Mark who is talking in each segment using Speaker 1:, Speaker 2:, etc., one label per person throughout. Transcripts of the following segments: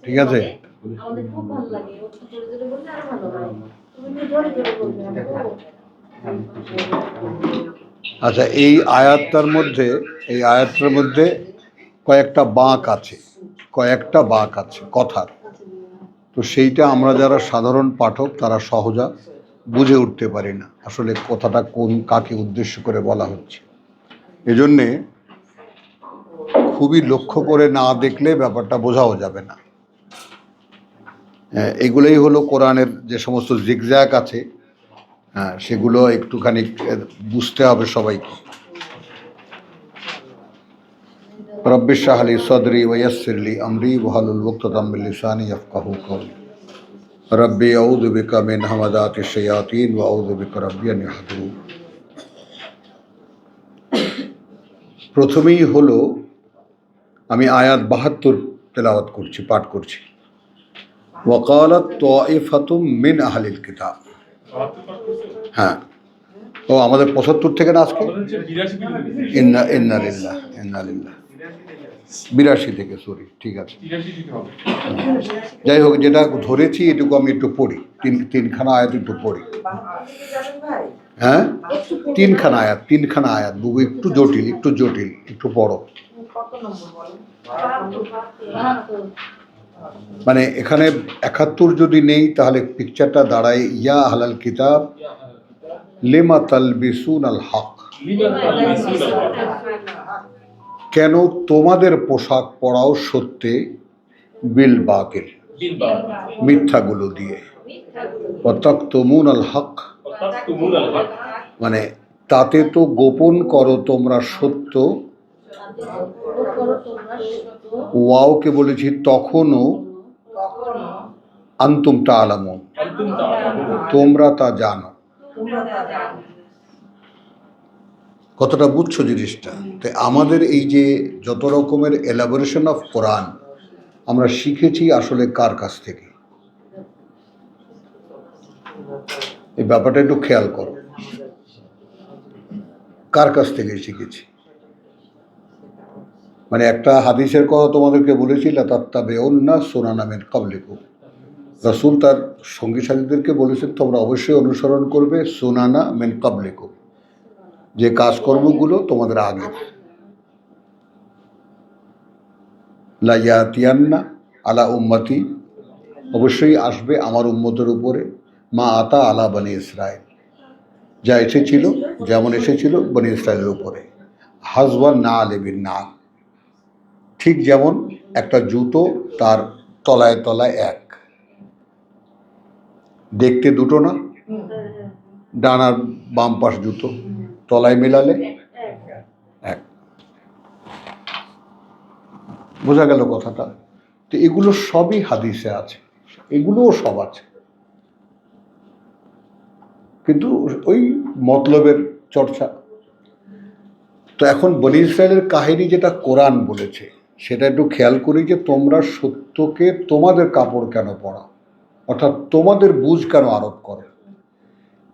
Speaker 1: ঠিক আছে? আচ্ছা, এই আয়াতটার মধ্যে কয়েকটা বাঁক আছে কথার। তো সেইটা আমরা যারা সাধারণ পাঠক তারা সহজা বুঝে উঠতে পারি না আসলে কথাটা কাকে উদ্দেশ্য করে বলা হচ্ছে। এজন্যে খুবই লক্ষ্য করে না দেখলে ব্যাপারটা বোঝাও যাবে না। এগুলোই হলো কোরআনের যে সমস্ত জিগজ্যাগ আছে, সেগুলো একটুখানি বুঝতে হবে সবাইকে। রব্বি ইশরাহ লি সাদরি ওয়া ইয়াসসির লি আমরি ওয়াহলুল উকদাতাম মিন লিসানি ইয়াফকাহু কওলি। রব্বি আউযু বিকা মিন হামাযাতিশ শায়াতিন ওয়া আউযু বিকা রব্বি আন ইয়াহদুরুন। প্রথমেই হলো আমি আয়াত ৭২ তেলাওয়াত করছি, পাঠ করছি। ওয়া ক্বালাত তায়িফাতুম মিন আহলিল কিতাব। হ্যাঁ, ও আমাদের ৭৫ থেকে না আজকে ইন্না লিল্লাহ ইন্না লিল্লাহ ৮২ থেকে, সরি, ঠিক আছে। যাই হোক, যেটা ধরেছি এটুকু আমি একটু পড়ি, তিনখানা আয়াত একটু পড়ি। হ্যাঁ, তিনখানা আয়াত বুবু, একটু জটিল একটু পড়ো। মানে এখানে ৭১ যদি নেই তাহলে পিকচারটা দাঁড়ায় ইয়া আহলাল কিতাব লিমা তালবিসুনাল হক, কেন তোমাদের পোশাক পরাও সত্যে বিল বাতিল, মিথ্যাগুলো দিয়ে। ওয়া তাকতুমুনাল হক, মানে তাতে তো গোপন করো তোমরা সত্য। ওয়াওকে বলেছি তখনও, আনতুম তা'লামুন, তোমরা তা জানো। কতটা বুঝছো জিনিসটা? তাই আমাদের এই যে যত রকমের এলাবোরেশন অফ কোরআন আমরা শিখেছি আসলে কার কাছ থেকে, এই ব্যাপারটা একটু খেয়াল করো, কার কাছ থেকে শিখেছি। মানে একটা হাদিসের কথা তোমাদেরকে বলেছি, লা তাত্তাবিউন্না সুনানা মিন ক্বাবলিকুম। রাসূল তার সঙ্গী সাথীদেরকে বলেছেন তোমরা অবশ্যই অনুসরণ করবে সুনানা মিন ক্বাবলিকুম, যে কাজকর্মগুলো তোমাদের আগে। লা ইয়াতিয়ান্না আলা উম্মতি, অবশ্যই আসবে আমার উম্মতের উপরে, মা আতা আলা বনি ইসরাইল, যা এসেছিল, যেমন এসেছিল বনি ইসরায়েলের উপরে। হাজওয়ান না আলেবিন না, ঠিক যেমন একটা জুতো তার তলায় তলায় এক, দেখতে দুটো না, ডানার বাম পাশ জুতো, তলায় মেলালে এক। বোঝা গেল কথাটা? তো এগুলো সবই হাদিসে আছে, এগুলোও সব আছে, কিন্তু ওই মতলবের চর্চা। তো এখন বনি ইসরায়েলের কাহিনী যেটা কোরআন বলেছে সেটা একটু খেয়াল করি, যে তোমরা সত্যকে তোমাদের কাপড় কেন পরাও, অর্থাৎ তোমাদের বুঝ কেন আরোপ করো।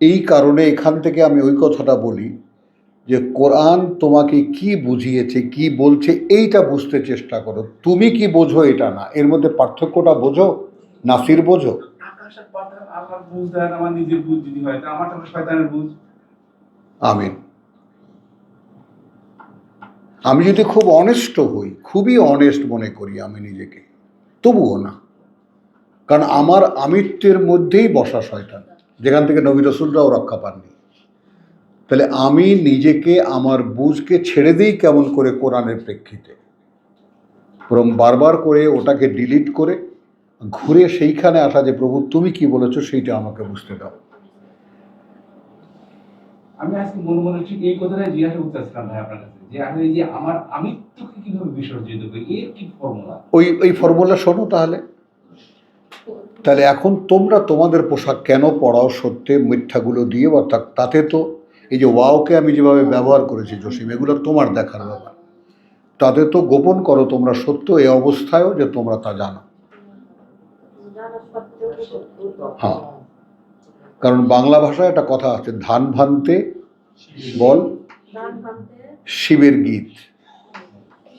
Speaker 1: এই কারণে এখান থেকে আমি ওই কথাটা বলি যে কোরআন তোমাকে কি বুঝিয়েছে, কি বলছে, এইটা বুঝতে চেষ্টা করো। তুমি কি বোঝো এটা না, এর মধ্যে পার্থক্যটা বোঝো, নাসির বোঝো। আমিন। আমি যদি খুব অনেস্ট হই, খুবই অনেস্ট মনে করি আমি নিজেকে, তবুও না, কারণ আমার আমিত্বের মধ্যেই বসা শয়তান, যেখান থেকে নবী রাসূলরাও রক্ষা পাননি। তাহলে আমি নিজেকে, আমার বুঝকে ছেড়ে দিই কেমন করে কোরআনের প্রেক্ষিতে, বরং বারবার করে ওটাকে ডিলিট করে ঘুরে সেইখানে আসা যে প্রভু তুমি কি বলেছো সেইটা আমাকে বুঝতে দাও।
Speaker 2: আমি আজকে মনে মনে ঠিক এই কথাটা জিজ্ঞাসা করতেছিলাম ভাই আপনার কাছে, যে আমি এই যে আমার আমিত্বকে কিভাবে বিসর্জিত করি, এর কি ফর্মুলা? ওই
Speaker 1: ফর্মুলা শোনো তাহলে এখন তোমরা তোমাদের পোশাক কেন পরাও সত্যে মিথ্যাগুলো দিয়ে, বা তাতে তো এই যে ওয়াওকে আমি যেভাবে ব্যবহার করেছি জসিম, এগুলো তোমার দেখার ব্যাপার। তাতে তো গোপন করো তোমরা সত্য এই অবস্থায়ও যে তোমরা তা জানো। হ্যাঁ, কারণ বাংলা ভাষায় একটা কথা আছে, ধান ভানতে বল শিবের গীত,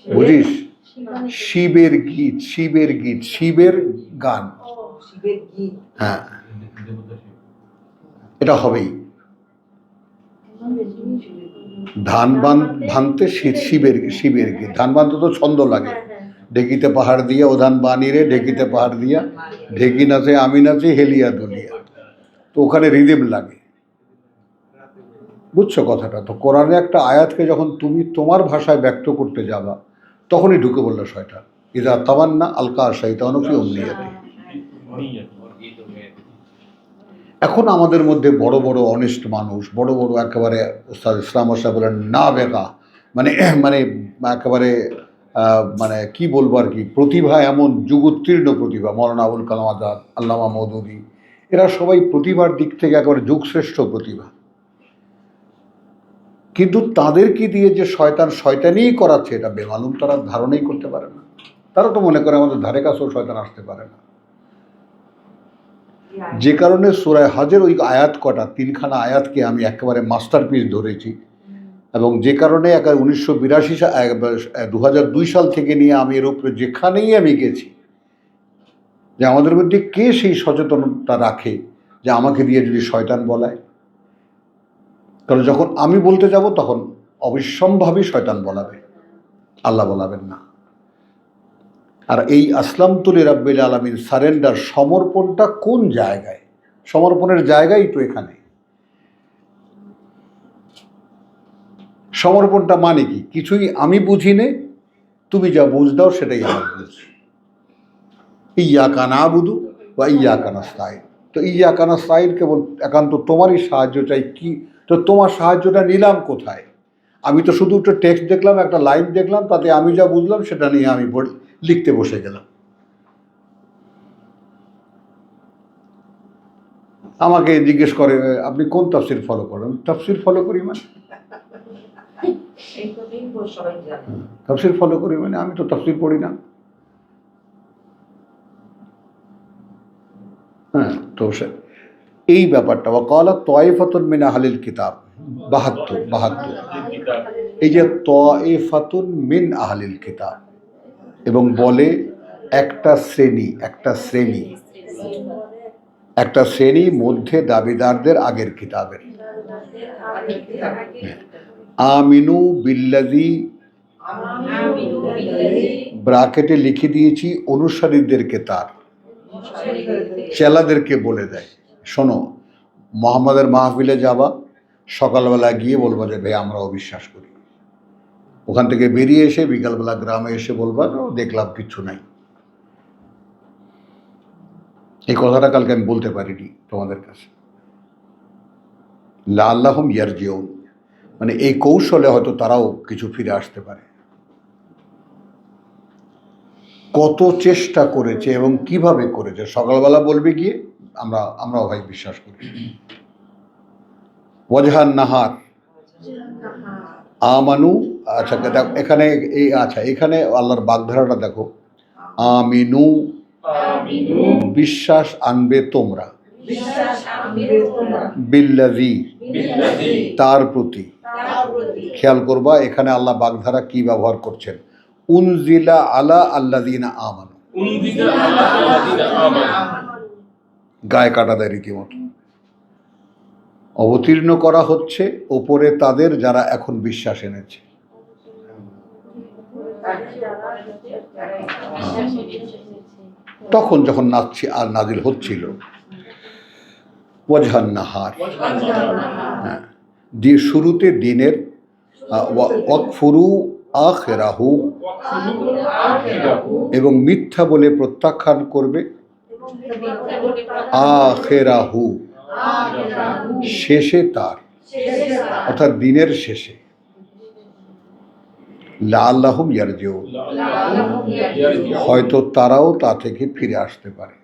Speaker 1: বুঝিস? শিবের গীত, শিবের গীত, শিবের গান।
Speaker 3: শিবের গীত।
Speaker 1: হ্যাঁ, এটা হবেই। ধান ভাঙতে শিবের শিবের গীত। ধান বানতে তো ছন্দ লাগে, ঢেকিতে পাহাড় দিয়া ও ধান বানি রে, ঢেকিতে পাহাড় দিয়া, ঢেকি নাচে আমি নাচি হেলিয়া দুলিয়া। তো ওখানে রিদিম লাগে, বুঝছো কথাটা? তো কোরআনে একটা আয়াতকে যখন তুমি তোমার ভাষায় ব্যক্ত করতে যাবা, তখনই ঢুকে বললো শয়তান, ইদা তামান্না আলকা শাইতানু ফি উমনিয়াতি। এখন আমাদের মধ্যে বড় বড় অনেস্ট মানুষ, বড় বড় একেবারে ওস্তাদ ইসলাম সাহেব বলেন না বেকা, মানে মানে একেবারে মানে কি বলবো আর কি, প্রতিভা, এমন যুগোত্তীর্ণ প্রতিভা, মৌলানা আবুল কালাম আজাদ, আল্লামা মওদুদী, এরা সবাই প্রতিভার দিক থেকে একেবারে যুগশ্রেষ্ঠ প্রতিভা। কিন্তু তাদেরকে দিয়ে যে শয়তান শয়তানিই করাচ্ছে, এটা বেমালুম তারা ধারণাই করতে পারে না। তারা তো মনে করে আমাদের ধারে কাছেও শয়তান আসতে পারে না। যে কারণে সূরা হজের ওই আয়াত কটা, তিনখানা আয়াতকে আমি একেবারে মাস্টারপিস ধরেছি, এবং যে কারণে 2002 সাল থেকে নিয়ে আমি এর উপরে যেখানেই আমি গেছি, যে আমাদের মধ্যে কে সেই সচেতনতা রাখে যে আমাকে দিয়ে যদি শয়তান বলায়। কারণ যখন আমি বলতে যাব তখন অবশ্যম্ভাবী শয়তান বলাবে, আল্লাহ বলাবেন না। আর এই আসলামতু লিরাব্বিল আলামিন, সারেন্ডার, সমর্পণটা কোন জায়গায়? সমর্পণের জায়গাই তো এখানে। সমর্পণটা মানে কি? কিছুই আমি বুঝি নে, তুমি যা বুঝ দাও সেটাই আমার বুঝ। ইয়াকা নাবুদু ওয়া ইয়াকা নাস্তাইন। তো ইয়াকা নাস্তাইন কেবল একান্ত তোমারই সাহায্য চাই। কি, তো তোমার সাহায্যটা নিলাম কোথায়? আমি তো শুধু একটা টেক্সট দেখলাম, একটা লাইন দেখলাম, তাতে আমি যা বুঝলাম সেটা নিয়ে আমি লিখতে বসে গেলাম। আমাকে জিজ্ঞেস করে আপনি কোন তাফসির ফলো করেন? তাফসির ফলো করি মানে, তাফসির ফলো করি মানে আমি তো তাফসির পড়ি না। হ্যাঁ, তো এই ব্যাপারটা ওয়াকালা তায়েফাতুন মিন আহলিল কিতাব, 72 এই যে তায়েফাতুন মিন আহলিল কিতাব, এবং বলে একটা শ্রেণী মধ্যে দাবিদারদের আগের কিতাবের। আমিনু বিল্লাযী, ব্রাকেটে লিখে দিয়েছি অনুসারীদেরকে, তার চেলাদেরকে বলে দেয়, শোনো, মোহাম্মদের মাহফিলে যাবা, সকালবেলা গিয়ে বলবা যে ভাই আমরাও বিশ্বাস করি। ওখান থেকে বেরিয়ে এসে বিকালবেলা গ্রামে এসে বলবা দেখলাম কিচ্ছু নাই। এই কথাটা কালকে আমি বলতে পারিনি তোমাদের কাছে। লাআল্লাহুম ইয়ারজিউন, মানে এই কৌশলে হয়তো তারাও কিছু ফিরে আসতে পারে। কত চেষ্টা করেছে এবং কিভাবে করেছে, সকালবেলা বলবে গিয়ে আমরাও ভাই বিশ্বাস করি। ওয়াজহান নাহার আমানু, আচ্ছা এখানে এই, আচ্ছা এখানে আল্লাহর বাগধারাটা দেখো, আমিনু বিশ্বাস আনবে তোমরা, বিল্লাযী তার প্রতি। খেয়াল করবা এখানে আল্লাহ বাগধারা কি ব্যবহার করছেন, উনজিলা আলা আল্লাযিনা আমানু, গায়ে কাটা দেয় রীতিমতো। অবতীর্ণ করা হচ্ছে ওপরে তাদের যারা এখন বিশ্বাস এনেছে। তখন যখন নাজিল হচ্ছিল ওয়াজহান নাহার, হ্যাঁ, দিয়ে শুরুতে দিনের, ওয়াকফুরু আখিরাহু, এবং মিথ্যা বলে প্রত্যাখ্যান করবে, আখিরাহু শেষে তার, অর্থাৎ দিনের শেষে। লাআল্লাহুম ইয়ারজিউন, হয়তো তারাও তা থেকে ফিরে আসতে পারে।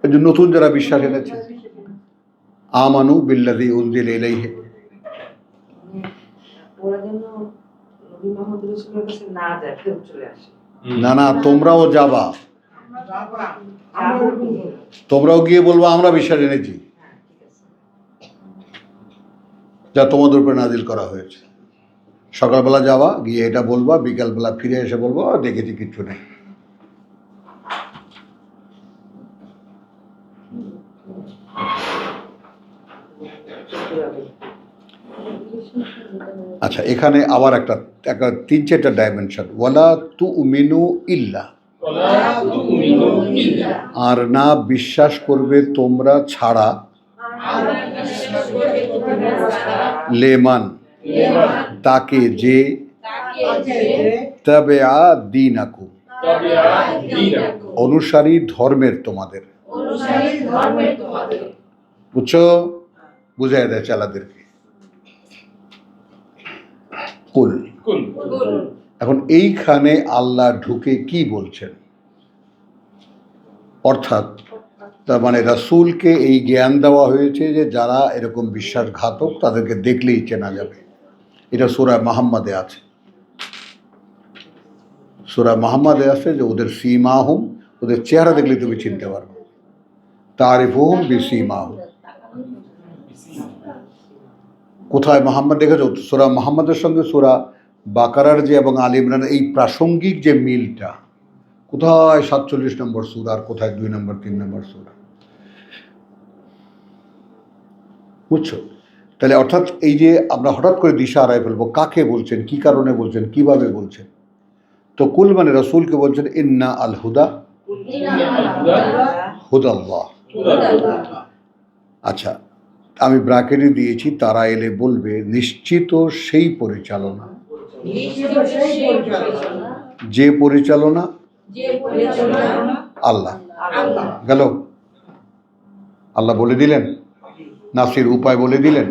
Speaker 1: এই যে নতুন যারা বিশ্বাস এনেছে, আমানু বিল্লাযী উনজিলা ইলাইহি, না না তোমরাও যাবা, তোমরাও গিয়ে বলবো আমরা বিশ্বাস এনেছি যা তোমাদের উপরে নাজিল করা হয়েছে। সকালবেলা যাওয়া, গিয়ে এটা বলবা, বিকালবেলা ফিরে এসে বলবো দেখেছি কিচ্ছু নেই। আচ্ছা, এখানে আবার একটা 3-4টা ডাইমেনশন। ওয়ালা তুমিনু ইল্লা, আর না বিশ্বাস করবে তোমরা ছাড়া, লেমান তাকে যে, তাবেআ দীনাকুম অনুসারী ধর্মের তোমাদের। বুঝছো? বুঝাই দেয় চালাদেরকে। কুল, এখন এইখানে আল্লাহ ঢুকে কি বলছেন, অর্থাৎ তার মানে রাসূলকে এই জ্ঞান দেওয়া হয়েছে যে যারা এরকম বিশ্বাসঘাতক তাদেরকে দেখলেই চেনা যাবে। এটা সূরা মুহাম্মাদে আছে, সূরা মুহাম্মাদে আছে যে ওদের সীমাহুম, ওদের চেহারা দেখলে তুমি চিনতে পারবে। তারিফুহুম বিসীমাহুম। কোথায় মুহাম্মদ দেখেছো? সূরা মুহাম্মাদের সঙ্গে সূরা বাকারার যে এবং আলী ইমরানের এই প্রাসঙ্গিক যে মিলটা, কোথায় 47 নম্বর সূরা আর কোথায় 2 নম্বর 3 নম্বর সূরা। বুঝছো? তাহলে অর্থাৎ এই যে আমরা হঠাৎ করে দিশা হারাই ফেলবো, কাকে বলছেন, কি কারণে বলছেন, কিভাবে বলছেন। তো কুল মানে রাসূলকে বলছেন ইন্না আল হুদা হুদাল্লাহ। আচ্ছা, আমি ব্র্যাকেটে দিয়েছি, তারা এলে বলবে নিশ্চিত সেই পরিচালনা, যে পরিচালনা আল্লাহ। গেল, আল্লাহ বলে দিলেন, নাসির উপায় বলে দিলেন।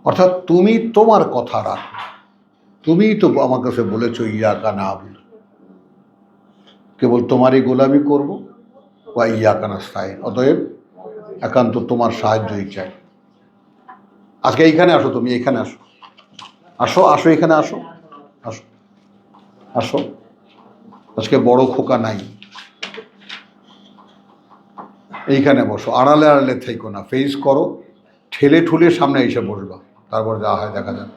Speaker 1: অর্থাৎ তুমি তোমার কথা রাখ, তুমি তো আমার কাছে বলেছো ইয়াকা নাবুদু, কেবল তোমারই গোলামি করব, ওয়া ইয়াকা নাস্তাইন, অতএব একান্ত তোমার সাহায্যই চাই। আজকে এইখানে আসো, তুমি এখানে আসো, আসো আসো এখানে আসো, আসো আসো। আজকে বড় খোকা নাই, এইখানে বসো, আড়ালে আড়ালে থেকো না, ফেস করো, ঠেলে ঠুলে সামনে এসে বসবা, তারপর যা হয় দেখা যাবে।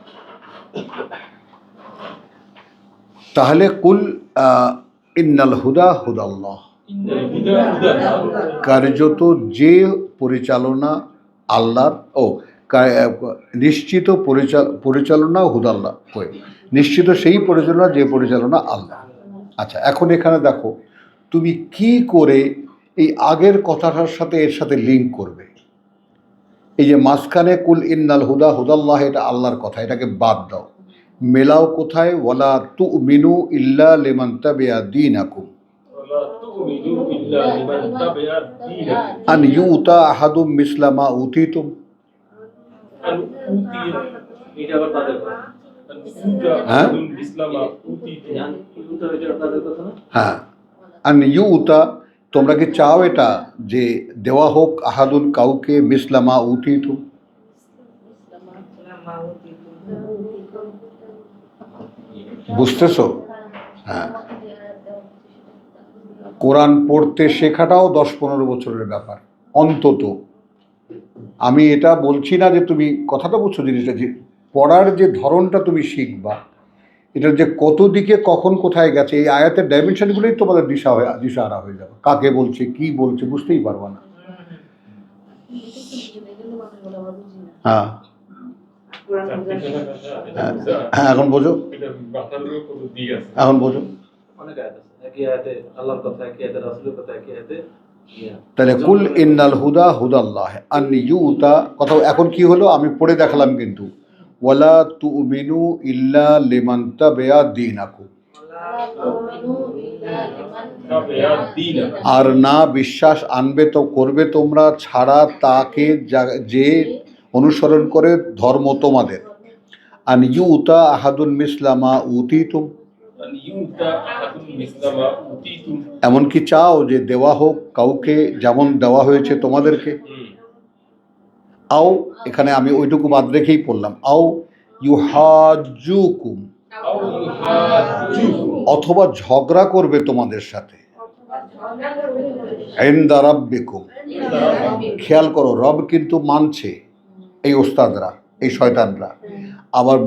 Speaker 1: তাহলে কুল ইন্নাল হুদা হুদাল্লাহ, কার্যত যে পরিচালনা আল্লাহর, নিশ্চিত পরিচালনা হুদাল্লাহ, নিশ্চিত সেই পরিচালনা যে পরিচালনা আল্লাহ। আচ্ছা, এখন এখানে দেখো তুমি কি করে এই আগের কথাটার সাথে এর সাথে লিঙ্ক করবে। এই যে মাঝখানে কুল ইন্নাল হুদা হুদাল্লাহ, এটা আল্লাহর কথা, এটাকে বাদ দাও, মেলাও কোথায়, ওয়ালা তুমিনু ইল্লা লিমান তাবিআ দীনাকুম আন ইউতা আহাদুম মিসলা মা উতিতুম। হ্যাঁ, আন ইউতা, তোমরা কি চাও এটা যে দেওয়া হোক আহাদুন কাউকে মিসলা মা উতিতুম। বুঝতেছো? হ্যাঁ, কোরআন পড়তে শেখাটাও 10-15 বছরের ব্যাপার অন্তত। আমি এটা বলছি না যে তুমি কথাটা বুঝছো, জিনিসটা যে পড়ার যে ধরনটা তুমি শিখবা, এটার যে কত দিকে কখন কোথায় গেছে, এই আয়াতের ডাইমেনশনগুলোই তোমাদের দিশাহারা হয়ে যাবে। কাকে বলছে, কি বলছে, বুঝতেই পারবা না। হ্যাঁ হ্যাঁ, এখন বোঝো, এখন বোঝো। তাহলে কুল ইন্নাল হুদা হুদাল্লাহ আন ইউতা, কথা এখন কি হলো আমি পড়ে দেখালাম, কিন্তু ওয়ালা তুমিনু ইল্লা লিমান তাবিআ দীনাকুম, আর না বিশ্বাস আনবে তো করবে তোমরা ছাড়া তাকে যে অনুসরণ করে ধর্ম তোমাদের। আন ইউতা আহাদুন মিসলা মা উতিতুম, এমনকি চাও যে দেওয়া হোক কাউকে যেমন দেওয়া হয়েছে তোমাদেরকে। আও, এখানে আমি ওইটুকু বাদ রেখেই পড়লাম, আও ইউহাজ্জুকুম, অথবা ঝগড়া করবে তোমাদের সাথে, ইনদা রাব্বিকুম, খেয়াল করো রব কিন্তু মানছে এই ওস্তাদরা, এই শয়তানরা। আবার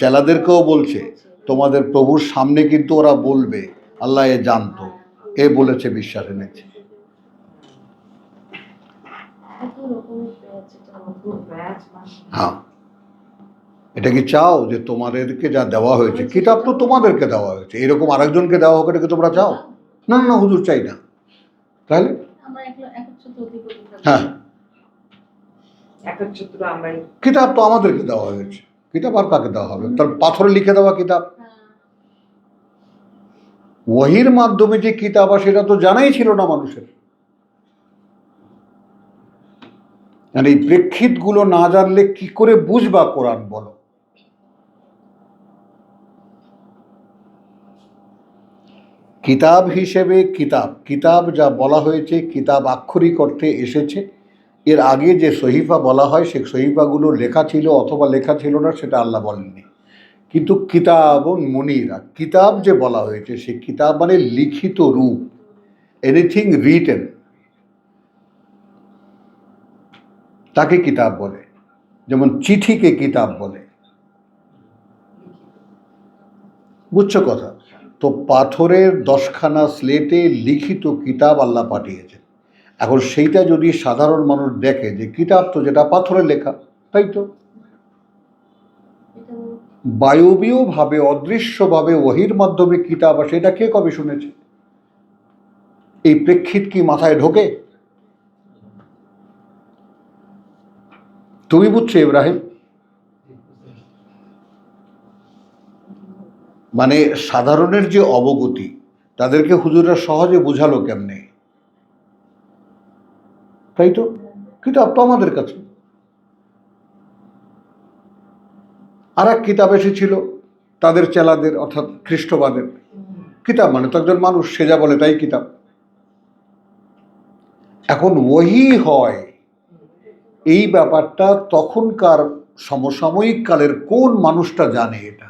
Speaker 1: চেলাদেরকেও বলছে তোমাদের প্রভুর সামনে কিন্তু ওরা বলবে আল্লাহ এ জানতো, এ বলেছে, বিশ্বাস এনেছে। হ্যাঁ, এটা কি চাও যে তোমাদেরকে যা দেওয়া হয়েছে, কিতাব তো তোমাদেরকে দেওয়া হয়েছে, এরকম আরেকজনকে দেওয়া হোক, এটাকে তোমরা চাও? না না হুজুর, চাই না। তাহলে হ্যাঁ, কিতাব তো আমাদেরকে দেওয়া হয়েছে, কিতাব আর কাকে দেওয়া হবে? তার পাথরে লিখে দেওয়া কিতাব। ওহীর মাধ্যমে যে কিতাব আসে সেটা তো জানাই ছিল না মানুষের। আর এই প্রেক্ষিতগুলো না জানলে কি করে বুঝবা কোরআন বলো? কিতাব হিসেবে কিতাব যা বলা হয়েছে, কিতাব আক্ষরিক অর্থে এসেছে। এর আগে যে সহিফা বলা হয়, সে সহিফাগুলো লেখা ছিল অথবা লেখা ছিল না সেটা আল্লাহ বলেননি। কিন্তু কিতাব মুনিরা, কিতাব যে বলা হয়েছে, সে কিতাব মানে লিখিত রূপ, এনিথিং রিটেন, তাকে কিতাব বলে। যেমন চিঠিকে কিতাব বলে। বুঝছো কথা? তো পাথরের 10খানা স্লেটে লিখিত কিতাব আল্লাহ পাঠিয়েছেন। এখন সেইটা যদি সাধারণ মানুষ দেখে যে কিতাব তো যেটা পাথরে লেখা, তাই তো বায়বীয়ভাবে অদৃশ্যভাবে ওহীর মাধ্যমে কিতাব আসে, এটা কে কবে শুনেছে? এই প্রেক্ষিত কি মাথায় ঢোকে? তুমি বুঝছো ইব্রাহিম? মানে সাধারণের যে অবগতি, তাদেরকে হুজুররা সহজে বুঝালো কেমনে? তাই তো, কিতাব তো আমাদের কাছে। আর এক কিতাব এসেছিল তাদের চেলাদের, অর্থাৎ খ্রিস্টবাদের। কিতাব মানে তো একজন মানুষ, সে যা বলে তাই কিতাব। এখন ওহী হয় এই ব্যাপারটা তখনকার সমসাময়িক কালের কোন মানুষটা জানে? এটা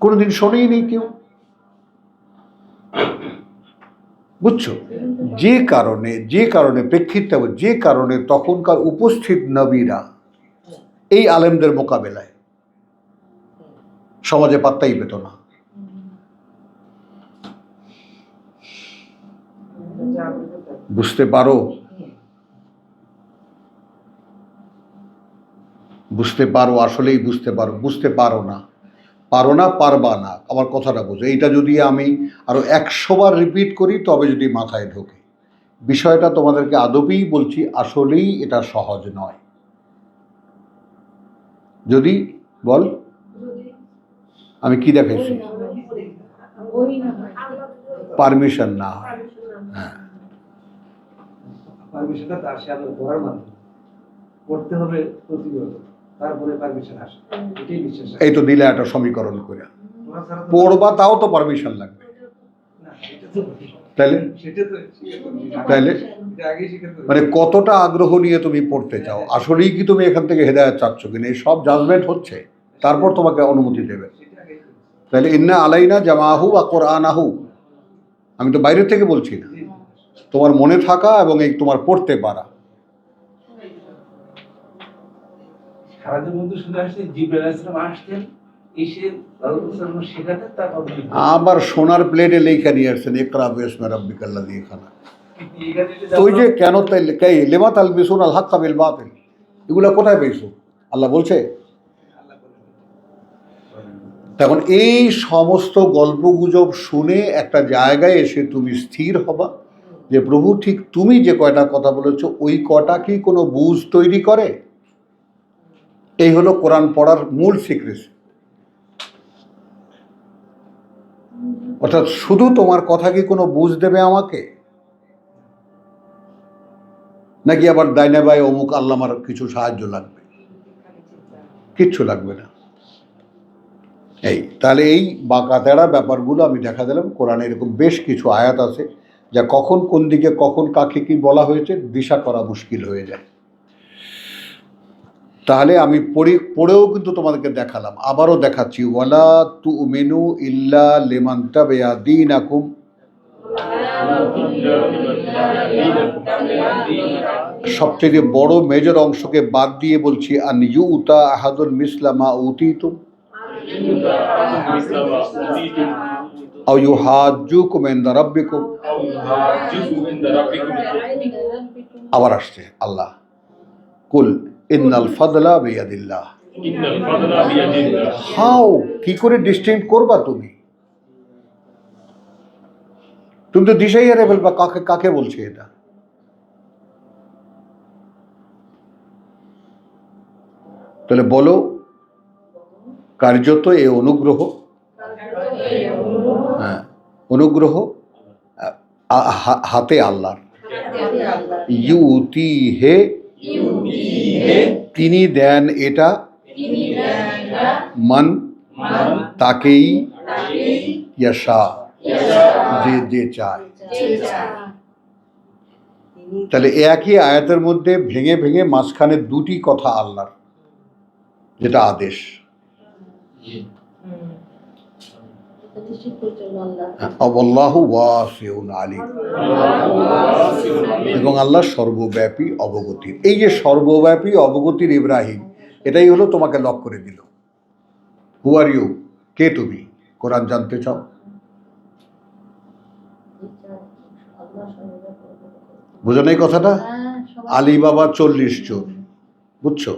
Speaker 1: কোনোদিন শোনেই নেই কেউ। বুঝছো? যে কারণে প্রেক্ষিতটা, যে কারণে তখনকার উপস্থিত নবীরা এই আলেমদের মোকাবেলায় সমাজে পাত্তাই পেত না। বুঝতে পারো? বুঝতে পারো, আসলেই বুঝতে পারো? বুঝতে পারো না, পারবা না। আমার কথাটা বোঝো। এইটা যদি আমি আরো 100 বার রিপিট করি তবে যদি মাথায় ঢোকে। বিষয়টা তোমাদেরকে আদবেই বলছি, আসলেই এটা সহজ নয়। যদি বল আমি কি দেখাইছি? পারমিশন না হয়। হ্যাঁ,
Speaker 3: পারমিশনটা তার সে আল্লাহ পড়ার মাধ্যমে পড়তে হবে প্রতিনিয়ত, তারপরে পারমিশন আসে, এটাই বিশ্বাস।
Speaker 1: এই তো দিলে একটা সমীকরণ করে পড়বা, তাও তো পারমিশন লাগবে। তাইলে তাইলে মানে কতটা আগ্রহ নিয়ে তুমি পড়তে চাও? আসলেই কি তুমি এখান থেকে হেদায়েত চাচ্ছ কিনা? এই সব জাজমেন্ট হচ্ছে, তারপর তোমাকে অনুমতি দেবে। তাহলে ইন্না আলাইনা জামাহু ওয়া কুরআনাহু, আমি তো বাইরে থেকে বলছি না, তোমার মনে থাকা এবং এই তোমার পড়তে পারা।
Speaker 2: সারাদিন মধ্যে শুনে আসছে জিবরাইল আলাইহিস সালাম আসতেন, এসে রাসূলুল্লাহ শেখাতেন, তারপর
Speaker 1: আবার সোনার প্লেটে লেখা নিয়ে আসছেন ইকরা বিসমি রাব্বিকাল্লাযী খালাক। তো ওই যে কেন তাই লিমা তালবিসুন আল হাক্কা বিল বাতিল, এগুলা কোথায় পেয়েছো? আল্লাহ বলছে। তখন এই সমস্ত গল্পগুজব শুনে একটা জায়গায় এসে তুমি স্থির হবা যে প্রভু ঠিক তুমি যে কয়টা কথা বলেছো ওই কটা কি কোনো বুঝ তৈরি করে? এই হলো কোরআন পড়ার মূল সিক্রেসি। অর্থাৎ শুধু তোমার কথা কি কোনো বুঝ দেবে আমাকে, নাকি আবার দাইনা বাই অমুক আল্লামার কিছু সাহায্য লাগবে? কিচ্ছু লাগবে না। এই তাহলে এই বাঁকা তেড়া ব্যাপারগুলো আমি দেখা দিলাম। কোরআনে এরকম বেশ কিছু আয়াত আছে যা কখন কোন দিকে কখন কাকে কি বলা হয়েছে দিশা করা মুশকিল হয়ে যায়। তাহলে আমি পড়েও কিন্তু তোমাদেরকে দেখালাম, আবারও দেখাচ্ছি। ওয়ালা তুমিনু ইল্লা লিমান তাবিয়া দীনাকুম সবচেয়ে বড় মেজর অংশকে বাদ দিয়ে বলছি, আন ইউতা আহাদুন মিসলামা উতিতুম আও ইউহাজ্জুকুম ইনদা রাব্বিকুম। আবার আসছে আল্লাহ, কুল ইন্নাল ফাদলা বিয়াদিল্লাহ। হাউ, কি করে ডিস্টিংক্ট করবা তুমি? তুমি তো দিশাই হারিয়ে ফেলবা কাকে কাকে বলছে এটা। তাহলে বলো, কার্যত এ অনুগ্রহ, হ্যাঁ অনুগ্রহ হাতে আল্লাহর। ইউতি হে, তিনি দেন এটা, মান তাকেই, ইয়াশা যে যে চায়। তাহলে একই আয়াতের মধ্যে ভেঙে ভেঙে মাঝখানে দুটি কথা আল্লাহর, যেটা আদেশ। আল্লাহু ওয়াসিউন আলিম, এবং আল্লাহ সর্বব্যাপী অবগতির। এই যে সর্বব্যাপী অবগতির ইব্রাহিম, এটাই হলো তোমাকে লক করে দিল। হু আর ইউ, কে তুমি? কোরআন জানতে চাও? বুঝো না এই কথাটা? আলী বাবা 40 চোর, বুঝছো?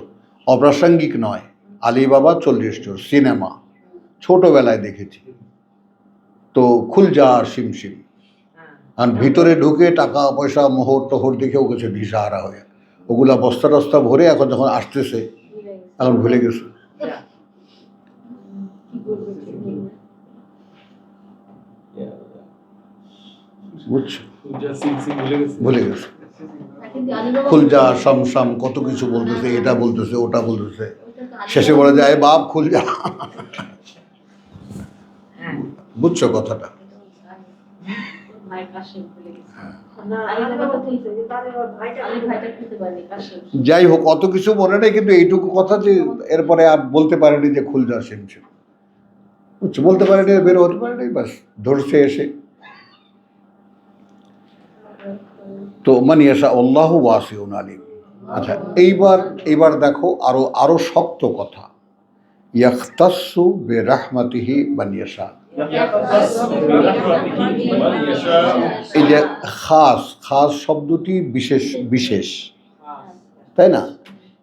Speaker 1: অপ্রাসঙ্গিক নয়। আলী বাবা 40 চোর সিনেমা ছোটবেলায় দেখেছি তো, খুল যা শিমশিম, আর ভিতরে ঢুকে টাকা পয়সা মোহর টোহর দেখে ও গেছে দিশাহারা হয়ে। ওগুলা বস্তা টস্তা ভরে এখন যখন আসতেছে এখন ভুলে গেছে। বুঝছো? ভুলে গেছে। খুলজা শামশাম কত কিছু বলতেছে, এটা বলতেছে ওটা বলতেছে, শেষে বলে যায় বাপ খুলজা। বুঝছো কথাটা? যাই হোক, অত কিছু মনে নেই, কিন্তু এইটুকু কথা যে এরপরে আর বলতে পারেনি যে খুলজা শিমশিম, বুঝছো? বলতে পারেনি, বের হতে পারেনি, বাস ধরছে এসে। তো মানিয়াশা আল্লাহু ওয়াসিউন আলিম। আচ্ছা, এইবার দেখো আরো শক্ত কথা, ইয়াখতাসু বিরাহমাতিহি মান ইয়াশা। এই যে খাস খাস শব্দটি বিশেষ, তাই না?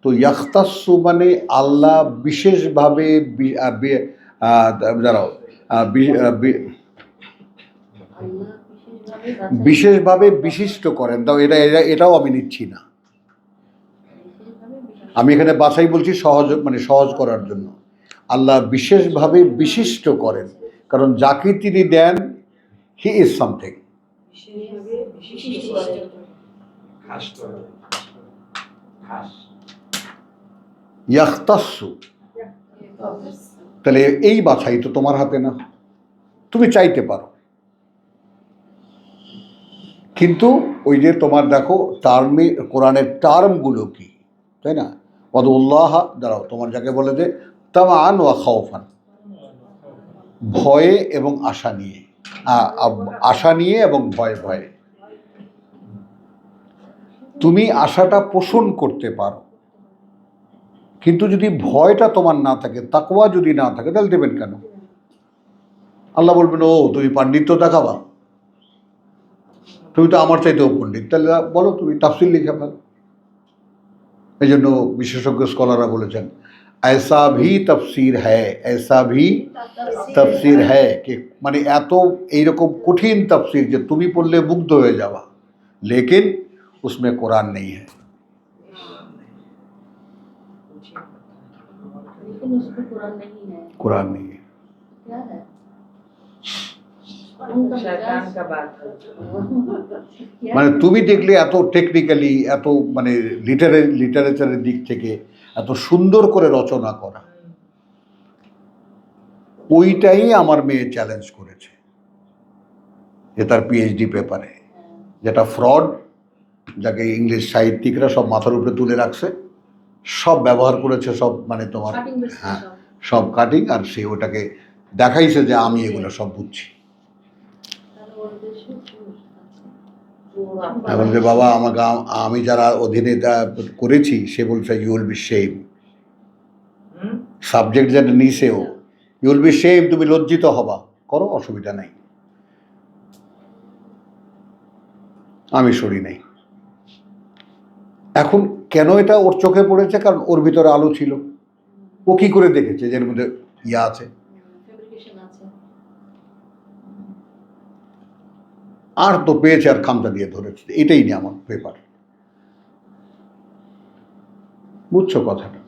Speaker 1: তো ইয়াখতাসু মানে আল্লাহ বিশেষভাবে দাঁড়াও, বিশেষভাবে বিশিষ্ট করেন। তাও এটাও আমি নিচ্ছি না, আমি এখানে বাছাই বলছি সহজ করার জন্য। আল্লাহ বিশেষভাবে বিশিষ্ট করেন, কারণ যাকে তিনি দেন হি ইজ সামথিং। ইয়াখতাসু, তাহলে এই বাছাই তো তোমার হাতে না, তুমি চাইতে পারো, কিন্তু ওই যে তোমার দেখো কোরআনের টার্মগুলো কি, তাই না? ওয়াদুল্লাহ, দাঁড়াও, তোমার যাকে বলে যে তামান ওয়া খাওফান, ভয়ে এবং আশা নিয়ে, আশা নিয়ে এবং ভয়ে ভয়ে। তুমি আশাটা পোষণ করতে পারো, কিন্তু যদি ভয়টা তোমার না থাকে, তাকওয়া যদি না থাকে, তাহলে দেবেন কেন? আল্লাহ বলবেন ও তুমি পাণ্ডিত্য দেখাবা, তুমি তো আমার চাইতেও পণ্ডিত, তাহলে বলো তুমি তাফসির লিখে ফেলো। এই জন্য বিশেষজ্ঞ স্কলাররা বলেছেন ऐसा भी तफसीर है, ऐसा भी तफसीर है, कि মানে এত এইরকম কঠিন তফসির যে তুমি পড়লে মুগ্ধ হয়ে যাবা, लेकिन उसमें कुरान नहीं है। कुरान नहीं है,
Speaker 4: क्या है?
Speaker 1: মানে তুমি দেখলে এত টেকনিক্যালি, এত মানে লিটারেচারের দিক থেকে এত সুন্দর করে রচনা করা, ওইটাই আমার মেয়ে চ্যালেঞ্জ করেছে যে তার পিএইচডি পেপারে, যেটা ফ্রড, যাকে ইংলিশ সাহিত্যিকরা সব মাথার উপরে তুলে রাখছে, সব ব্যবহার করেছে, সব মানে তোমার, হ্যাঁ সব কাটিং, আর সে ওটাকে দেখাইছে যে আমি এগুলো সব বুঝছি। আমি বলছে বাবা আমাকে আমি যারা অধীনে করেছি সে বলছে you will be shame, subject যেটা নিছেও ইউ উইল বি শেম, তুমি লজ্জিত হবা, করো অসুবিধা নাই। আমি সরি নাই। এখন কেন এটা ওর চোখে পড়েছে? কারণ ওর ভিতরে আলো ছিল। ও কি করে দেখেছে যে এর মধ্যে ইয়া আছে? আর তো পেয়েছে আর খামচা দিয়ে ধরেছে, এটাই নিয়ে আমার পেপার। বুঝছো কথাটা?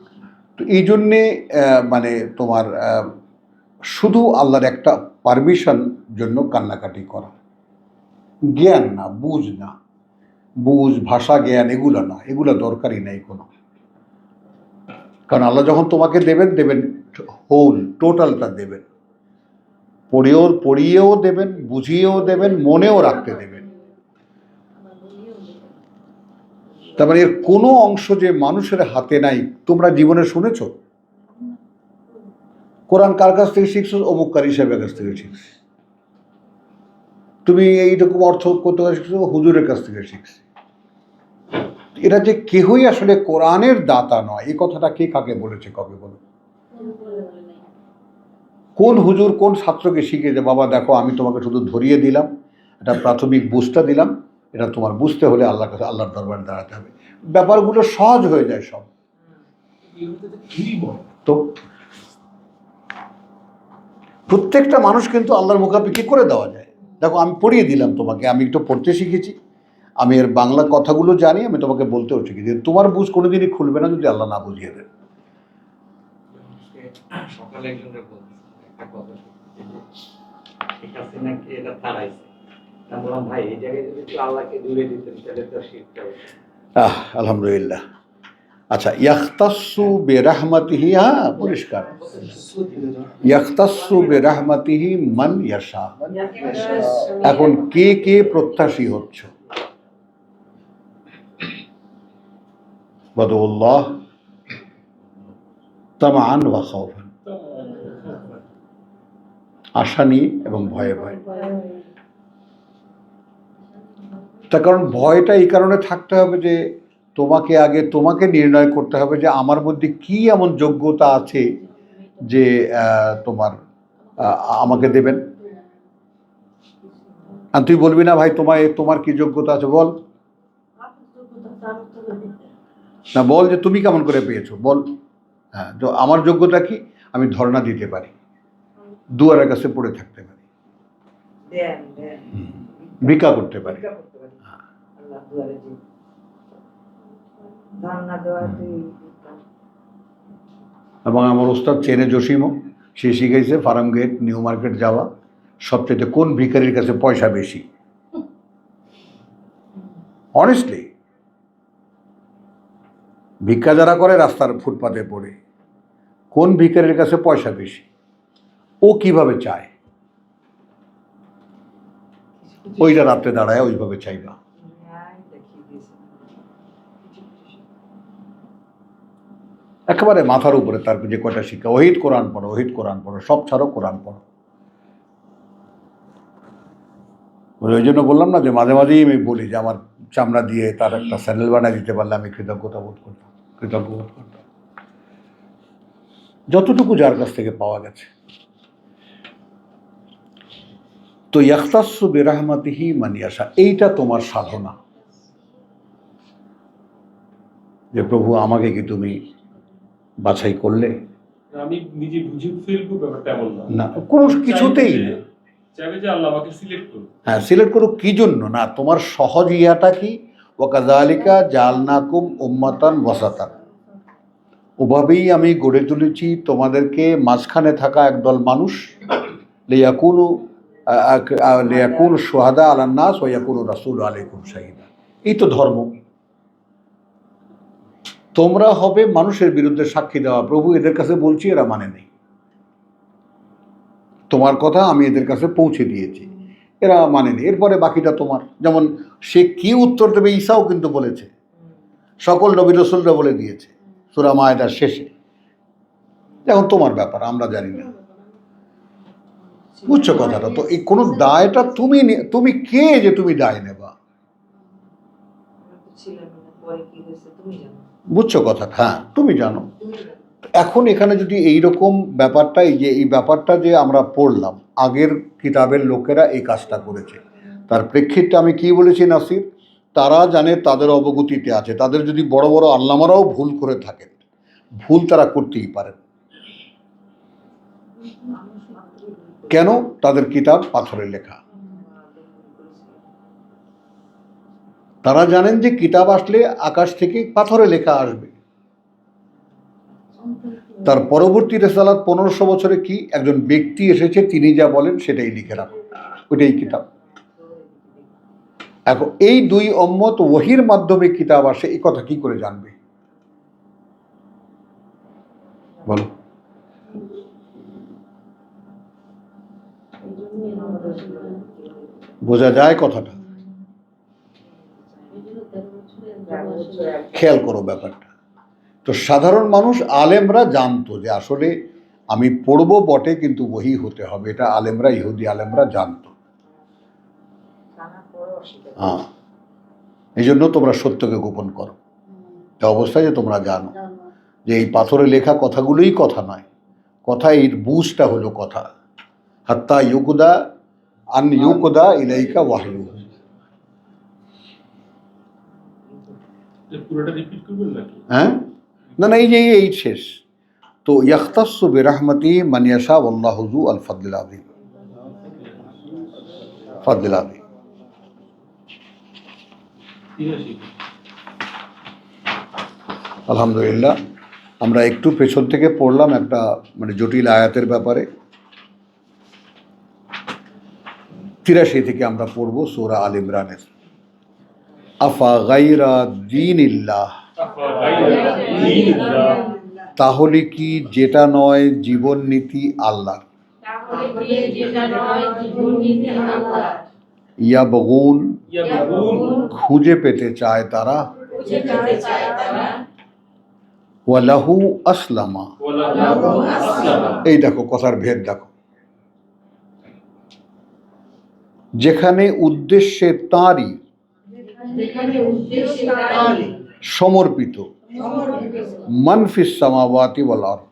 Speaker 1: তো এই জন্যে মানে তোমার শুধু আল্লাহর একটা পারমিশন জন্য কান্নাকাটি করা, জ্ঞান না, বুঝ না, বুঝ ভাষা জ্ঞান এগুলো না, এগুলো দরকারই নেই কোনো। কারণ আল্লাহ যখন তোমাকে দেবেন দেবেন হোল টোটালটা দেবেন, পড়িয়েও দেবেন, বুঝিয়েও দেবেন, মনেও রাখতে দেবেন। তার মানে এর কোনো অংশ যে মানুষের হাতে নাই। তোমরা জীবনে শুনেছো কোরআন কার কাছ থেকে শিখছো? অমুক কারি সাহেবের কাছ থেকে শিখছি। তুমি এইরকম অর্থ করতে শিখছো হুজুরের কাছ থেকে শিখছি। এরা যে কেহই আসলে কোরআনের দাতা নয়, এই কথাটা কে কাকে বলেছে কবে বলো? কোন হুজুর কোন ছাত্রকে শিখে যে বাবা দেখো আমি তোমাকে শুধু ধরিয়ে দিলাম, এটা প্রাথমিক বুঝতে দিলাম, এটা তোমার বুঝতে হলে আল্লাহর কাছে আল্লাহর দরবারে দাঁড়াতে হবে। ব্যাপারগুলো সহজ হয়ে যায় সব। তো প্রত্যেকটা মানুষ কিন্তু আল্লাহর মুখাপেক্ষি করে দেওয়া যায়। দেখো আমি পড়িয়ে দিলাম তোমাকে, আমি একটু পড়তে শিখেছি, আমি এর বাংলা কথাগুলো জানি, আমি তোমাকে বলতেও শিখেছি। তোমার বুঝ কোনোদিনই খুলবে না যদি আল্লাহ না বুঝিয়ে দেন।
Speaker 4: সকালে একজনের বলছে একটা কথা, ঠিক আছে নাকি এটা তারাইছে। আমি বললাম ভাই এই জায়গায় যদি একটু আল্লাহকে দূরে দিতেন তাহলে তো শিখতে হবে।
Speaker 1: আলহামদুলিল্লাহ। আচ্ছা, ইয়াখতাসু বিরাহমাতিহি, হ্যাঁ পরিষ্কার, ইয়াখতাসু বিরাহমাতিহি মান ইয়াশা। এখন কে কে প্রত্যাশী হচ্ছ? বাদুল্লাহ তামান ওয়া খাউফান, আশা নিয়ে এবং ভয়ে ভয়ে। তার কারণ ভয়টা এই কারণে থাকতে হবে যে তোমাকে আগে তোমাকে নির্ণয় করতে হবে যে আমার মধ্যে কি এমন যোগ্যতা আছে যে তোমার আমাকে দেবেন। আর তুই বলবি না ভাই তোমার কি যোগ্যতা আছে বল, না বল যে তুমি কেমন করে পেয়েছো বল। হ্যাঁ, তো আমার যোগ্যতা কি? আমি ধর্ণা দিতে পারি, দুয়ারের কাছে পড়ে থাকতে পারি, ভিক্ষা করতে পারি। এবং আমার ওস্তাদ চেনে জসিমও, সে শিখেছে ফার্ম গেট নিউ মার্কেট যাওয়া সবচেয়ে কোন ভিখারির কাছে পয়সা বেশি। অনেস্টলি ভিক্ষা যারা করে রাস্তার ফুটপাতে পড়ে, কোন ভিখারির কাছে পয়সা বেশি, ও কিভাবে চায়, ওইটা রাত্রে দাঁড়ায় ওইভাবে চাইবা। একেবারে মাথার উপরে তার যে কয়টা শিক্ষা, ওহিদ কোরআন পড়ো, ওহিদ কোরআন পড়ো, সব ছাড়ো কোরআন পড়ো। ওই জন্য বললাম না যে মাঝে মাঝেই আমি বলি যে আমার চামড়া দিয়ে তার একটা স্যান্ডেল বানিয়ে দিতে পারলে আমি কৃতজ্ঞ বোধ করতাম। যতটুকু যার কাছ থেকে পাওয়া গেছে। তো ইয়াখতাসু বিরাহমাতিহি মান ইয়াশা, এইটা তোমার সাধনা, যে প্রভু আমাকে কি তুমি বাছাই করলে।
Speaker 5: আমি নিজে বুঝে ফেলবো ব্যাপারটা এমন
Speaker 1: না, কোনো কিছুতেই না।
Speaker 5: চাইবে যে আল্লাহ আমাকে সিলেক্ট করুন।
Speaker 1: হ্যাঁ, সিলেক্ট করুক কি জন্য না, তোমার সহজ ইয়াটা কি? ওয়াকাযালিকা জাআলনাকুম উম্মাতান ওয়াসাতান, ওভাবেই আমি গড়ে তুলেছি তোমাদেরকে মাঝখানে থাকা একদল মানুষ, লিয়াকুনু শুহাদা আলান নাস ওয়া ইয়াকুনু রাসূলু আলাইকুম শাহিদা। এই তো ধর্ম। তোমরা হবে মানুষের বিরুদ্ধে সাক্ষী দেওয়া। প্রভু এদের কাছে বলছি, এরা মানে নেই, তোমার কথা আমি এদের কাছে পৌঁছে দিয়েছি, এরা মানেনি, এরপরে বাকিটা তোমার। যেমন সে কি উত্তর দেবে ঈসাও কিন্তু বলেছে, সকল নবী রাসূলরা বলে দিয়েছে সূরা মায়েদার শেষে। এখন তোমার ব্যাপার, আমরা জানি না। বুঝছো কথাটা? তো এই কোনো দায়টা তুমি কে যে তুমি দায় নেবা?
Speaker 6: ছিলাম না, পরে কি হয়েছে তুমি জানো।
Speaker 1: বুঝছো কথা? হ্যাঁ, তুমি জানো।
Speaker 6: তুমি জানো।
Speaker 1: এখন এখানে যদি এইরকম ব্যাপারটা, এই যে এই ব্যাপারটা যে আমরা পড়লাম, আগের কিতাবের লোকেরা এই কাজটা করেছে, তার প্রেক্ষিতে আমি কি বলেছি নাসির, তারা জানে, তাদের অবগতিতে আছে, তাদের যদি বড় বড় আল্লামারাও ভুল করে থাকেন, ভুল তারা করতেই পারেন। কেন? তাদের কিতাব পাথরে লেখা। তারা জানেন যে কিতাব আসলে আকাশ থেকে পাথরে লেখা আসবে। তার পরবর্তী রেসালাত 1500 বছরে কি একজন ব্যক্তি এসেছে, তিনি যা বলেন সেটাই লিখে রাখো, ওইটাই কিতাব। এখন এই দুই উম্মত ওহীর মাধ্যমে কিতাব আসে, এই কথা কি করে জানবে বলো? বোঝা যায় কথাটা? খেয়াল করো ব্যাপারটা। তো সাধারণ মানুষ, আলেমরা জানতো যে আসলে আমি পড়বো বটে, কিন্তু ওহী হতে হবে, এটা আলেমরা, ইহুদি আলেমরা জানতো। হ্যাঁ, এই জন্য তোমরা সত্যকে গোপন করো, এই অবস্থায় যে তোমরা জানো যে এই পাথরে লেখা কথাগুলোই কথা নয়, কথা এই বুঝটা হলো কথা। হাত্তা ইউকুদা আন ইউকুদা ইলাইকা ওয়াহয়ু।
Speaker 5: পুরোটা রিপিট করবেন নাকি?
Speaker 1: হ্যাঁ, না না, এই শেষ। তো ইয়াখতাসু বিরহমতি মান ইয়াশা ওয়াল্লাহু যু আল ফাদলিল আযীম। ফাদলিল আযীম। আলহামদুলিল্লাহ, আমরা একটু পেছন থেকে পড়লাম একটা মানে জটিল আয়াতের ব্যাপারে। 83 থেকে আমরা পড়ব সূরা আল ইমরানের। আফা গায়রা দীনিল্লাহ, তাহলে কি যেটা নয় জীবন নীতি আল্লাহর, ইয়াবগুন, খুঁজে পেতে চায় তারা, ওয়ালাহু আসলামা। এই দেখো কথার ভেদ দেখো, যেখানে উদ্দেশ্যে তাঁরই সমর্পিত, মানফিস সামাওয়াতি ওয়াল আরদ।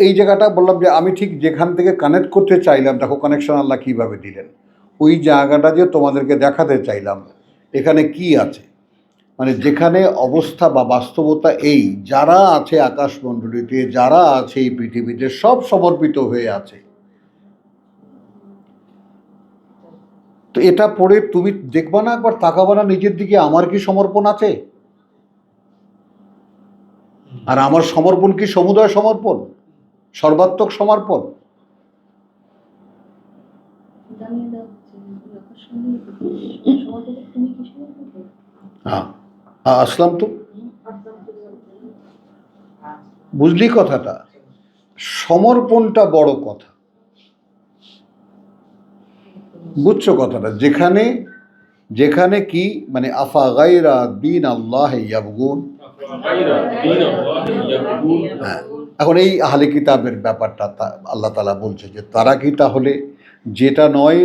Speaker 1: এই জায়গাটা বললাম যে আমি ঠিক যেখান থেকে কানেক্ট করতে চাইলাম, দেখো কানেকশন আল্লাহ কিভাবে দিলেন, ওই জায়গাটা যে তোমাদেরকে দেখাতে চাইলাম এখানে কি আছে, মানে যেখানে অবস্থা বা বাস্তবতা এই, যারা আছে আকাশমণ্ডলীতে, যারা আছে এই পৃথিবীতে, সব সমর্পিত হয়ে আছে। তো এটা পড়ে তুমি দেখবা না, একবার তাকাবা না নিজের দিকে, আমার কি সমর্পণ আছে? আর আমার সমর্পণ কি সমুদয় সমর্পণ, সর্বাত্মক সমর্পণ? হ্যাঁ, আসলাম তো, বুঝলি কথাটা? সমর্পণটা বড় কথা, বুঝছো কথাটা? যেখানে যেখানে কি মানে আফা গায়রা দীন আল্লাহ ইয়াবগুন। হ্যাঁ, এখন এই আহলে কিতাবের ব্যাপারটা আল্লাহ তাআলা বলছে যে তারা কি তাহলে যেটা নয়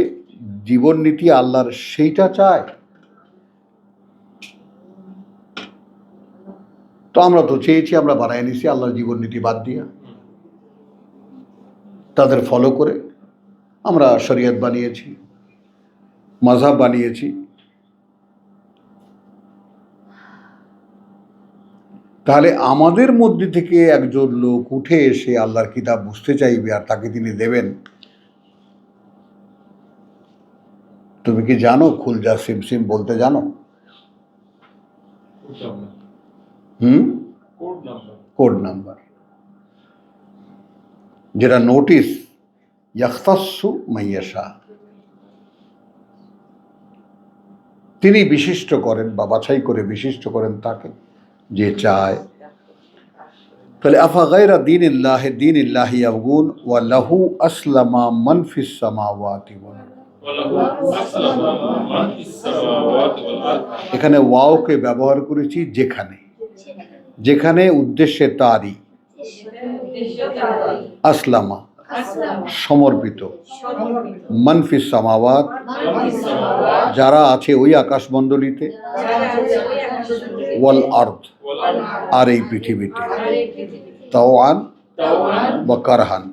Speaker 1: জীবন নীতি আল্লাহর সেইটা চায়? তো আমরা তো চেয়েছি, আমরা বানায় নিছি আল্লাহর জীবন নীতি বাদ দিয়া, তাদের ফলো করে আমরা শরীয়ত বানিয়েছি, মাযহাব বানিয়েছি। তাহলে আমাদের মধ্যে থেকে একজন লোক উঠে এসে আল্লাহর কিতাব বুঝতে চাইবে আর তাকে তিনি দেবেন। তুমি কি জানো খুলজা সিমসিম বলতে জানো? কোড নাম্বার, যেটা নোটিশ ইয়াখতাসু মাইয়াশা, তিনি বিশিষ্ট করেন বা বাছাই করে বিশিষ্ট করেন তাকে যে চায়। তাহলে আফা গায়রা দীনিল্লাহি ইয়াবগুন ওয়া লাহু আসলামা মান ফিস সামাওয়াতি ওয়াল আরদ। এখানে ওয়াওকে ব্যবহার করেছি যেখানে, যেখানে উদ্দেশ্যে তারই, আসলামা সমর্পিত, মানফিস সামাওয়াত, যারা আছে ওই আকাশমণ্ডলীতে, ওয়াল আরদ, আর এই পৃথিবীতে, তাওয়ান বা কারহান,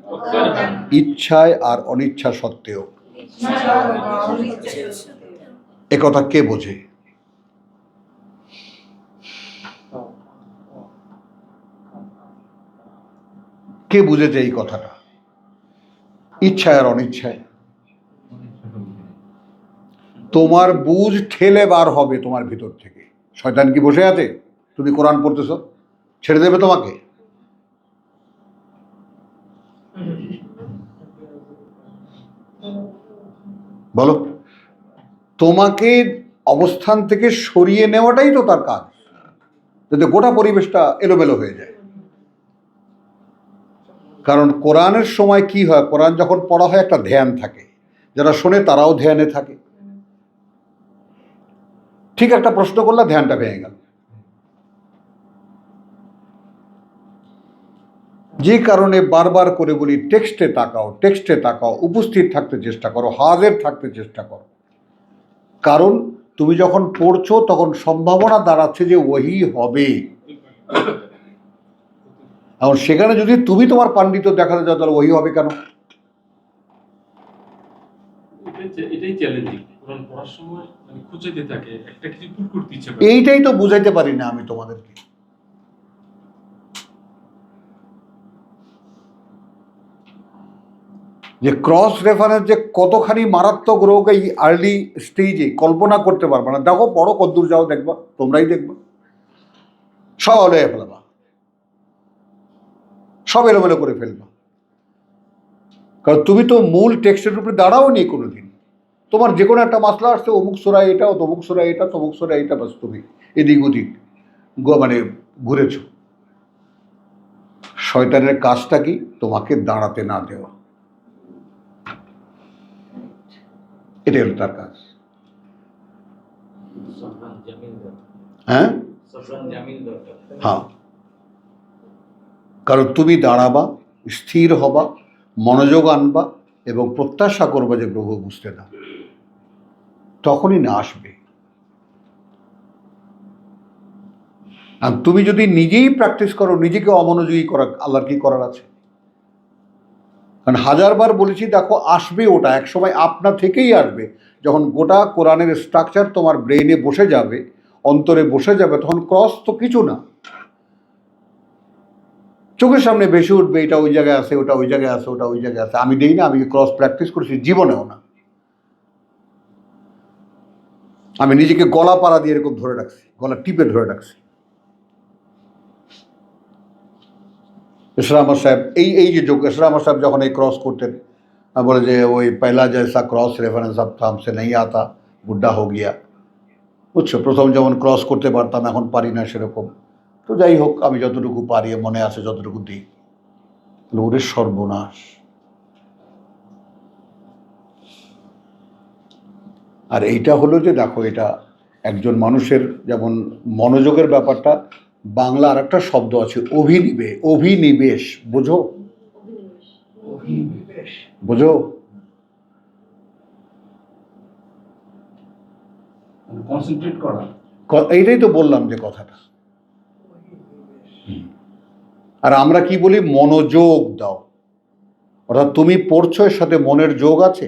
Speaker 1: ইচ্ছায় আর অনিচ্ছা সত্ত্বেও। একথা কে বোঝে? কে বুঝেছে এই কথাটা? ইচ্ছায় আর অনিচ্ছায়। তোমার বুঝ ঠেলে বার হবে তোমার ভিতর থেকে। শয়তান কি বসে আছে? তুমি কোরআন পড়তেছো, ছেড়ে দেবে তোমাকে? বলো, তোমাকে অবস্থান থেকে সরিয়ে নেওয়াটাই তো তার কাজ, যাতে গোটা পরিবেশটা এলোমেলো হয়ে যায়। কারণ কোরআনের সময় কি হয়, কোরআন যখন পড়া হয় একটা ধ্যান থাকে, যারা শোনে তারাও ধ্যানে থাকে। ঠিক একটা প্রশ্ন করলে ধ্যানটা ভেঙে গেল। যে কারণে বারবার করে বলি, টেক্সটে তাকাও, টেক্সটে তাকাও, উপস্থিত থাকতে চেষ্টা করো, হাজির থাকতে চেষ্টা করো। কারণ তুমি যখন পড়ছো তখন সম্ভাবনা দাঁড়াচ্ছে যে ওহী হবে। এখন সেখানে যদি তুমি তোমার পাণ্ডিত্য দেখাতে যাও তাহলে ওহী হবে কেন?
Speaker 5: এটাই চ্যালেঞ্জিং। কোরআন পড়ার সময় মানে খুঁজেতে থাকে, একটা কিছু পুট করতে ইচ্ছা করে।
Speaker 1: এইটাই তো বুঝাইতে পারি না আমি তোমাদেরকে। যে ক্রস রেফারেন্স যে কতখানি মারাত্মক রোগ এই আর্লি স্টেজে কল্পনা করতে পারবে না। দেখো বড় কদ্দূর যাও, দেখবা, তোমরাই দেখবা, সব হলে ফেলবা, সব এলোমেলো করে ফেলবা। কারণ তুমি তো মূল টেক্সটের উপরে দাঁড়াও নি কোনোদিন। তোমার যে কোনো একটা মাসলা আসছে, অমুক সোরায় এটা, তমুক সোরায় এটা, তমুক সোরায় এটা, বাস তুমি এদিক ওদিক মানে ঘুরেছ। শয়তানের কাজটা কি? তোমাকে দাঁড়াতে না দেওয়া, এটাই হলো তার কাজ। হ্যাঁ হ্যাঁ, কারণ তুমি দাঁড়াবা, স্থির হবা, মনোযোগ আনবা এবং প্রত্যাশা করবা যে প্রভু বুঝতে দাও, তখনই না আসবে। আর তুমি যদি নিজেই প্র্যাকটিস করো, নিজেকে অমনোযোগী করা, আল্লাহর কি করার আছে? কারণ হাজারবার বলেছি, দেখো আসবে ওটা, একসময় আপনা থেকেই আসবে। যখন গোটা কোরআনের স্ট্রাকচার তোমার ব্রেইনে বসে যাবে, অন্তরে বসে যাবে, তখন ক্রস তো কিছু না, চোখের সামনে বেশি উঠবে, এটা ওই জায়গায় আছে, ওটা ওই জায়গায় আছে, ওটা ওই জায়গায় আছে। আমি দেই না, আমি ক্রস প্র্যাকটিস করেছি, জীবনেও না। আমি নিজেকে গলা পাড়া দিয়ে এরকম ধরে রাখছি, গলা টিপে ধরে রাখছি। ইসলাম সাহেব এই যে যোগ, ইসলাম সাহেব যখন এই ক্রস করতেন, বলে যে ওই পহলা জैसा ক্রস রেফারেন্স अब तो हमसे नहीं आता, বুড্ডা हो गया। বুঝছো, প্রথম যেমন ক্রস করতে পারতাম, এখন পারি না সেরকম। তো যাই হোক, আমি যতটুকু পারি, মনে আছে যতটুকু দিই। ওরে সর্বনাশ। আর এইটা হলো যে, দেখো, এটা একজন মানুষের যেমন মনোযোগের ব্যাপারটা, বাংলা আর একটা শব্দ আছে অভিনিবেশ, বোঝো? বোঝো?
Speaker 2: কনসেন্ট্রেট করা।
Speaker 1: এইটাই তো বললাম যে কথাটা। আর আমরা কি বলি? মনোযোগ দাও। অর্থাৎ তুমি পড়ছো, এর সাথে মনের যোগ আছে।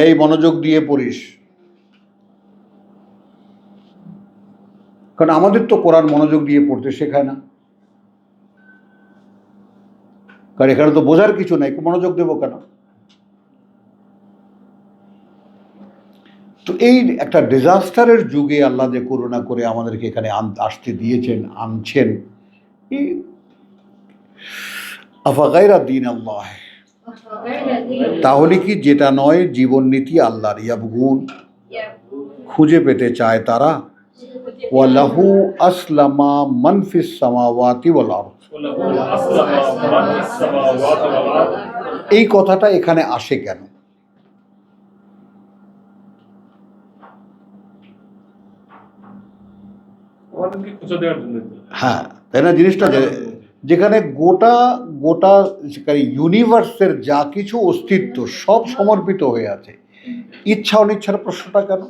Speaker 1: এই মনোযোগ দিয়ে পড়িস। কারণ আমাদের তো কোরআন মনোযোগ দিয়ে পড়তে শেখায় না। কারণ এখানে তো বোঝার কিছু নাই, মনোযোগ দেবো কেন? তো এই একটা ডিজাস্টারের যুগে আল্লাহ যে করুণা করে আমাদেরকে এখানে আসতে দিয়েছেন, আনছেন, আফাগাইরা দিন আল্লাহ, তাহলে কি যেটা নয় জীবন নীতি আল্লাহর, ইয়াবগুন, খুঁজে পেতে চায় তারা, ওয়ালাহু আসলামা মান ফিস সামাওয়াতি ওয়াল আরদ। এই কথাটা এখানে আসে কেন?
Speaker 5: আমাদেরকে খুঁজে দেওয়ার জন্য।
Speaker 1: হ্যাঁ, তাই না? জিনিসটা যেখানে গোটা গোটা ইউনিভার্সের যা কিছু অস্তিত্ব সব সমর্পিত হয়ে আছে, ইচ্ছা অনিচ্ছার প্রশ্নটা কেন?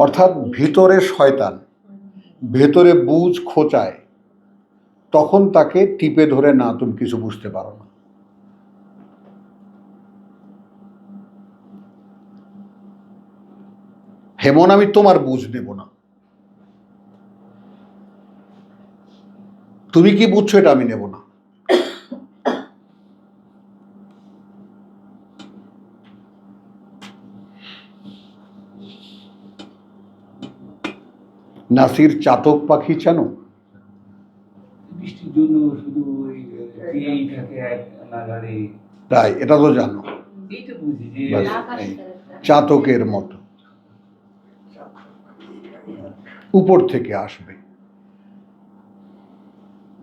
Speaker 1: অর্থাৎ ভিতরে শয়তান, ভেতরে বুঝ খোঁচায়, তখন তাকে টিপে ধরে না তুমি কিছু বুঝতে পারো না। হেমন আমি তোমার বুঝ নেব না, তুমি কি বুঝছো এটা আমি নেব না। নাসির চাতক পাখি জানো?
Speaker 2: বৃষ্টির জন্য শুধু ওই এই থাকে এক নাগাড়ে,
Speaker 1: তাই এটা তো জানো,
Speaker 2: এইটা বুঝি যে
Speaker 1: ব্যাস।
Speaker 6: আকাশ
Speaker 1: এই
Speaker 6: তারা।
Speaker 1: চাতকের মতো উপর থেকে আসবে।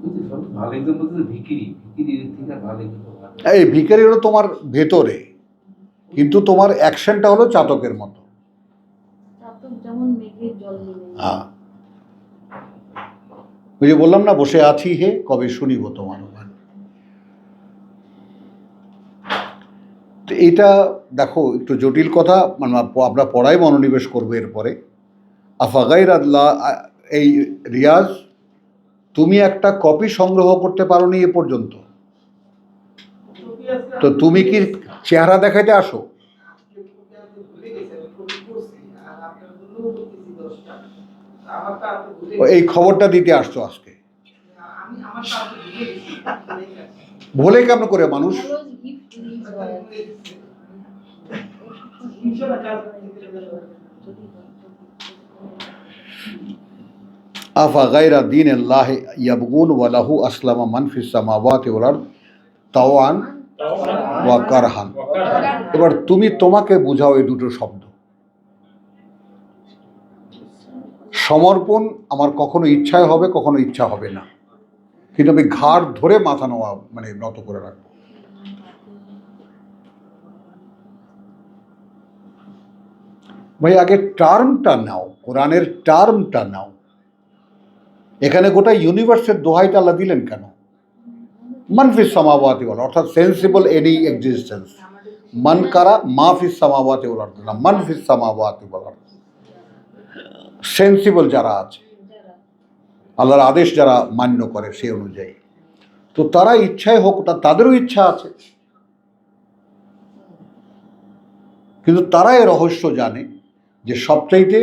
Speaker 2: বুঝছি, সব ভালো একজন বলতে ভিকিরি ভিকিরির থেকে ভালো একজন ভালো।
Speaker 1: এই ভিখারি হলো তোমার ভেতরে, কিন্তু তোমার অ্যাকশনটা হলো চাতকের মতো।
Speaker 6: চাতক যেমন মেঘের জল নেমে
Speaker 1: হ্যাঁ, ওই যে বললাম না, বসে আছি হে কবে শুনিব তোমার গান। তো এটা দেখো একটু জটিল কথা, মানে আমরা পড়ায় মনোনিবেশ করবো এরপরে। আফাগাইর আল্লাহ, এই রিয়াজ, তুমি একটা কপি সংগ্রহ করতে পারোনি এ পর্যন্ত, তো তুমি কি চেহারা দেখাইতে আসো? এই খবরটা দিতে আসছো আজকে, ভোলে কেমন করে মানুষ?
Speaker 6: রোজ গিফট রিলিজ হয়
Speaker 1: আফা গায়রা দীন আল্লাহ ইয়াবগুন ওয়া লাহু আসলামা মান ফিস সামাওয়াতি ওয়াল আরদ তাওয়ান ওয়া কারহান। এবার তুমি তোমাকে বুঝাও এই দুটো শব্দ। সমর্পণ আমার কখনো ইচ্ছায় হবে, কখনো ইচ্ছা হবে না, কিন্তু আমি ঘাড় ধরে মাথা নেওয়া মানে নত করে রাখবো। ভাই আগে টার্মটা নাও, কোরআনের টার্মটা নাও। এখানে গোটা ইউনিভার্সের দোহাইটা আল্লাহ দিলেন কেন? মানফিস সামাওয়াতি ওয়াল আরদ, অর্থাৎ সেন্সিবল এনি এক্সিস্টেন্স। মান কারা মাফিস সামাওয়াতি ওয়াল আরদ না, মানফিস সামাওয়াতি ওয়াল আরদ। সেন্সিবল যারা আছে, আল্লাহর আদেশ যারা মান্য করে সেই অনুযায়ী, তো তারা ইচ্ছায় হোক, তাদেরও ইচ্ছা আছে, কিন্তু তারা এর রহস্য জানে যে সবচাইতে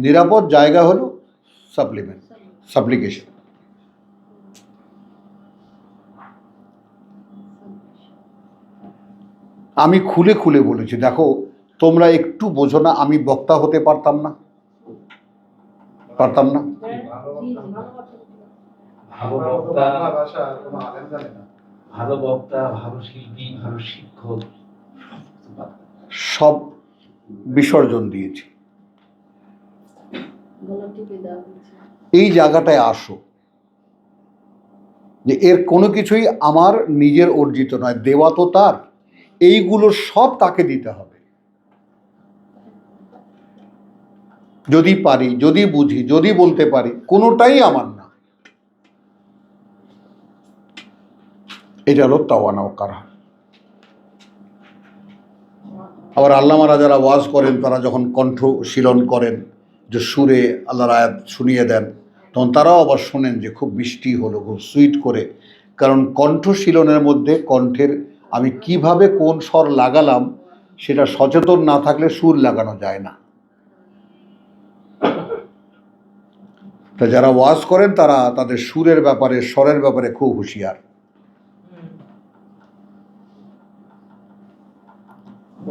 Speaker 1: নিরাপদ জায়গা হলো সাপ্লিকেশন। আমি খুলে খুলে বলেছি, দেখো তোমরা একটু বোঝো না, আমি বক্তা হতে পারতাম না?
Speaker 2: ভালো বক্তা, ভালো বক্তা, ভালো শিল্পী, ভালো শিক্ষক
Speaker 1: সব বিসর্জন দিয়েছি। এই জায়গাটায় আসো যে এর কোনো কিছুই আমার নিজের অর্জিত নয়, দেওয়া তো তার, এইগুলো সব তাকে দিতে হবে। যদি পারি, যদি বুঝি, যদি বলতে পারি, কোনোটাই আমার না। এটা হলো তাওয়ানা ও কারহান। আবার আল্লামারা যারা ওয়াজ করেন, তারা যখন কণ্ঠশীলন করেন, যে সুরে আল্লাহর আয়াত শুনিয়ে দেন, তখন তারাও আবার শোনেন যে খুব মিষ্টি হলো, খুব সুইট করে। কারণ কণ্ঠশীলনের মধ্যে কণ্ঠের আমি কিভাবে কোন স্বর লাগালাম সেটা সচেতন না থাকলে সুর লাগানো যায় না। তা যারা ওয়াজ করেন তারা তাদের সুরের ব্যাপারে, স্বরের ব্যাপারে খুব হুঁশিয়ার।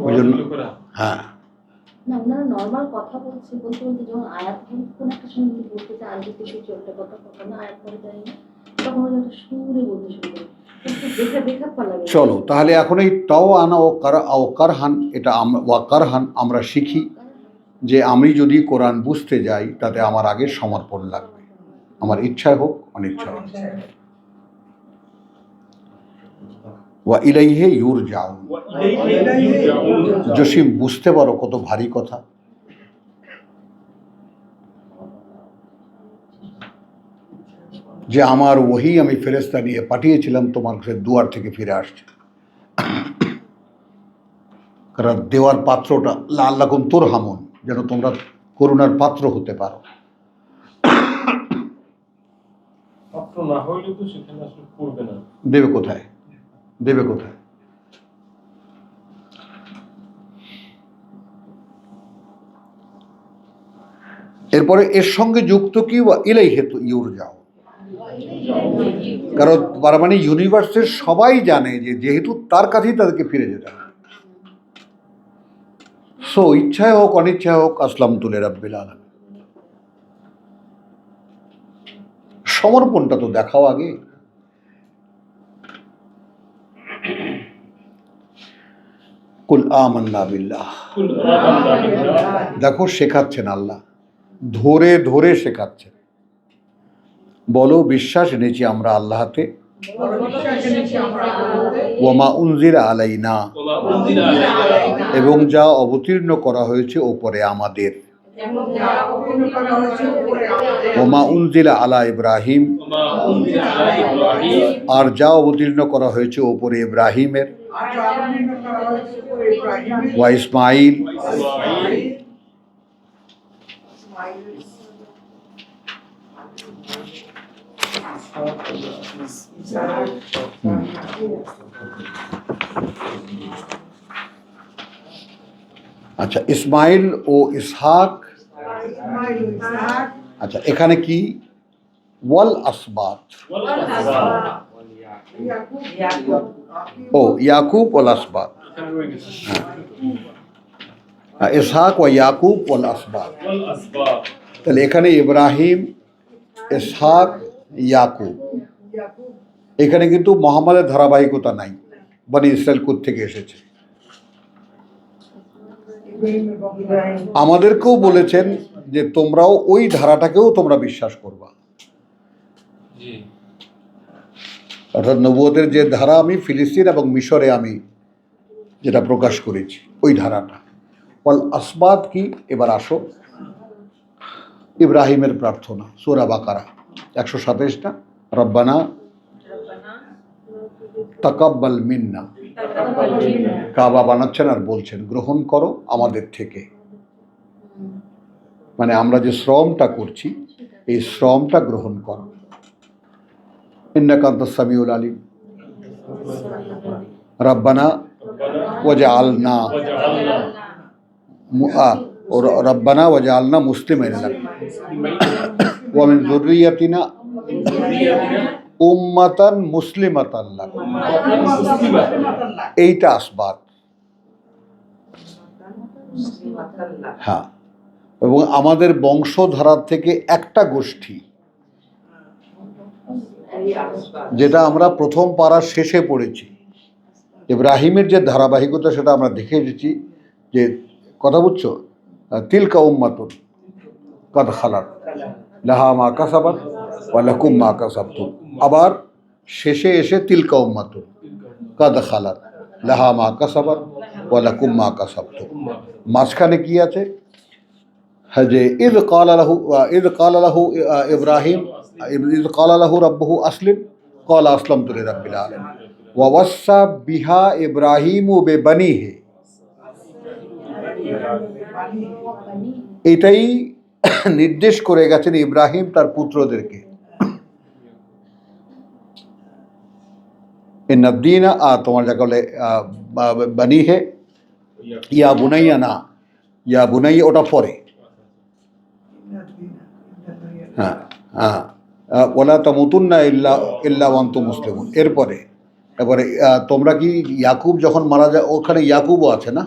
Speaker 1: ওই জন্য হ্যাঁ,
Speaker 6: না ওনারা নর্মাল কথা বলছে, বলতে বলতে যখন আয়াত কোন একটা সময় বলতে চায় আরবিতে কিছু একটা কথা, কখনো আয়াত পরে যায় না, তখন ওই একটা সুরে বলতে শুরু করে, দেখে দেখা পালাবে।
Speaker 1: চলো তাহলে এখন এই তাওয়ানা ও কারহান, এটা ওয়াকারহান আমরা শিখি যে আমি যদি কোরআন বুঝতে যাই তাতে আমার আগে সমর্পণ লাগবে, আমার ইচ্ছায় হোক অনিচ্ছা হোক। ওয়া ইলাইহি ইউরজাউন। জসিম বুঝতে পারো কত ভারী কথা? যে আমার ওহী আমি ফেরেশতা নিয়ে পাঠিয়েছিলাম তোমার কাছে দুয়ার থেকে ফিরে আসছে। কারণ দেওয়ার পাত্রটা লাআল্লাকুম তুরহামুন, যেন তোমরা করুণার পাত্র হতে পারো।
Speaker 5: পাত্র না হইলে তো সেখানে আসলে পড়বে না।
Speaker 1: দেবে কোথায়? দেবে কোথায়? এরপরে এর সঙ্গে যুক্ত কি ইলাইহি ইউরজাউ, কারণ তার মানে ইউনিভার্সের সবাই জানে যে যেহেতু তার কাছেই তাদেরকে ফিরে যেতে হবে। সো ইচ্ছায় হোক অনিচ্ছায় হোক আসলামতু লিরাব্বিল আলামিন। সমর্পণটা তো দেখাও আগে। কুল আমান্না বিল্লাহ, দেখো শেখাচ্ছেন আল্লাহ, ধরে ধরে শেখাচ্ছেন। বলো বিশ্বাস এনেছি আমরা আল্লাহতে, ওয়ামা উনজিলা আলাইনা, এবং যা অবতীর্ণ করা হয়েছে ওপরে আমাদের, ওমা উনজিলা আলা ইব্রাহিম, আর যা অবতীর্ণ করা হয়েছে ওপরে ইব্রাহিমের, ওয়া ইসমাইল, আচ্ছা ইসমাইল ও ইসহাক। আচ্ছা এখানে কি ওয়াল আসবাত, ও ইয়াকুব ওয়াল আসবাত, ইসহাক ও ইয়াকুব ওয়াল আসবাত। তাহলে এখানে ইব্রাহিম, ইসহাক, ইয়াকুব। এখানে কিন্তু মোহাম্মদের ধারাবাহিকতা নাই, বনি ইসরাইল কোত্থেকে এসেছে। আমাদেরকেও বলেছেন যে তোমরাও ওই ধারাটাকেও তোমরা বিশ্বাস করবা। অর্থাৎ নবুয়তের যে ধারা আমি ফিলিস্তিন এবং মিশরে আমি যেটা প্রকাশ করেছি ওই ধারাটা। ওয়াল আসবাত কি? এবার আসো ইব্রাহিমের প্রার্থনা, সূরা বাকারা 127টা, রব্বানা তাকাব্বাল মিন্না। কাবা বানাচ্ছেন আর বলছেন গ্রহণ করো আমাদের থেকে, মানে আমরা যে শ্রমটা করছি এই শ্রমটা গ্রহণ করো। ইন্নাকা আনতাস সামিউল আলিম, রব্বানা ওয়াজআলনা, রব্বানা ওয়াজআলনা মুসলিমাইন লাক ওয়া মিন যুররিয়াতিনা উম্মাতান মুসলিমাতান লাক। এইটা আসবাত। হ্যাঁ, এবং আমাদের বংশধারার থেকে একটা গোষ্ঠী, যেটা আমরা প্রথম পাড়ার শেষে পড়েছি, ইব্রাহিমের যে ধারাবাহিকতা সেটা আমরা দেখে এসেছি যে, কথা বুঝছো, তিলকা উম্মাতুন কাদ খালাত লাহা মা কাসাবাত ওয়া লাকুম মা কাসাবতুম। আবার শেষে এসে তিলকা উম্মাতুন কাদ খালাত লাহা মা কাসাবাত ওয়া লাকুম মা কাসাবতুম। মাঝখানে কি আছে? হ্যাঁ, যে ইদ ক্বালা লাহু ইব্রাহিম ইদ ক্বালা লাহু রাব্বুহু আসলিম ক্বালা আসলামতু লিরাব্বিল আলামিন ওয়া ওয়াসসা বিহা ইব্রাহিমু বিবানিহি। এটাই নির্দেশ করে গেছেন ইব্রাহিম তার পুত্রদেরকে। ইন্নাদ-দীনা, তোমার যাকে বলে বানিহে, ইয়া বুনাইয়া না, ইয়া বুনাইয়া ওটা পরে। হ্যাঁ হ্যাঁ, ওয়ালা তামুতুন্না ইল্লা ওয়া আনতুম মুসলিমুন এরপরে। এবারে তোমরা কি ইয়াকুব যখন মারা যায় ওখানে ইয়াকুবও আছে না?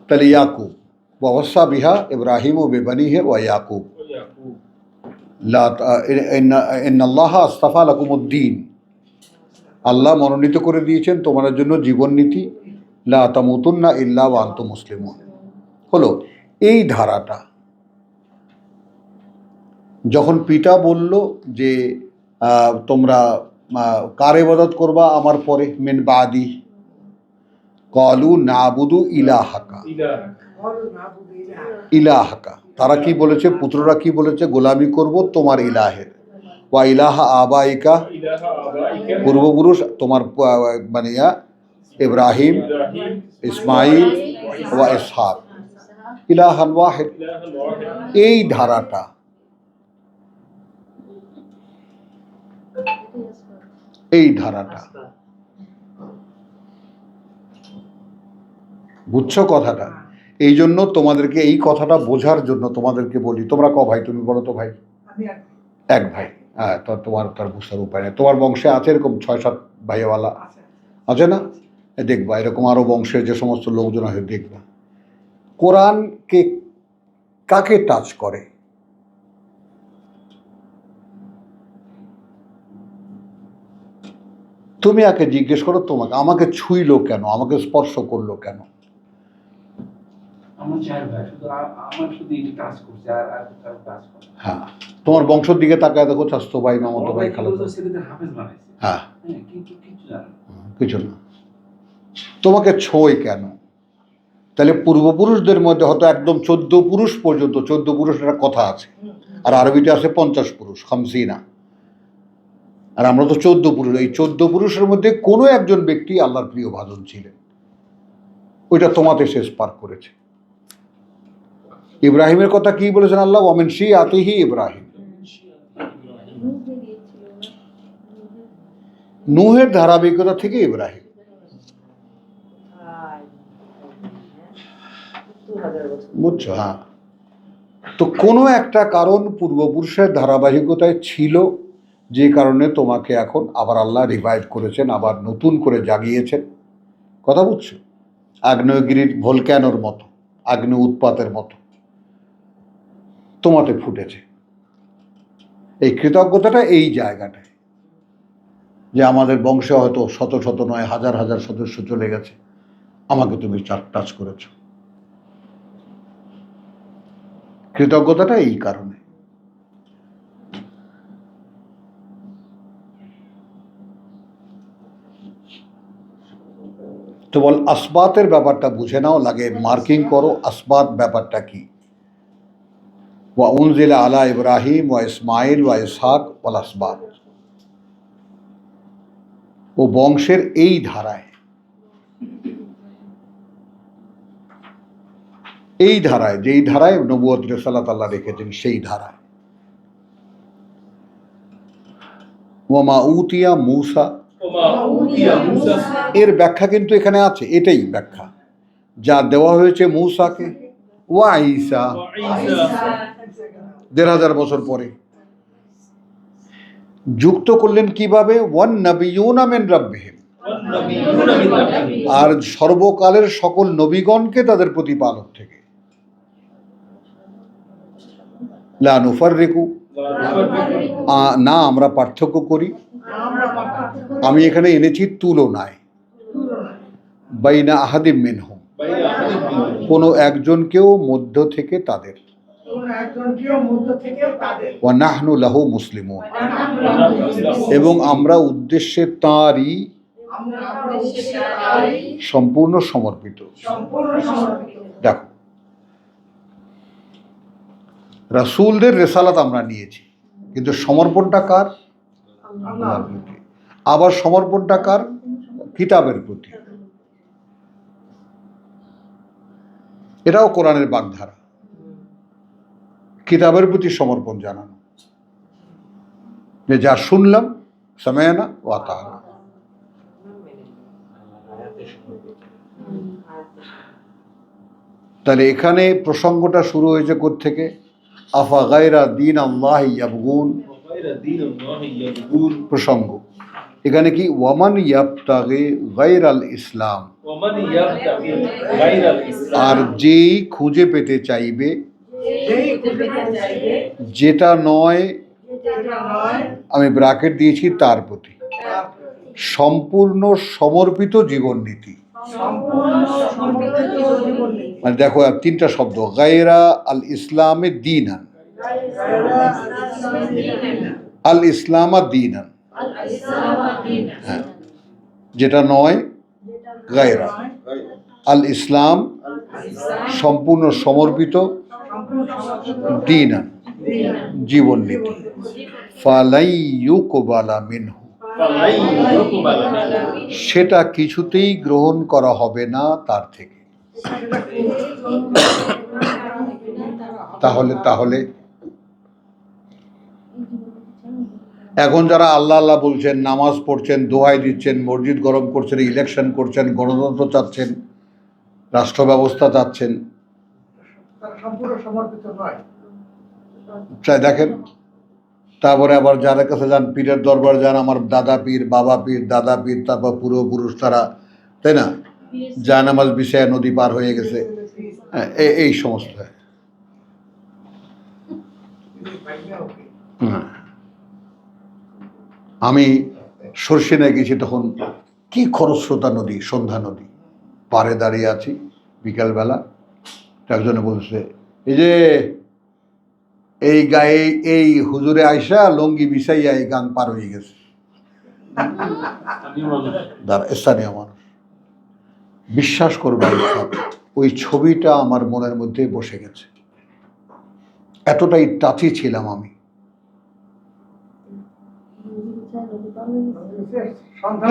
Speaker 1: তাহলে ইয়াকুব ওয়া ওয়াসা বিহা ইব্রাহিমু বিবানিহি ওয়া ইয়াকুব ইন্নাল্লাহা আসতাফা লাকুমুদ্দীন, আল্লাহ মনোনীত করে দিয়েছেন তোমাদের জন্য জীবন নীতি, লা তামুতুন্না ইল্লা ওয়া আনতুম মুসলিমুন। হলো এই ধারাটা। যখন পিতা বলল যে তোমরা কার ইবাদত করবা আমার পরে, মিন বাদি, ক্বালু নাবুদু ইলাহাকা, ইলাহাকা তারা কি বলেছে, পুত্ররা কি বলেছে, গোলামি করব তোমার ইলাহের, ওয়া ইলাহা আবাইকা,
Speaker 5: ইলাহা আবাইকা
Speaker 1: পূর্বপুরুষ তোমার মানে ইব্রাহিম, ইসমাইল ওয়া ইসহাক, ইলাহান ওয়াহিদ।
Speaker 5: ইলাহান ওয়াহিদ।
Speaker 1: এই ধারাটা, এই ধারাটা, বুঝছো কথাটা? এই জন্য তোমাদেরকে এই কথাটা বোঝার জন্য তোমাদেরকে বলি, তোমরা ক ভাই, তুমি বলো তো ভাই?
Speaker 3: আমি
Speaker 1: এক ভাই। হ্যাঁ, তো তোমার তার বুঝার উপায় নেই। তোমার বংশে আছে এরকম 6-7 ভাইওয়ালা আছে না? দেখবা এরকম আরো বংশের যে সমস্ত লোকজন আছে, দেখবা কোরআনকে কাকে টাচ করে। তুমি আগে জিজ্ঞেস করো, তোমাকে আমাকে ছুঁইলো কেন, আমাকে স্পর্শ করলো কেন?
Speaker 2: আমার 4 ভাই, শুধু আমার শুধু এই কাজ করছে, আর কারো কাজ করে।
Speaker 1: হ্যাঁ, তোমার বংশের দিকে তাকায় দেখো, চাচতো ভাই, মামাতো ভাই, খালাতো ভাই।
Speaker 2: ছেলেদের হাফেজ বানাইছে।
Speaker 1: হ্যাঁ,
Speaker 2: হ্যাঁ, কিন্তু কিছু জানে না।
Speaker 1: কিছু না। তোমাকে ছোঁয় কেন? তাহলে পূর্বপুরুষদের মধ্যে হয়তো একদম 14 পুরুষ পর্যন্ত, 14 পুরুষ একটা কথা আছে, আর আরবিতে আছে 50 পুরুষ, খামসিনা। আর আমরা তো 14 পুরুষ। এই 14 পুরুষের মধ্যে কোনো একজন ব্যক্তি আল্লাহর প্রিয় ভাজন ছিলেন, ওইটা তোমাতে শেষ পার করেছে। ইব্রাহিমের কথা কি বলেছেন আল্লাহ? ওয়ামিন শিআতিহি ইব্রাহিম। নূহের ধারাবাহিকতা থেকে ইব্রাহিম। বুঝছো? হ্যাঁ, তো কোনো একটা কারণ পূর্বপুরুষের ধারাবাহিকতায় ছিল, যে কারণে তোমাকে এখন আবার আল্লাহ রিভাইভ করেছেন, আবার নতুন করে জাগিয়েছেন। কথা বুঝছো? আগ্নেয়গিরির ভোলক্যানোর মতো, আগ্নেয় উৎপাতের মতো তোমাতে ফুটেছে। এই কৃতজ্ঞতাটা এই জায়গাটায়, যে আমাদের বংশে হয়তো শত শত নয়, হাজার হাজার সদস্য চলে গেছে, আমাকে তুমি টাচ করেছ। কৃতজ্ঞতাটা এই কারণে। তো বল, আসবাতের ব্যাপারটা বুঝে নাও, লাগে মার্কিং করো, আসবাত ব্যাপারটা কি। ওয়া উনজিলা আলা ইব্রাহিম ওয়া ইসমাইল ওয়া ইসহাক ওয়াল আসবাত। ও বংশের এই ধারায়, এই ধারায়, যেই ধারায় নবুয়ত রিসালাত আল্লাহ রেখেছেন, সেই ধারায়। ওয়ামা উতিয়া মূসা,
Speaker 5: ওমা উতিয়া মূসা,
Speaker 1: এর ব্যাখ্যা কিন্তু এখানে আছে, এটাই ব্যাখ্যা, যা দেওয়া হয়েছে মূসাকে, ওয়া ঈসা,
Speaker 5: ওয়া ঈসা,
Speaker 1: 1500 বছর পরে। যুক্ত করলেন কিভাবে? ওয়ান নবিয়ুনা মিন রাব্বিহিম,
Speaker 5: ওয়ান নবিয়ুনা মিন রাব্বিহিম,
Speaker 1: আর সর্বকালের সকল নবীগণকে তাদের প্রতিপালক থেকে। লা নুফাররিকু, না আমরা পার্থক্য করি। আমি এখানে এনেছি তুলনায়, বাইনা আহাদিম মিনহুম,
Speaker 5: বাইনা আহাদিন মিনহুম,
Speaker 1: কোনো একজনকেও মধ্য থেকে তাদের। ওয়া নাহনু লাহু মুসলিমুন, এবং আমরা উদ্দেশ্যে তাঁরই সম্পূর্ণ সমর্পিত। দেখো, রাসূলদের রেসালাত আমরা নিয়েছি, কিন্তু সমর্পণটা কার? আল্লাহর প্রতি। আবার সমর্পণটা কার? কিতাবের প্রতি। এটাও কোরআনের বাগধারা, কিতাবের প্রতি সমর্পণ জানানো, যে যা শুনলাম সামায়ানা ওয়া আতানা। তাহলে এখানে প্রসঙ্গটা শুরু হয়েছে কোত্থেকে? আফা গায়রা দীন আল্লাহি ইয়াবগুন,
Speaker 5: গায়রা দীনিল্লাহি ইয়াবগুন,
Speaker 1: প্রসঙ্গ এখানে কি? ওয়ামান ইয়াবতাগি গায়রাল ইসলাম,
Speaker 5: ওমান ইয়াবতাগি গায়রাল ইসলাম,
Speaker 1: আর যেই খুঁজে পেতে চাইবে যেটা নয়, আমি ব্র্যাকেট দিয়েছি, তার প্রতি সম্পূর্ণ সমর্পিত জীবন নীতি। মানে দেখো, 3টা শব্দ, গায়রা আল ইসলামে দীনান, আল ইসলামা দীনান, হ্যাঁ, যেটা নয় গায়রা, আল ইসলাম সম্পূর্ণ সমর্পিত, দীনান, জীবন নীতি, ফালাই ইউকবালা মিনহু, সেটা কিছুতেই গ্রহণ করা হবে না তার থেকে। তাহলে তাহলে এখন যারা আল্লাহ আল্লাহ বলছেন, নামাজ পড়ছেন, দোহাই দিচ্ছেন, মসজিদ গরম করছেন, ইলেকশন করছেন, গণতন্ত্র চাচ্ছেন, রাষ্ট্র ব্যবস্থা চাচ্ছেন,
Speaker 3: তারা সম্পূর্ণ সমর্পিত নয়।
Speaker 1: চাই দেখেন। তারপরে আবার যাদের কাছে যান, পীরের দরবার যান, আমার দাদা পীর, বাবা পীর, দাদা পীর, তারপর পূর্বপুরুষ তারা, তাই না, জায়নামাজ বিষয়ে নদী পার হয়ে গেছে, হ্যাঁ, এই সমস্ত। হ্যাঁ, আমি সরষিনায় গেছি, তখন কি খরস্রোতা নদী, সন্ধ্যা নদী, পাড়ে দাঁড়িয়ে আছি বিকালবেলা। একজনে বলছে, এই যে এই গায়ে এই হুজুরে আইসা লঙ্গি বিছাইয়া এই গান পার হয়ে গেছে, স্থানীয় মানুষ। বিশ্বাস করবেন, ওই ছবিটা আমার মনের মধ্যে বসে গেছে, এতটাই টাচি ছিলাম আমি।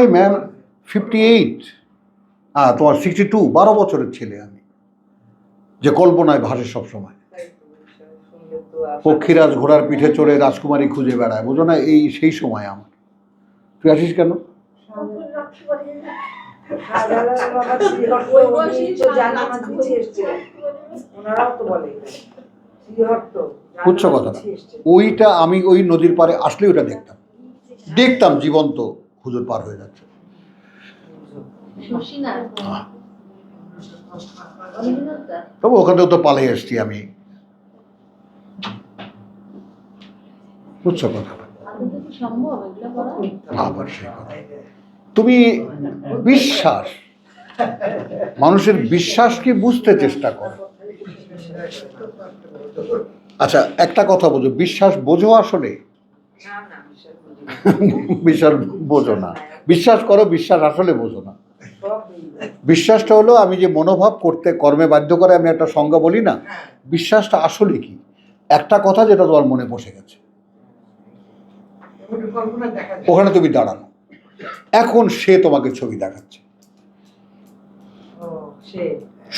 Speaker 1: এই ম্যাম 58, তোমার 62, 12 বছরের ছেলে আমি, যে কল্পনায় ভাসে সবসময়। পক্ষীরাজ ঘোড়ার পিঠে চড়ে রাজকুমারী খুঁজে বেড়ায়, বোঝো না, এই সেই সময় আমার। তুই আসিস কেন? বুঝছো কথাটা? ওইটা আমি ওই নদীর পাড়ে আসলে ওটা দেখতাম জীবন্ত হুজুর পার হয়ে যাচ্ছে। তবে ওখান থেকে তো পালিয়ে এসছি আমি, বুঝছো কথাটা? আবার সেই কথা, তুমি বিশ্বাস, মানুষের বিশ্বাসকে বুঝতে চেষ্টা করো। আচ্ছা, একটা কথা বোঝো, বিশ্বাস বোঝো আসলে? বিশ্বাস বোঝো না, বিশ্বাস করো, বিশ্বাস আসলে বোঝো না। বিশ্বাসটা হলো আমি যে মনোভাব করতে কর্মে বাধ্য করে, আমি একটা সংজ্ঞা বলি না, বিশ্বাসটা আসলে কি? একটা কথা যেটা তোমার মনে বসে গেছে, ওখানে তুমি দাঁড়ানো, এখন সে তোমাকে ছবি দেখাচ্ছে,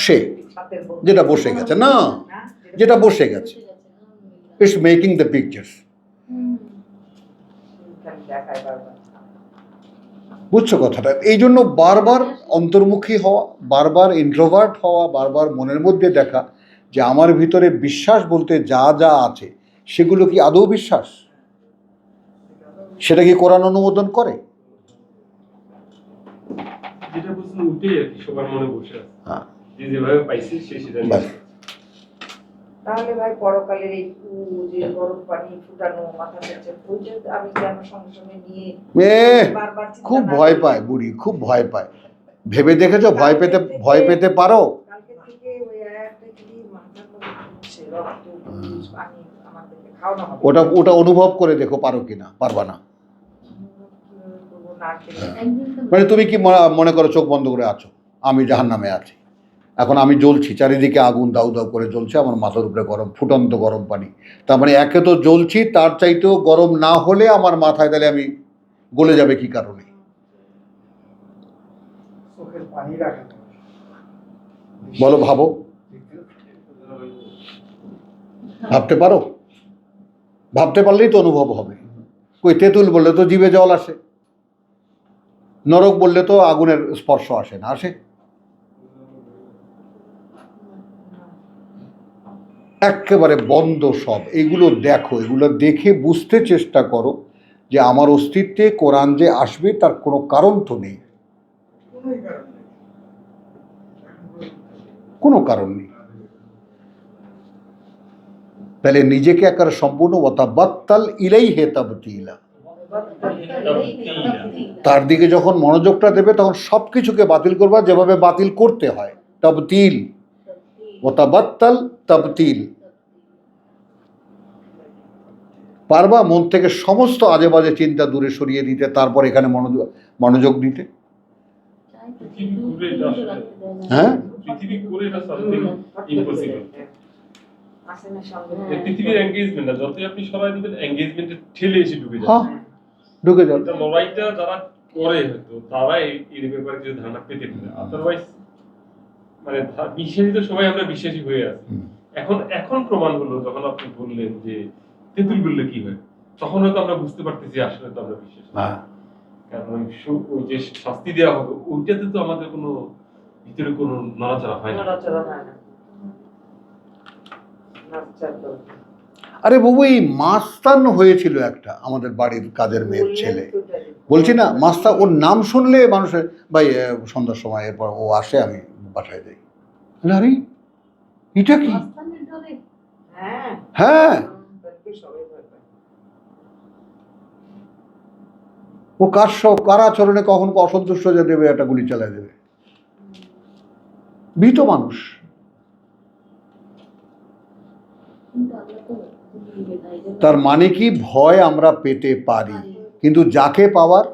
Speaker 1: সে যেটা বসে গেছে, না যেটা বসে গেছে, ইটস মেকিং দ্য পিকচার্স। বুঝছো কথাটা? এই জন্য বারবার অন্তর্মুখী হওয়া, বারবার ইন্ট্রোভার্ট হওয়া, বারবার মনের মধ্যে দেখা যে আমার ভিতরে বিশ্বাস বলতে যা যা আছে সেগুলো কি আদৌ বিশ্বাস? সেটা কি কোরআন অনুমোদন করে?
Speaker 5: যেটা বলছেন ওইটাই আর কি সবার মনে বসে আছে, যে যেভাবে পাইছে সে সেটা নিয়ে।
Speaker 7: তাহলে ভাই পরকালের এই যে গরম পানি ফুটানো মাথা কাছে, ওইটা আমি কেন সঙ্গে সঙ্গে নিয়ে বারবার
Speaker 1: খুব ভয় পায় বুড়ি, খুব ভয় পায়। ভেবে দেখেছো ভয় পেতে পারো?
Speaker 7: কালকে থেকে ওই একটা কি মাথার মধ্যে ঘুরছে, রক্ত পানি আমাদেরকে খাওয়ানো হবে।
Speaker 1: ওটা অনুভব করে দেখো, পারো কিনা? পারবা না। মানে তুমি কি মনে করো চোখ বন্ধ করে আছো, আমি জাহান্নামে আছি, এখন আমি জ্বলছি, চারিদিকে আগুন দাউ দাউ করে জ্বলছে, আমার মাথার উপরে গরম, ফুটন্ত গরম পানি। তার মানে একে তো জ্বলছি, তার চাইতেও গরম না হলে আমার মাথায় তাহলে আমি গলে যাবে কি কারণে? বলো, ভাবো, ভাবতে পারো? ভাবতে পারলেই তো অনুভব হবে। কই তেঁতুল বললে তো জিভে জল আসে, নরক বললে তো আগুনের স্পর্শ আসে না, আসে? একেবারে বন্ধ সব। এগুলো দেখো, এগুলো দেখে বুঝতে চেষ্টা করো যে আমার অস্তিত্বে কোরআন যে আসবে তার কোনো কারণ তো নেই, কোনো কারণ নেই। তাহলে নিজেকে একেবারে সম্পূর্ণ ওয়াতাবাত্তাল ইলাইহি তাবতিলা, তার দিকে যখন মনোযোগটা দেবে তখন সব কিছুকে বাতিল করবা যেভাবে বাতিল করতে হয়। তাবতিল, ওয়াতাবাত্তাল তাবতিল। পারবা মন থেকে সমস্ত আজে বাজে চিন্তা দূরে সরিয়ে দিতে, তারপর এখানে মনোযোগ দিতে? হ্যাঁ,
Speaker 5: পৃথিবী করে এটা সামথিং ইম্পসিবল।
Speaker 7: আসেনের সঙ্গে
Speaker 5: এই পৃথিবীর এঙ্গেজমেন্ট না, যতই আপনি সরাই দিবেন এঙ্গেজমেন্টে ঠেলে এসে ঢুকে
Speaker 1: হ্যাঁ
Speaker 5: যাবে।
Speaker 1: ঢুকে যাবে।
Speaker 5: এটা লড়াইটা যারা করে হয়তো তারা এই ব্যাপারে কিছু ধারণা পেতে পারে, আদারওয়াইজ মানে বিশ্বাসী তো সবাই আমরা বিশ্বাসী হয়ে আছি।
Speaker 1: হুম।
Speaker 5: এখন প্রমাণ হলো যখন আপনি বললেন যে তেঁতুল বললে কি হয়, তখন হয়তো আমরা বুঝতে পারতেছি আসলে তো আমরা বিশ্বাসী।
Speaker 1: হ্যাঁ
Speaker 5: কারণ ওই যে শাস্তি দেওয়া হবে ওইটাতে তো আমাদের কোনো ভিতরে কোনো নড়াচড়া হয় না।
Speaker 7: নড়াচড়া হয় না, নাড়াচাড়া করে না।
Speaker 1: আরে বাবু এই মাস্তান হয়েছিল একটা আমাদের বাড়ির কাজের মেয়ের ছেলে, বলছি না মাস্তা, ওর নাম শুনলে মানুষের ভাই সন্ধ্যার সময় এরপর ও আসে আমি বাসায় যাই, আরে এটা কি?
Speaker 6: মাস্তানের ডরে
Speaker 7: হ্যাঁ
Speaker 1: হ্যাঁ
Speaker 7: তারপরে সবাই ভয় পায়।
Speaker 1: ও কার আচরণে কখন অসন্তুষ্ট হয়ে দেবে, একটা গুলি চালিয়ে দেবে, ভীত মানুষ।
Speaker 6: কিন্তু আল্লাহ তো দিবে না, এই জন্য
Speaker 1: তার মানে কি ভয় আমরা পেতে পারি, কিন্তু যাকে পাওয়ার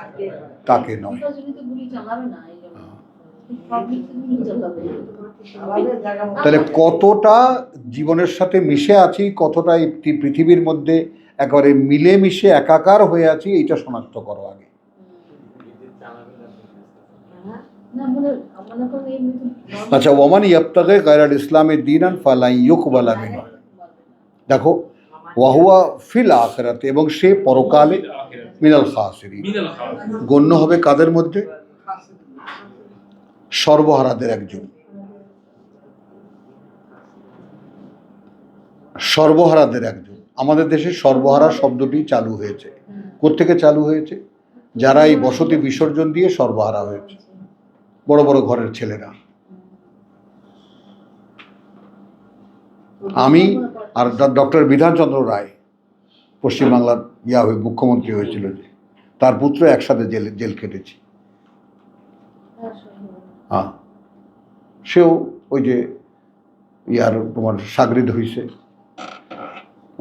Speaker 7: আগে
Speaker 1: তাকে নয়।
Speaker 6: নির্বাচনে তো গুলি চালাবে না, এই জন্য পাবলিক তো গুলি চালাবে।
Speaker 7: আমাদের জায়গা মতো
Speaker 1: তাহলে কতটা জীবনের সাথে মিশে আছি, কতটা এই পৃথিবীর মধ্যে একেবারে মিলেমিশে একাকার হয়ে আছি, এইটা শনাক্ত করো আগে।
Speaker 7: হ্যাঁ,
Speaker 6: না মনে করুন এই normal-
Speaker 1: আচ্ছা, ওমান ইয়াবতাগে গায়রাল ইসলামে দীনান ফালা ইউকবালা মিনহু। দেখো ওয়াহুয়া ফিল আখিরাতে, এবং সে পরকালে মিনাল খাসিরিন,
Speaker 5: মিনাল খাস
Speaker 1: গণ্য হবে কাদের মধ্যে? সর্বহারাদের একজন। সর্বহারাদের একজন। আমাদের দেশে সর্বহারা শব্দটি চালু হয়েছে, কোত্থেকে চালু হয়েছে? যারা এই বসতি বিসর্জন দিয়ে সর্বহারা হয়েছে, বড় বড় ঘরের ছেলেরা। আমি আর ডক্টর বিধানচন্দ্র রায় পশ্চিমবাংলার মুখ্যমন্ত্রী হয়েছিল, যে তার পুত্র একসাথে জেল খেটেছি। হ্যাঁ, সেও ওই যে তোমার সাগরিদ হইছে,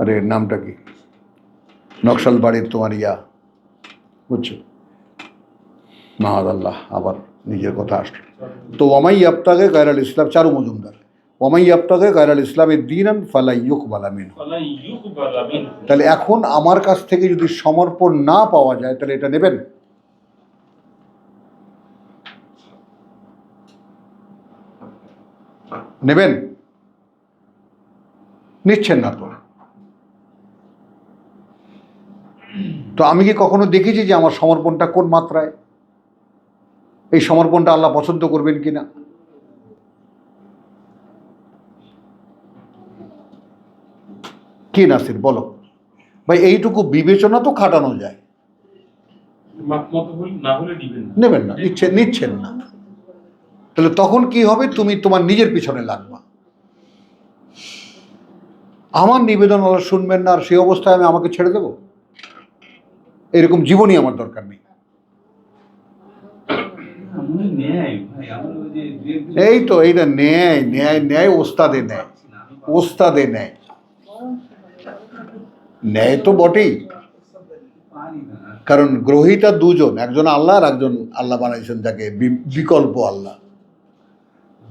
Speaker 1: আরে নামটা কি, নকশাল বাড়ির তোমার বুঝছো, মাহাদাল্লাহ, আবার নিজের কথা আসলো। তো ওয়ামাই আবতাগে গায়রাল ইসলাম, চারু মজুমদার, ওয়ামাই আবতাগে গায়রাল ইসলামের দীনান ফালা ইউকবালা মিনহু।
Speaker 5: ফালা ইউকবালা মিনহু।
Speaker 1: তাহলে এখন আমার কাছ থেকে যদি সমর্পণ না পাওয়া যায়, তাহলে এটা নেবেন? নেবেন? নিচ্ছেন না তো। তো আমি কি কখনো দেখেছি যে আমার সমর্পণটা কোন মাত্রায়, এই সমর্পণটা আল্লাহ পছন্দ করবেন কিনা? কি নাসির বলো ভাই, এইটুকু বিবেচনা তো খাটানো যায়।
Speaker 5: মাপমত না হলে দিবেন না,
Speaker 1: নেবেন না, নিচ্ছেন না, তাহলে তখন কি হবে? তুমি তোমার নিজের পিছনে লাগবা। আমার নিবেদন আল্লাহ শুনবেন না, আর সেই অবস্থায় আমি আমাকে ছেড়ে দেব? এরকম জীবনই আমার দরকার নেই।
Speaker 2: মনে নেয় ভাই, আমরা ওই যে
Speaker 1: এই তো এইটা ন্যায় ন্যায় ন্যায়, ওস্তাদে ন্যায়, ওস্তাদে ন্যায়, ন্যায় তো বটেই।
Speaker 2: পারি না।
Speaker 1: কারণ গ্রহীতা দুজন, একজন আল্লাহ আর একজন আল্লাহ বানাইছেন যাকে বিকল্প আল্লাহ।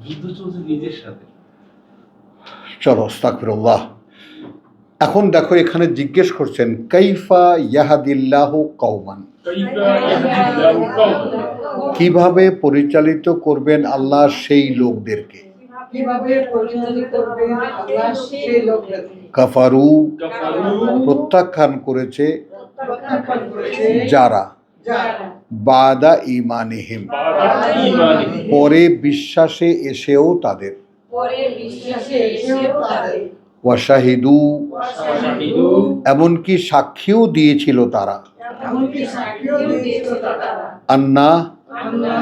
Speaker 2: যুদ্ধ চলছে নিজের সাথে।
Speaker 1: চলো আস্তাগফিরুল্লাহ। এখন দেখো এখানে জিজ্ঞেস করছেন কাইফা ইয়াহাদিল্লাহু কওমান,
Speaker 5: কাইফা ইয়াহদিল্লাহু কওমান,
Speaker 1: কিভাবে পরিচালিত করবেন আল্লাহ সেই লোকদেরকে?
Speaker 7: কিভাবে পরিচালিত করবেন আল্লাহ সেই লোকদেরকে?
Speaker 1: কাফারু,
Speaker 5: কাফারু,
Speaker 1: প্রত্যাখ্যান করেছে
Speaker 7: প্রত্যাখ্যান করেছে
Speaker 1: যারা,
Speaker 7: যারা
Speaker 1: বাদা ঈমানিহিম,
Speaker 5: বাদা ঈমানিহিম,
Speaker 1: পরে বিশ্বাসে এসেও তাদের,
Speaker 7: পরে বিশ্বাসে এসেও তাদের,
Speaker 1: ওয়াশাহিদু,
Speaker 5: শাহিদু,
Speaker 1: এমনকি সাক্ষীও দিয়েছিল তারা,
Speaker 7: এমনকি সাক্ষীও দিয়েছিল তারা,
Speaker 1: আন্না,
Speaker 7: আমরা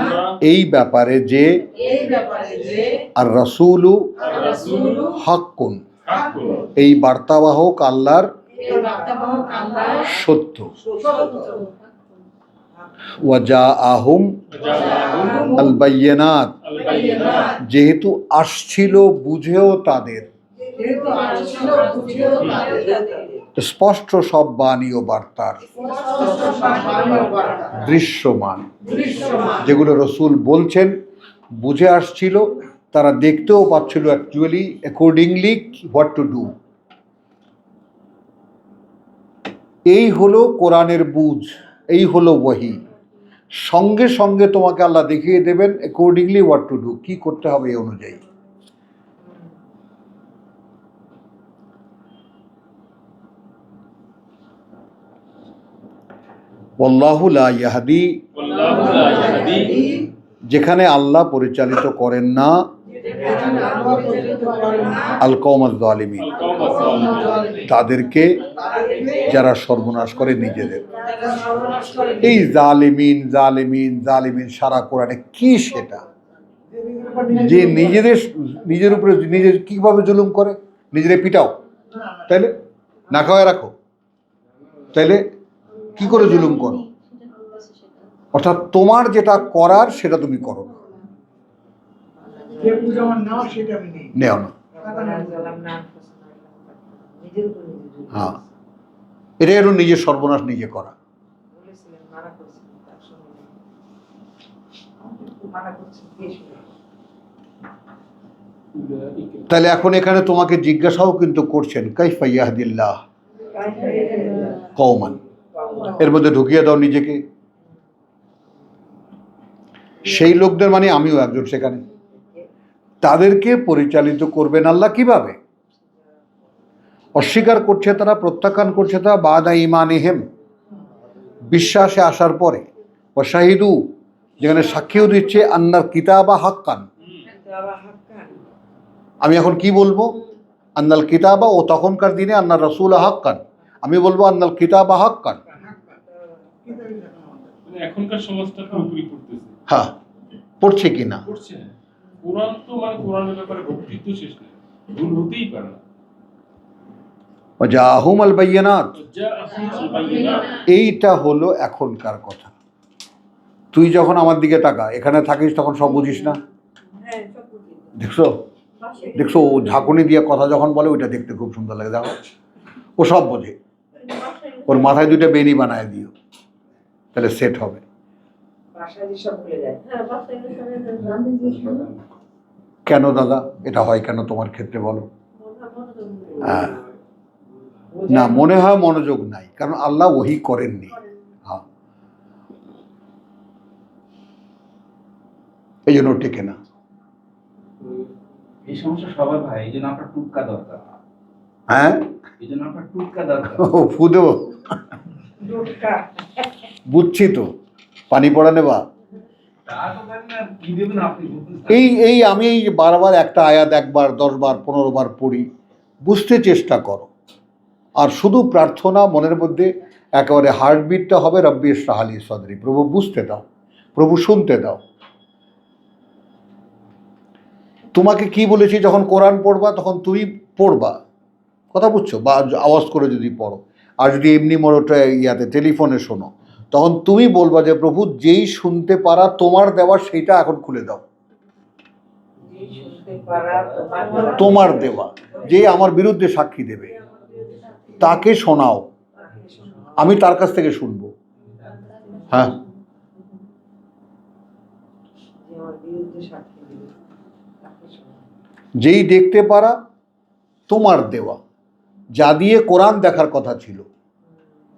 Speaker 1: এই ব্যাপারে যে,
Speaker 7: এই ব্যাপারে যে
Speaker 1: আর রাসূলু
Speaker 5: আর রাসূলু
Speaker 1: হাক্কুন,
Speaker 5: হাক্কুন,
Speaker 1: এই বার্তাবাহক আল্লাহর
Speaker 7: এই বার্তাবাহক আল্লাহ
Speaker 1: সত্য,
Speaker 7: সত্য,
Speaker 1: ওয়াজাআহুম
Speaker 5: জাআহুম
Speaker 1: আল বায়্যিনাত,
Speaker 5: আল বায়্যিনাত,
Speaker 1: যেহেতু আসছিল বুঝেও তাদের,
Speaker 7: যেহেতু আসছিল বুঝেও তাদের,
Speaker 1: স্পষ্ট সব বাণী ও বার্তার
Speaker 7: স্পষ্ট বাণী ও বার্তা
Speaker 1: দৃশ্যমান,
Speaker 7: দৃশ্যমান,
Speaker 1: যেগুলো রসুল বলছেন বুঝে আসছিল, তারা দেখতেও পাচ্ছিল actually accordingly what to do. এই হলো কোরআনের বুঝ, এই হলো ওয়াহি। সঙ্গে সঙ্গে তোমাকে আল্লাহ দেখিয়ে দেবেন অ্যাকর্ডিংলি হোয়াট টু ডু, কি করতে হবে এই অনুযায়ী। ওয়াল্লাহু লা ইয়াহদি,
Speaker 5: আল্লাহু লা ইয়াহদি
Speaker 1: যেখানে আল্লাহ পরিচালিত করেন না আল কওমাজ জালিমিন,
Speaker 5: আল কওমাজ জালিমিন,
Speaker 1: তাদেরকে যারা সর্বনাশ করে নিজেদের। এই জালিমিন জালিমিন জালিমিন সারা কোরআনে কি সেটা? যে নিজের উপরে নিজের কিভাবে জুলুম করে, নিজেরে পিটাও, তাইলে না খাওয়ায় রাখো, তাইলে কি করে জুলুম করো? অর্থাৎ তোমার যেটা করার সেটা তুমি করো না,
Speaker 3: যে পূজা আমার নাও সেটা আমি নেই।
Speaker 1: নেও না।
Speaker 7: নিজের উপর নিজে জুলুম
Speaker 1: হ্যাঁ, এটা হলো নিজের সর্বনাশ নিজে করা।
Speaker 7: বলেছিলেন, মানা করেছিলেন, তার সঙ্গে মানা করছেন কে শুনে?
Speaker 1: তাহলে এখন এখানে তোমাকে জিজ্ঞাসাও কিন্তু করছেন কাইফা ইয়াহদিল্লাহ কওমান, এর মধ্যে ঢুকিয়ে দাও নিজেকে। সেই লোকদের মানে আমিও একজন, সেখানে তাদেরকে পরিচালিত করবেন আল্লাহ কিভাবে? অস্বীকার করছে তারা, প্রত্যাখ্যান করছে তারা বাদা ঈমানিহিম, বিশ্বাসে আসার পরে। ও শাহিদু, যেখানে সাক্ষীও দিচ্ছে আন্নার কিতাবা হাক্কান। আমি এখন কি বলবো? আন্নাল কিতাবা, ও তখনকার দিনে আন্নার রাসূল হাক্কান, আমি বলবো আন্নাল কিতাবা হাক্কান।
Speaker 5: মানে এখনকার সমাজটা পুরোপুরি পড়তেছে,
Speaker 1: হ্যাঁ, পড়ছে কি না?
Speaker 5: পড়ছে না। কোরআন তো মানে কোরআনের ব্যাপারে বক্তৃত্ব শেষ নেই, ভুল হতেই পারে না।
Speaker 1: ওয়াজাহুম আল বাইয়িনাত,
Speaker 5: যা আল বাইয়িনাত,
Speaker 1: এইটা হলো এখনকার কথা। তুই যখন আমার দিকে তাকা, এখানে থাকিস, তখন সব বুঝিস না?
Speaker 7: হ্যাঁ, সব বুঝি।
Speaker 1: দেখছো দেখছো, ও ঝাঁকুনি দিয়ে কথা যখন বলে ওইটা দেখতে খুব সুন্দর লাগে। দেখো, ও সব বোঝে। ওর মাথায় দুইটা বেনি বানায় দিও, তাহলে সেট হবে।
Speaker 7: বাসায় যেসব ভুলে যায়।
Speaker 1: কেন দাদা এটা হয় কেন তোমার ক্ষেত্রে বলো? হ্যাঁ, না, মনে হয় মনোযোগ নাই, কারণ আল্লাহ ওহি করেননি। হ্যাঁ, এই জন্য টেকে না।
Speaker 2: এই সমস্যা সবার ভাই, এই জন্য আপনার টুটকা দরকার।
Speaker 1: হ্যাঁ,
Speaker 2: এই জন্য আপনার টুটকা দরকার।
Speaker 1: ও ফু দেবো,
Speaker 7: ডোটকা।
Speaker 1: বুঝছি তো, পানি পড়া নেবা।
Speaker 2: তা তো জানি না, কি দেবেন আপনি বলুন।
Speaker 1: এই আমি এই বারবার একটা আয়াত 1 বার 10 বার 15 বার পড়ি, বুঝতে চেষ্টা করো। আর শুধু প্রার্থনা মনের মধ্যে, একেবারে হার্টবিটটা হবে রব্বি ইশরাহ লি সদরি, প্রভু বুঝতে দাও, প্রভু শুনতে দাও। তোমাকে কি বলেছি, যখন কোরআন পড়বা তখন তুমি পড়বা, কথা বুঝছো, বা আওয়াজ করে যদি পড়ো, আর যদি এমনি মোড়োটা ইয়াতে টেলিফোনে শোনো, তখন তুমি বলবা যে প্রভু যেই শুনতে পারা তোমার দেওয়া সেইটা এখন খুলে দাও।
Speaker 7: যে শুনতে পারা
Speaker 1: তোমার দেওয়া, যে আমার বিরুদ্ধে সাক্ষী দেবে তাকে শোনাও, আমি তার কাছ থেকে শুনবো। হ্যাঁ,
Speaker 7: যে আমার বিরুদ্ধে সাক্ষী দিবে, তাকে শোনাও।
Speaker 1: যেই দেখতে পারা তোমার দেওয়া, যা দিয়ে কোরআন দেখার কথা ছিল,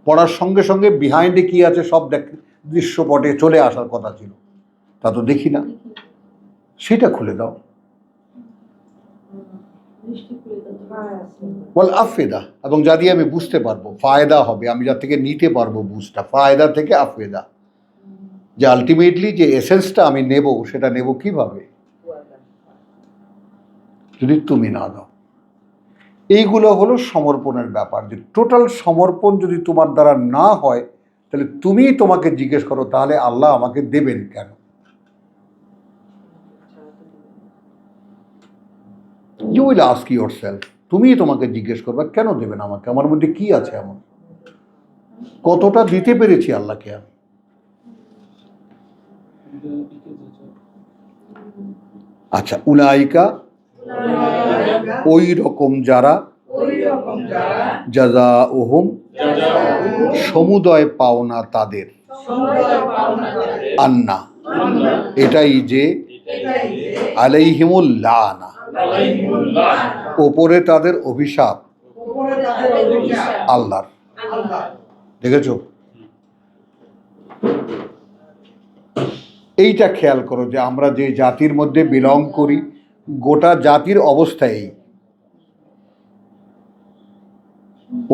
Speaker 1: পড়ার সঙ্গে সঙ্গে বিহাইন্ডে কি আছে সব দৃশ্যপটে চলে আসার কথা ছিল, তা তো দেখি না, সেটা খুলে দাও। বল আফেদা, এবং যা দিয়ে আমি বুঝতে পারবো, ফায়দা হবে, আমি যা থেকে নিতে পারবো বুঝটা, ফায়দা থেকে আফেদা, যে আলটিমেটলি যে এসেন্সটা আমি নেব, সেটা নেব কিভাবে যদি তুমি না দাও। এইগুলো হলো সমর্পণের ব্যাপার, যে টোটাল সমর্পণ যদি তোমার দ্বারা না হয়, তাহলে তুমি তোমাকে জিজ্ঞেস করো, তাহলে আল্লাহ আমাকে দেবেন কেন? ইউ উইল আস্ক ইয়োরসেলফ, তুমিই তোমাকে জিজ্ঞেস করবে কেন দেবেন আমাকে, আমার মধ্যে কি আছে এমন, কতটা দিতে পেরেছি আল্লাহকে আমি। আচ্ছা, উলাইকা, ওই রকম যারা, জাযাউহুম, সমুদয় পাওনা তাদের, আন্না, এটাই যে
Speaker 7: এটাই যে
Speaker 1: আলাইহিমুল লানা,
Speaker 5: আলাইহিমুল্লাহ।
Speaker 1: ওপরে তাদের অভিশাপ
Speaker 7: উপরে তাদের অভিশাপ
Speaker 1: আল্লাহর।
Speaker 7: আল্লাহ।
Speaker 1: দেখেছো? এইটা খেয়াল করো যে আমরা যে জাতির মধ্যে বিলং করি, গোটা জাতির অবস্থা এই।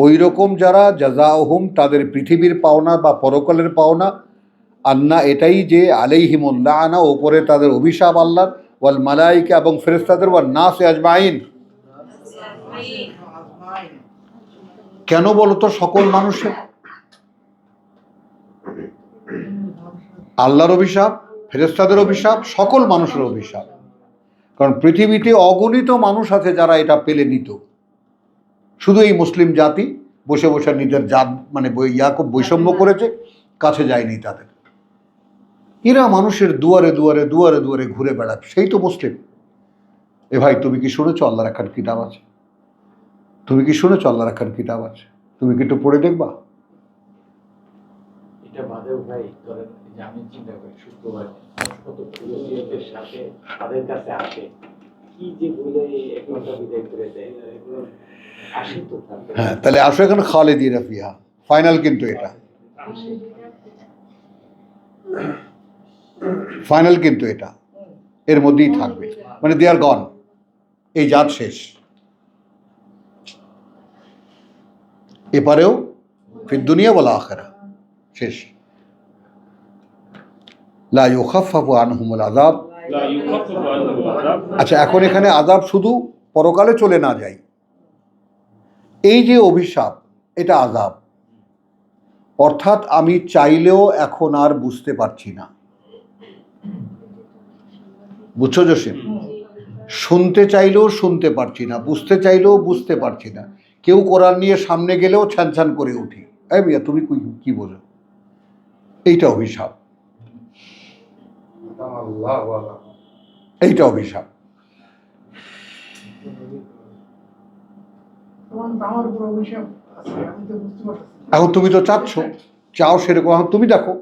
Speaker 1: ওই রকম যারা জাযাউহুম, তাদের পৃথিবীর পাওনা বা পরকালের পাওনা, আন্না এটাই যে আলাইহিমুল লানা, ওপরে তাদের অভিশাপ আল্লাহর, ওয়াল মালাইকা এবং ফেরেশতাদের, ওয়ান নাস আজমাইন। কেন বলো তো সকল মানুষের? আল্লাহর অভিশাপ, ফেরেশতাদের অভিশাপ, সকল মানুষের অভিশাপ। কারণ পৃথিবীতে অগণিত মানুষ আছে যারা এটা পেলে নিত। শুধু এই মুসলিম জাতি বসে বসে নিজের জাত মানে ইয়াকুব বৈষম্য করেছে, কাছে যায়নি তাদের। এরা মানুষের দুয়ারে দুয়ারে দুয়ারে দুয়ারে ঘুরে বেড়ায়, সেই তো মুসলিম। এ ভাই, তুমি কি শুনেছো আল্লাহর একখান কিতাব আছে? তুমি কি শুনেছো আল্লাহর একখান কিতাব আছে? তুমি কি একটু পড়ে দেখবা?
Speaker 4: এটা বাদেও ভাই ধরেন যে আমি চিন্তা করি শুক্রবার কত পুরোহিতের সাথে তাদের কাছে আসে, কি যে বলে এক ঘন্টা বিদায় করে দেয়, আসে তো তারপরে
Speaker 1: হ্যাঁ, তাহলে আসো এখন খালিদিনা ফিহা, ফাইনাল কিন্তু এটা, ফাইনাল কিন্তু এটা, এর মধ্যেই থাকবে, মানে দে আর গন, এই জাত শেষ। এপারেও ফিদ দুনিয়া ওয়াল আখিরা শেষ। লা ইউখাফফাফু আনহুমুল আযাব।
Speaker 5: লা ইউখাফফাফু আনহুমুল আযাব।
Speaker 1: আচ্ছা, এখন এখানে আযাব শুধু পরকালে চলে না যায়, এই যে অভিশাপ, এটা আযাব। অর্থাৎ আমি চাইলেও এখন আর বুঝতে পারছি না। বুঝছো জসিম? শুনতে চাইলেও শুনতে পারছি না, বুঝতে চাইলেও বুঝতে পারছি না। কেউ কোরআন নিয়ে সামনে গেলেও ছ্যান ছ্যান করে উঠি, এই মিয়া তুমি কি বোঝো? এইটা অভিশাপ, এইটা অভিশাপ।
Speaker 3: আমার উপর অভিশাপ আছে, আমি তো বুঝতে পারছি।
Speaker 1: এখন তুমি তো চাও সেরকম। এখন তুমি দেখো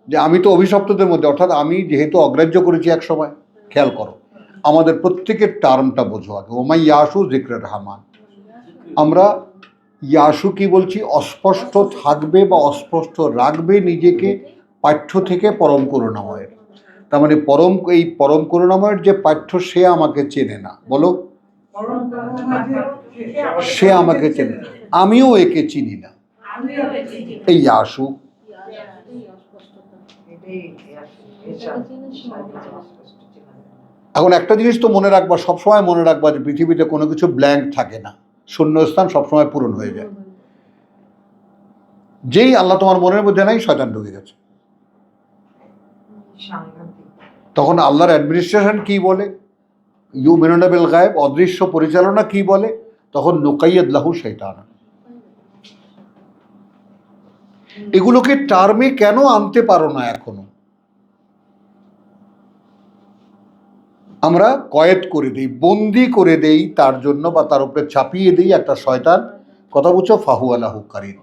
Speaker 1: যে আমি তো অভিশপ্তদের মধ্যে, অর্থাৎ আমি যেহেতু অগ্রাহ্য করেছি এক সময়। খেয়াল করো, আমাদের প্রত্যেকের টার্মটা বোঝো আগে। ওমাই ইয়াসু যিকরে রহমান, আমরা ইয়াসু কি বলছি? অস্পষ্ট থাকবে বা অস্পষ্ট রাখবে নিজেকে পাঠ্য থেকে পরম করুণাময়ের। তার মানে এই পরম করুণাময়ের যে পাঠ্য, সে আমাকে চেনে না। বলো, সে আমাকে চেনে, আমিও একে চিনি না। এই ইয়াসু। এখন একটা জিনিস তো মনে রাখবা, সবসময় মনে রাখবা যে পৃথিবীতে কোনো কিছু ব্ল্যাঙ্ক থাকে না, শূন্যস্থান সবসময় পূরণ হয়ে যায়। যেই আল্লাহ তোমার মনের মধ্যে নাই, শয়তান ঢুকে গেছে। তখন আল্লাহর অ্যাডমিনিস্ট্রেশন কি বলে? ইউমিনুনা বিল গায়ব, অদৃশ্য পরিচালনা কি বলে? তখন নুকাইয়্যিদ লাহু শাইতানা। এগুলোকে টার্মে কেন আনতে পারো না এখনো? আমরা কয়েদ করে দেই, বন্দি করে দেই তার জন্য, বা তার উপরে চাপিয়ে দিই একটা শয়তান। কথা বুঝছো? ফাহু আলাহু কারিন।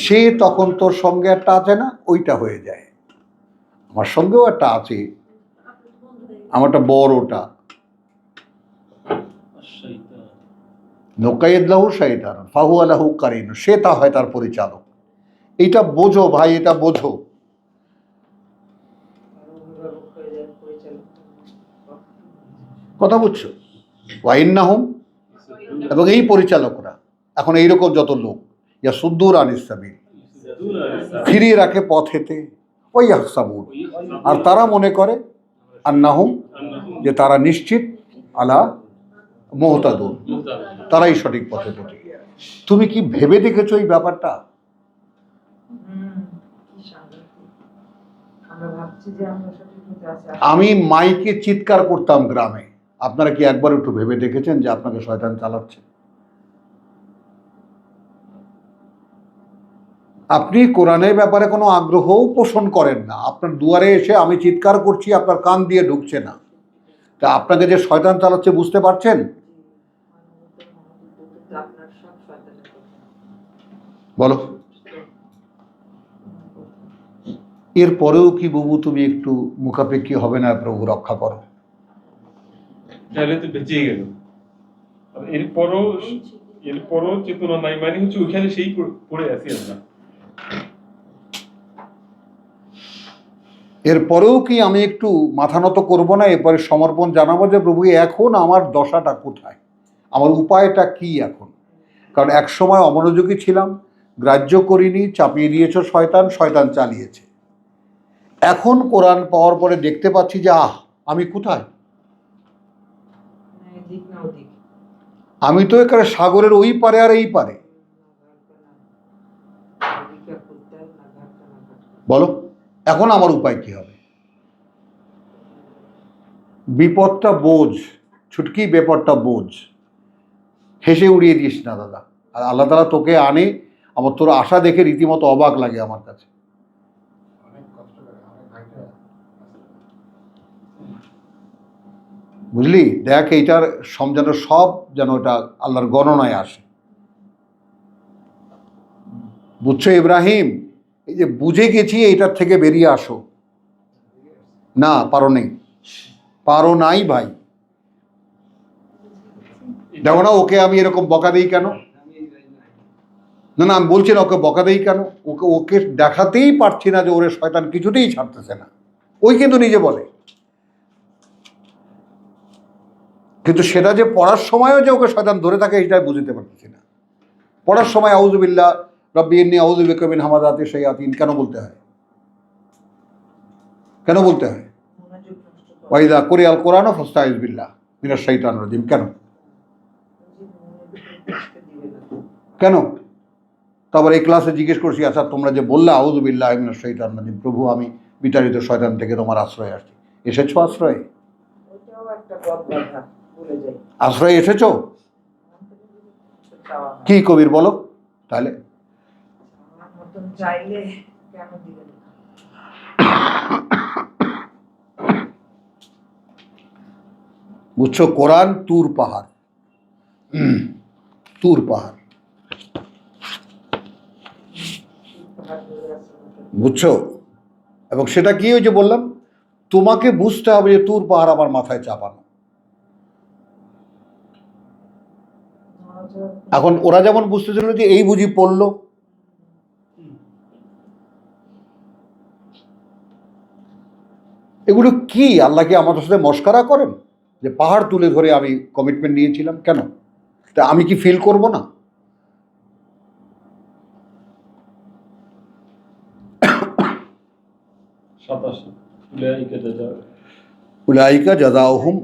Speaker 1: সে তখন তোর সঙ্গে একটা আছে না, ওইটা হয়ে যায়। আমার সঙ্গেও একটা আছে, আমারটা বড়টা। নুকাইয়্যিদ লাহু শাইতান ফাহু আলাহু কারিন, সে তা হয় তার পরিচালক। এইটা বোঝো ভাই, এটা বোঝো। কথা বুঝছো? ওয়াইন্নাহুম, এবং এই পরিচালকরা এখন এইরকম যত লোক, ইয়া সুদ্দুর আনিস সাবিল, ফিরিয়ে রাখে পথ হেতে, ওই ইয়াহসাবুন, আর তারা মনে করে আন্নাহুম, যে তারা নিশ্চিত, আলা মুহতাদুন, তারাই সঠিক পথে পথে। তুমি কি ভেবে দেখেছো এই ব্যাপারটা? আমি মাইকে চিৎকার করতাম গ্রামে, আপনারা কি একবার একটু ভেবে দেখেছেন যে আপনাকে শয়তান চালাচ্ছে? আপনি কোরআনের ব্যাপারে কোনো আগ্রহও পোষণ করেন না, আপনার দুয়ারে এসে আমি চিৎকার করছি, আপনার কান দিয়ে ঢুকছে না। তা আপনাকে যে শয়তান চালাচ্ছে বুঝতে পারছেন? বলো। এরপরেও কি বাবু তুমি একটু মুখাপেক্ষী হবে না? প্রভু রক্ষা করো।
Speaker 5: তাহলে তো বেঁচেই গেল। আর এরপরও চেতনা নাই, মানে হচ্ছে ওইখানে সেই পড়ে আছি আমরা।
Speaker 1: এরপরেও কি আমি একটু মাথা নত করবো না? এরপরে সমর্পণ জানাবো যে প্রভু এখন আমার দশাটা কোথায়, আমার উপায়টা কি এখন? কারণ এক সময় অমনোযোগী ছিলাম, গ্রাহ্য করিনি, চাপিয়ে দিয়েছ শয়তান, শয়তান চালিয়েছে। এখন কোরআন পাওয়ার পরে দেখতে পাচ্ছি যে আমি কোথায়?
Speaker 7: দিক না ওদিক
Speaker 1: আমি তো এখানে সাগরের ওই পারে আর এই পারে। বলো এখন আমার উপায় কি হবে? বিপদটা বোঝ, ছুটকি বেপদটা বোঝ, হেসে উড়িয়ে দিস না দাদা। আর আল্লাহ তাআলা তোকে আনে, আমার তোর আশা দেখে রীতিমতো অবাক লাগে আমার কাছে। বুঝলি, দেখ এইটার যেন সব যেন ওটা আল্লাহর গণনায় আসে। বুঝছো ইব্রাহিম, এই যে বুঝে গেছি এইটার থেকে বেরিয়ে আসো। না পারো নাই ভাই। দেখো না ওকে আমি এরকম বকা দিই কেন? না আমি বলছি না ওকে বকা দিই কেন, ওকে দেখাতেই পারছি না যে ওরে শয়তান কিছুতেই ছাড়তেছে না। ওই কিন্তু নিজে বলে, কিন্তু সেটা যে পড়ার সময়ও যে ওকে শয়তান ধরে থাকে এটাই বুঝতে পারতেছি না। পড়ার সময় আউযুবিল্লাহ রব্বি ইন্নী আউযু বিকা মিন হামাযাতিশ শায়াতিন কেন বলতে হয়? কেন বলতে হয়?
Speaker 7: মনোযোগ নষ্ট করে
Speaker 1: ওয়াইদা কুরিআল কুরআনু ফাস্তাইয বিল্লাহ মিনাশ শাইতানির রাজিম কেন?
Speaker 7: দিবে না
Speaker 1: কেন? তারপর এই ক্লাসে জিজ্ঞেস করছি, আচ্ছা তোমরা যে বললে আউযু বিল্লাহি মিনাশ শাইতানির রাজিম, প্রভু আমি বিতাড়িত শয়তান থেকে তোমার আশ্রয়ে আসছি। এসেছো আশ্রয়ে?
Speaker 7: ওইটাও একটা বদবাধা ভুলে যাই
Speaker 1: আশ্রয়ে এসেছো?
Speaker 7: চাওয়া হয়।
Speaker 1: কি কবির বলো তাহলে?
Speaker 7: আমার মতন চাইলে কেন দিবেন না?
Speaker 1: বুঝছো, কোরআন তুর পাহাড়, তুর পাহাড়,
Speaker 7: পাহাড় ধরে আছে মতো।
Speaker 1: বুঝছো? এবং সেটা কি ওই যে বললাম, তোমাকে বুঝতে হবে যে তুর পাহাড় আমার মাথায় চাপানো।
Speaker 7: মনোযোগ
Speaker 1: এখন ওরা যেমন বুঝতেছিল যে এই বুঝি পড়লো, এগুলো কি আল্লাহ কি আমাদের সাথে মস্করা করেন যে পাহাড় তুলে ধরে আমি কমিটমেন্ট নিয়েছিলাম? কেন? তা আমি কি ফিল করব না? উলাইকা জাযাউহুম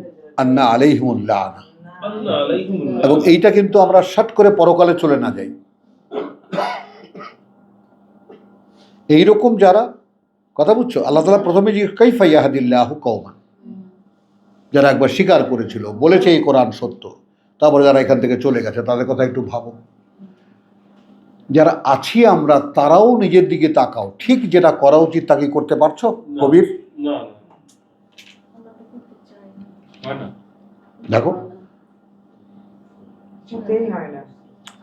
Speaker 1: আন্না আলাইহিমুল লাআনা। এবং এইটা কিন্তু আমরা শট করে পরকালে চলে না যাই। এইরকম যারা কথা বুঝছো, আল্লাহ তাআলা প্রথমে যে কাইফা ইয়াহদিল্লাহু কওমান, যারা একবার স্বীকার করেছিল, বলেছে এই কোরআন সত্য, তারপরে যারা এখান থেকে চলে গেছে তাদের কথা একটু ভাবো। যারা আছি আমরা তারাও নিজের দিকে তাকাও, ঠিক যেটা করা উচিত তা কি করতে পারছো কবির?
Speaker 5: না
Speaker 6: আমরা তো করতে চাই না।
Speaker 5: হয় না।
Speaker 1: দেখো,
Speaker 7: কিছুতেই হয় না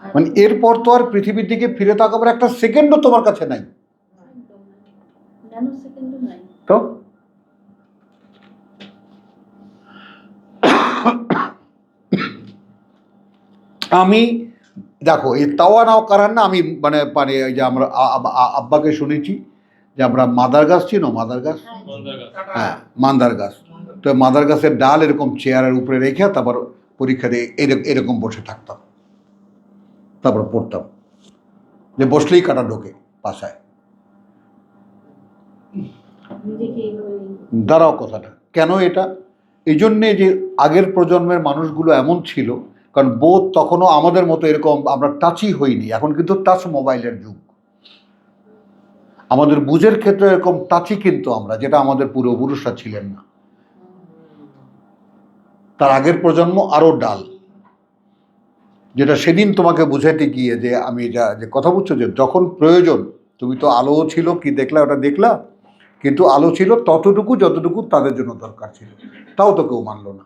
Speaker 6: আর
Speaker 1: মানে এরপর তো আর পৃথিবীর দিকে ফিরে তাকাবার একটা সেকেন্ডও তোমার কাছে নাই।
Speaker 6: একদম না। ন্যানো সেকেন্ডও নাই।
Speaker 1: তো আমি দেখো এই তাওয়া নাও কারান না, আমি মানে মানে ওই যে আমরা আব্বাকে শুনেছি যে আমরা মাদার গাছ চিনো, মাদার গাছ? হ্যাঁ মান্দার গাছ। তো মাদার গাছের ডাল এরকম চেয়ারের উপরে রেখে তারপর পরীক্ষা দিয়ে এরকম বসে থাকতাম, তারপর পড়তাম, যে বসলেই কাটা ঢোকে পাশায়।
Speaker 6: নিজেকে এইভাবে
Speaker 1: দাঁড়াও কথাটা কেন এটা? এই জন্যে যে আগের প্রজন্মের মানুষগুলো এমন ছিল, কারণ বোধ তখনও আমাদের মতো এরকম আমরা টাচই হইনি। এখন কিন্তু টাচ মোবাইলের যুগ, আমাদের বুঝের ক্ষেত্রে এরকম টাচই কিন্তু আমরা, যেটা আমাদের পূর্বপুরুষরা ছিলেন না। তার আগের প্রজন্ম আরো ডাল, যেটা সেদিন তোমাকে বুঝাইতে গিয়ে যে আমি যা যে কথা বুঝছো, যে যখন প্রয়োজন তুমি তো আলো ছিল কি দেখলা, ওটা দেখলা, কিন্তু আলো ছিল ততটুকু যতটুকু তাদের জন্য দরকার ছিল, তাও তো কেউ মানলো না।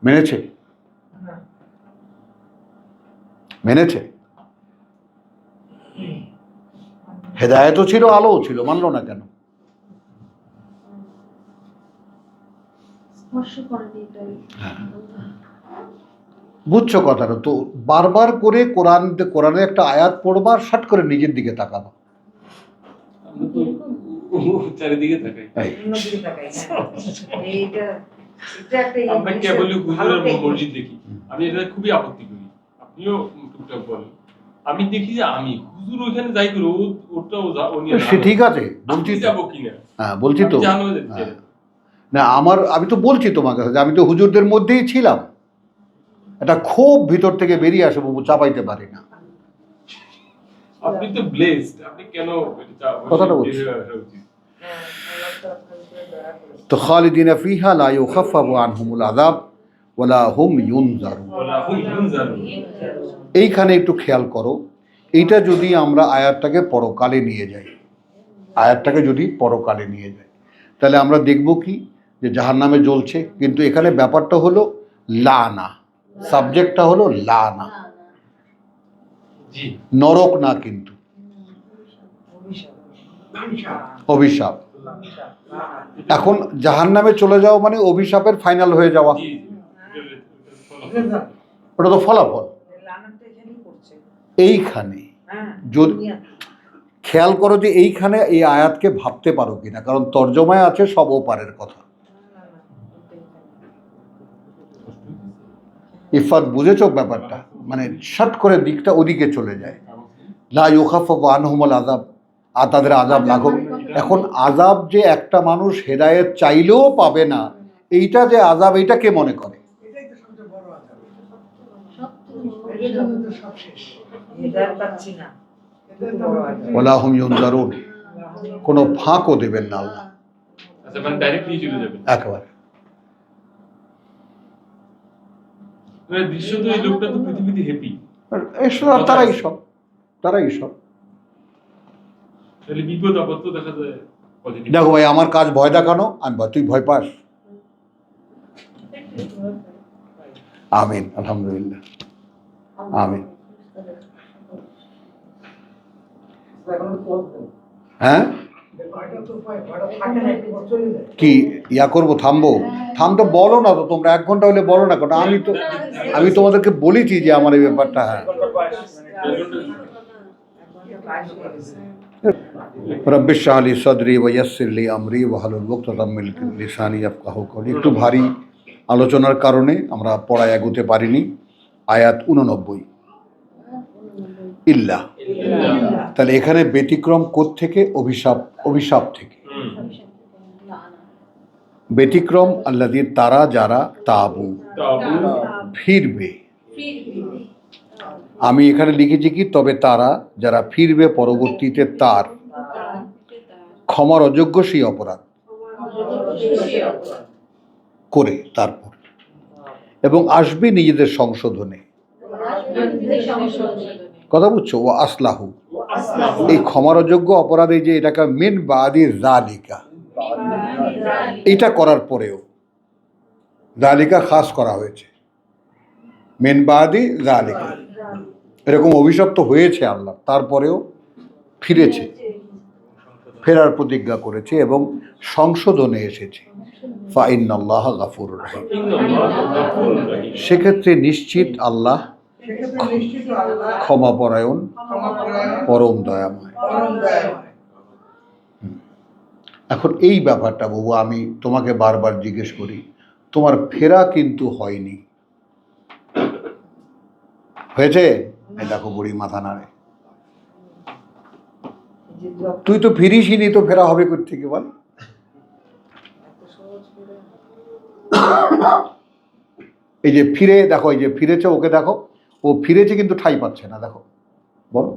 Speaker 1: মেনেছে? মেনেছে? হেদায়েতও ছিল, আলোও ছিল, মানলো না কেন?
Speaker 6: স্পর্শ করেনি এটাই।
Speaker 1: বুঝছো কথাটা তো? বারবার করে কোরআনের একটা আয়াত পড়বা, শট করে নিজের দিকে তাকাবা।
Speaker 5: আমরা তো চারিদিকে তাকাই।
Speaker 1: এই,
Speaker 7: অন্যদিকে তাকাই, হ্যাঁ। এইটা এটা একটা
Speaker 5: আমরা
Speaker 7: বিষয়,
Speaker 5: কেবলই
Speaker 7: ভালো
Speaker 5: হুজুরের
Speaker 7: technique।
Speaker 5: মসজিদ দেখি, আমি এটা খুবই আপত্তি করি, আপনিও টুকটাক বলেন। আমি দেখি যে আমি হুজুর ওইখানে যাই করে ওটাও ও নিয়ে
Speaker 1: সে ঠিক আছে, বলছি
Speaker 5: আমি
Speaker 1: তো।
Speaker 5: যাবো কিনা,
Speaker 1: হ্যাঁ বলছি তো।
Speaker 5: আমি জানো যে
Speaker 1: হ্যাঁ। না আমি তো বলছি তোমার কাছে যে আমি তো হুজুরদের মধ্যেই ছিলাম, এটা খুব ভিতর থেকে বেরিয়ে আসে, বাবু, চাপাইতে পারি না।
Speaker 5: আপনি তো ব্লেসড, আপনি কেন
Speaker 1: কথাটা বলছি।
Speaker 7: হ্যাঁ, আল্লাহ তো আপনার উপরে দয়া করেছে।
Speaker 1: তো খালিদিনা ফিহা লা ইউখাফফাফু আনহুমুল আযাব ওয়ালা হুম ইউনজারুন।
Speaker 5: বলা হুম জানো।
Speaker 1: এইখানে একটু খেয়াল করো, এইটা যদি আমরা আয়াতটাকে পরকালে নিয়ে যাই, আয়াতটাকে যদি পরকালে নিয়ে যাই, তাহলে আমরা দেখব কি, যে জাহান্নামে জ্বলছে, কিন্তু এখানে ব্যাপারটা হলো লানা, সাবজেক্টটা হলো লানা,
Speaker 5: জি,
Speaker 1: নরক না, কিন্তু
Speaker 7: অভিশাপ।
Speaker 1: অভিশাপ।
Speaker 7: অভিশাপ।
Speaker 1: এখন জাহান্নামে চলে যাওয়া মানে অভিশাপের ফাইনাল হয়ে যাওয়া,
Speaker 5: জি,
Speaker 1: ওটা তো ফলাফল।
Speaker 7: লানাতটা এখানেই পড়ছে।
Speaker 1: এইখানে
Speaker 7: হ্যাঁ,
Speaker 1: যদি
Speaker 7: দুনিয়াতে।
Speaker 1: খেয়াল করো যে এইখানে এই আয়াতকে ভাবতে পারো কিনা, কারণ তর্জমায় আছে সব ওপারের কথা।
Speaker 7: না, না, এটা এখানে।
Speaker 1: ইফাত বুঝেছো ব্যাপারটা? মানে শট করে দিকটা ওদিকে চলে যায়। লা ইউখাফফাফু আনহুমুল আযাব, আর তাদের আযাব লাঘব। এখন আযাব যে একটা মানুষ হেদায়েত চাইলেও পাবে না, এইটা যে আযাব, এইটা কে মনে করে?
Speaker 3: এটাই তো সবচেয়ে বড় আযাব।
Speaker 6: সবথেকে
Speaker 3: এটার জন্য তো সব শেষ।
Speaker 7: হেদায়েত পাচ্ছি না।
Speaker 3: এটাই তো
Speaker 7: বড়
Speaker 3: বড়
Speaker 7: আযাব।
Speaker 1: ওয়ালা হুম ইউনজারুন, কোনো ফাঁকও দেবেন না আল্লাহ,
Speaker 5: আচ্ছা, মানে ডাইরেক্টলি চলে যাবেন।
Speaker 1: একেবারে।
Speaker 5: মানে দৃশ্য তো এই লোকটা তো পৃথিবীতে হ্যাপি,
Speaker 1: আর তারাই সব।
Speaker 5: তাহলে বিপদ আপদ তো দেখা যায় পজিটিভ।
Speaker 1: দেখো ভাই, আমার কাজ ভয় দেখানো, আমি তুই ভয় পাস? আমিন, আলহামদুলিল্লাহ, আমিন।
Speaker 3: এখন তো বলতেন।
Speaker 1: হ্যাঁ,
Speaker 3: ভয়টা তো ভয়টা থাকে না, একটু পর চলে যায়।
Speaker 1: কি ইয়া করবো, থামতে বলো না তো তোমরা, 1 ঘন্টা হলে বলো না, কারণ আমি তোমাদেরকে বলেছি যে আমার এই ব্যাপারটা। হ্যাঁ, রব্বি ইশরাহ লি সাদরি ওয়া ইয়াসসির লি আমরি ওয়াহলুল উকদাতাম মিন লিসানি ইয়াফকাহু কওলি। একটু ভারী আলোচনার কারণে আমরা পড়ায় এগোতে পারিনি। আয়াত 89, ইল্লা। তাহলে এখানে ব্যতিক্রম কোত্থেকে? অভিশাপ থেকে। ব্যতিক্রম আল্লাযী, তারা যারা তাবু, ফিরবে। আমি এখানে লিখেছি কি, তবে তারা যারা ফিরবে পরবর্তীতে তার ক্ষমার অযোগ্য সেই অপরাধ করে, তারপর এবং আসবে নিজেদের সংশোধনে। কথা বুঝছো? ও আসলাহু, এই ক্ষমার অযোগ্য অপরাধে যে এটাকে মিন বাদি জালিকা, এটা করার পরেও জালিকা খাস করা হয়েছে, মিন বাদি জালিকা। এরকম অভিশপ্ত হয়েছে আল্লাহ, তারপরেও ফিরেছে, ফেরার প্রতিজ্ঞা করেছে এবং সংশোধনে এসেছে। ফাইন্নাল্লাহ গাফুরুর রহিম, সেক্ষেত্রে নিশ্চিত আল্লাহ
Speaker 3: সেক্ষেত্রে নিশ্চিত আল্লাহ
Speaker 1: ক্ষমাপরায়ণ,
Speaker 3: ক্ষমাপরায়ণ,
Speaker 1: পরম দয়াময়।
Speaker 3: পরম দয়াময়।
Speaker 1: এখন এই ব্যাপারটা বাবু, আমি তোমাকে বারবার জিজ্ঞেস করি, তোমার ফেরা কিন্তু হয়নি, হয়েছে? এই দেখো বুড়ি মাথা নাড়ে।
Speaker 7: যে যত
Speaker 1: তুই তো ফিরিসই নি, তো ফেরা হবে কোত্থেকে বল?
Speaker 7: এত সহজ করে
Speaker 1: এই যে ফিরে দেখো, এই যে ফিরেছে, ওকে দেখো, ও ফিরেছে কিন্তু ঠাঁই পাচ্ছে না, দেখো, বল।